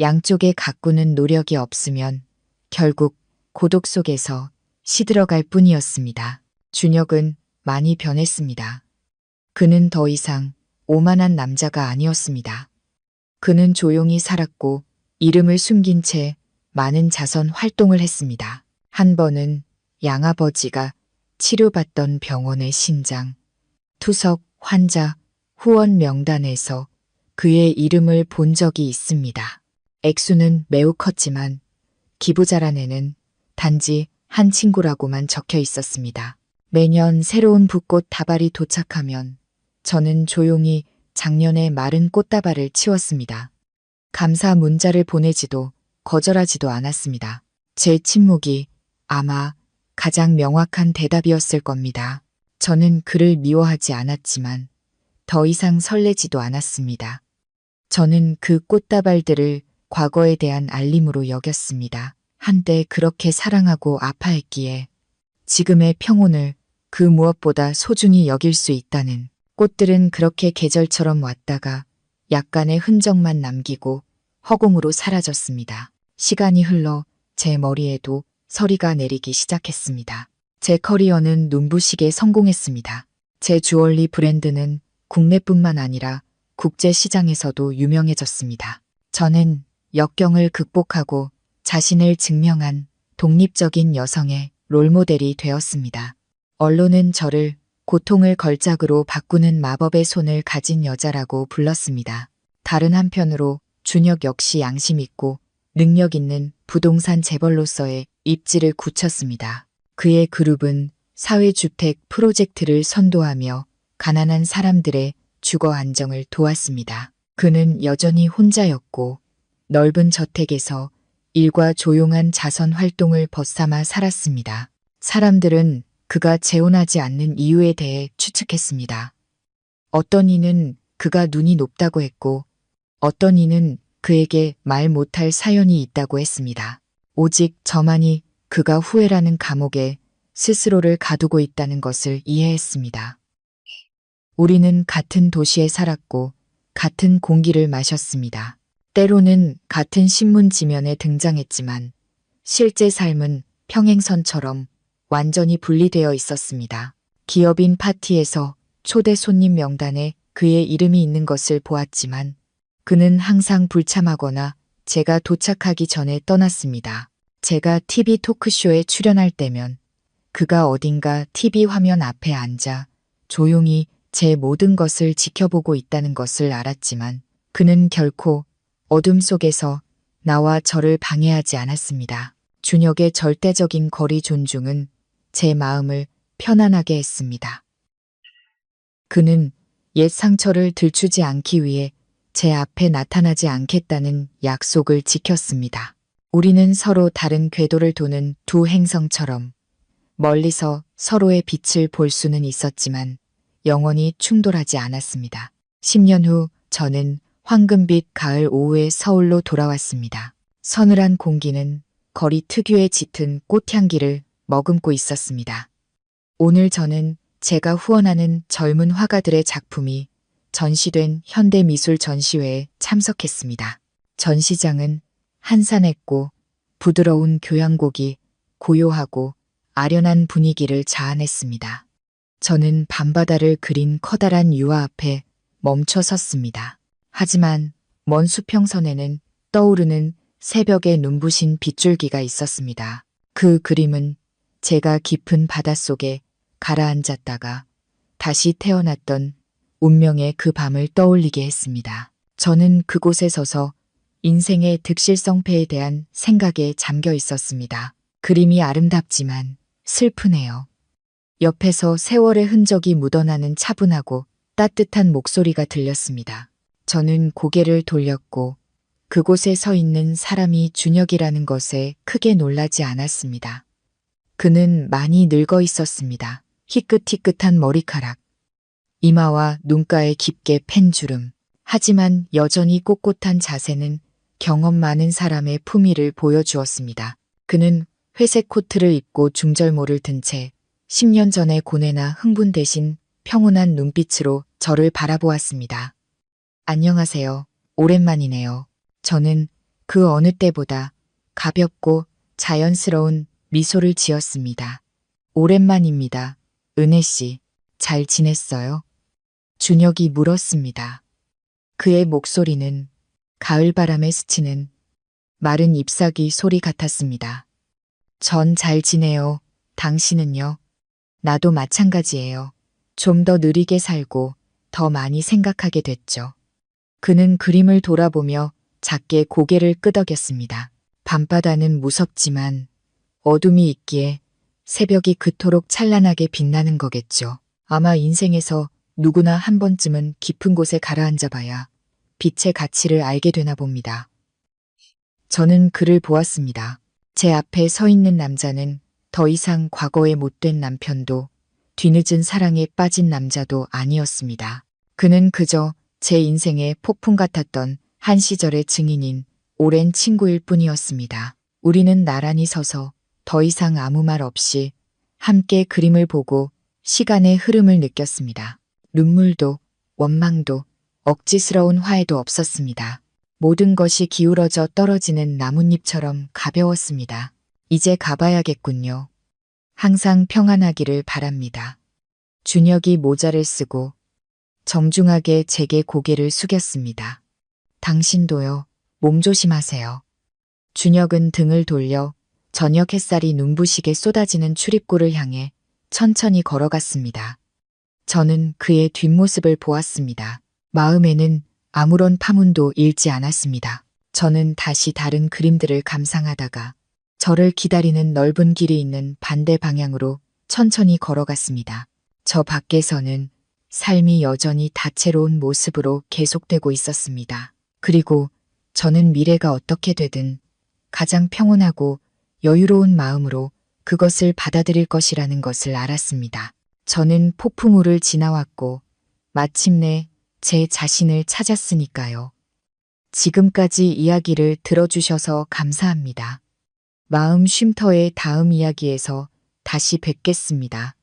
양쪽에 가꾸는 노력이 없으면 결국 고독 속에서 시들어갈 뿐이었습니다. 준혁은 많이 변했습니다. 그는 더 이상 오만한 남자가 아니었습니다. 그는 조용히 살았고 이름을 숨긴 채 많은 자선 활동을 했습니다. 한 번은 양아버지가 치료받던 병원의 신장, 투석 환자 후원 명단에서 그의 이름을 본 적이 있습니다. 액수는 매우 컸지만 기부자란에는 단지 한 친구라고만 적혀 있었습니다. 매년 새로운 붓꽃 다발이 도착하면 저는 조용히 작년의 마른 꽃다발을 치웠습니다. 감사 문자를 보내지도 거절하지도 않았습니다. 제 침묵이 아마 가장 명확한 대답이었을 겁니다. 저는 그를 미워하지 않았지만 더 이상 설레지도 않았습니다. 저는 그 꽃다발들을 과거에 대한 알림으로 여겼습니다. 한때 그렇게 사랑하고 아파했기에 지금의 평온을 그 무엇보다 소중히 여길 수 있다는. 꽃들은 그렇게 계절처럼 왔다가 약간의 흔적만 남기고 허공으로 사라졌습니다. 시간이 흘러 제 머리에도 서리가 내리기 시작했습니다. 제 커리어는 눈부시게 성공했습니다. 제 주얼리 브랜드는 국내뿐만 아니라 국제시장에서도 유명해졌습니다. 저는 역경을 극복하고 자신을 증명한 독립적인 여성의 롤모델이 되었습니다. 언론은 저를 고통을 걸작으로 바꾸는 마법의 손을 가진 여자라고 불렀습니다. 다른 한편으로 준혁 역시 양심 있고 능력 있는 부동산 재벌로서의 입지를 굳혔습니다. 그의 그룹은 사회주택 프로젝트를 선도하며 가난한 사람들의 주거 안정을 도왔습니다. 그는 여전히 혼자였고 넓은 저택에서 일과 조용한 자선 활동을 벗삼아 살았습니다. 사람들은 그가 재혼하지 않는 이유에 대해 추측했습니다. 어떤 이는 그가 눈이 높다고 했고 어떤 이는 그에게 말 못할 사연이 있다고 했습니다. 오직 저만이 그가 후회라는 감옥에 스스로를 가두고 있다는 것을 이해했습니다. 우리는 같은 도시에 살았고 같은 공기를 마셨습니다. 때로는 같은 신문 지면에 등장했지만 실제 삶은 평행선처럼 완전히 분리되어 있었습니다. 기업인 파티에서 초대 손님 명단에 그의 이름이 있는 것을 보았지만 그는 항상 불참하거나 제가 도착하기 전에 떠났습니다. 제가 TV 토크쇼에 출연할 때면 그가 어딘가 TV 화면 앞에 앉아 조용히 제 모든 것을 지켜보고 있다는 것을 알았지만 그는 결코 어둠 속에서 나와 저를 방해하지 않았습니다. 준혁의 절대적인 거리 존중은 제 마음을 편안하게 했습니다. 그는 옛 상처를 들추지 않기 위해 제 앞에 나타나지 않겠다는 약속을 지켰습니다. 우리는 서로 다른 궤도를 도는 두 행성처럼 멀리서 서로의 빛을 볼 수는 있었지만 영원히 충돌하지 않았습니다. 10년 후 저는 황금빛 가을 오후에 서울로 돌아왔습니다. 서늘한 공기는 거리 특유의 짙은 꽃향기를 머금고 있었습니다. 오늘 저는 제가 후원하는 젊은 화가들의 작품이 전시된 현대미술 전시회에 참석했습니다. 전시장은 한산했고 부드러운 교향곡이 고요하고 아련한 분위기를 자아냈습니다. 저는 밤바다를 그린 커다란 유화 앞에 멈춰 섰습니다. 하지만 먼 수평선에는 떠오르는 새벽의 눈부신 빗줄기가 있었습니다. 그 그림은 제가 깊은 바닷속에 가라앉았다가 다시 태어났던 운명의 그 밤을 떠올리게 했습니다. 저는 그곳에 서서 인생의 득실성패에 대한 생각에 잠겨 있었습니다. 그림이 아름답지만 슬프네요. 옆에서 세월의 흔적이 묻어나는 차분하고 따뜻한 목소리가 들렸습니다. 저는 고개를 돌렸고 그곳에 서 있는 사람이 준혁이라는 것에 크게 놀라지 않았습니다. 그는 많이 늙어 있었습니다. 희끗희끗한 머리카락, 이마와 눈가에 깊게 팬 주름. 하지만 여전히 꼿꼿한 자세는 경험 많은 사람의 품위를 보여주었습니다. 그는 회색 코트를 입고 중절모를 든 채 10년 전의 고뇌나 흥분 대신 평온한 눈빛으로 저를 바라보았습니다. 안녕하세요. 오랜만이네요. 저는 그 어느 때보다 가볍고 자연스러운 미소를 지었습니다. 오랜만입니다. 은혜 씨, 잘 지냈어요? 준혁이 물었습니다. 그의 목소리는 가을바람에 스치는 마른 잎사귀 소리 같았습니다. 전 잘 지내요. 당신은요? 나도 마찬가지예요. 좀 더 느리게 살고 더 많이 생각하게 됐죠. 그는 그림을 돌아보며 작게 고개를 끄덕였습니다. 밤바다는 무섭지만 어둠이 있기에 새벽이 그토록 찬란하게 빛나는 거겠죠. 아마 인생에서 누구나 한 번쯤은 깊은 곳에 가라앉아 봐야 빛의 가치를 알게 되나 봅니다. 저는 그를 보았습니다. 제 앞에 서 있는 남자는 더 이상 과거의 못된 남편도 뒤늦은 사랑에 빠진 남자도 아니었습니다. 그는 그저 제 인생의 폭풍 같았던 한 시절의 증인인 오랜 친구일 뿐이었습니다. 우리는 나란히 서서 더 이상 아무 말 없이 함께 그림을 보고 시간의 흐름을 느꼈습니다. 눈물도 원망도 억지스러운 화해도 없었습니다. 모든 것이 기울어져 떨어지는 나뭇잎처럼 가벼웠습니다. 이제 가봐야겠군요. 항상 평안하기를 바랍니다. 준혁이 모자를 쓰고 정중하게 제게 고개를 숙였습니다. 당신도요. 몸 조심하세요. 준혁은 등을 돌려 저녁 햇살이 눈부시게 쏟아지는 출입구를 향해 천천히 걸어갔습니다. 저는 그의 뒷모습을 보았습니다. 마음에는 아무런 파문도 일지 않았습니다. 저는 다시 다른 그림들을 감상하다가 저를 기다리는 넓은 길이 있는 반대 방향으로 천천히 걸어갔습니다. 저 밖에서는 삶이 여전히 다채로운 모습으로 계속되고 있었습니다. 그리고 저는 미래가 어떻게 되든 가장 평온하고 여유로운 마음으로 그것을 받아들일 것이라는 것을 알았습니다. 저는 폭풍우를 지나왔고 마침내 제 자신을 찾았으니까요. 지금까지 이야기를 들어주셔서 감사합니다. 마음 쉼터의 다음 이야기에서 다시 뵙겠습니다.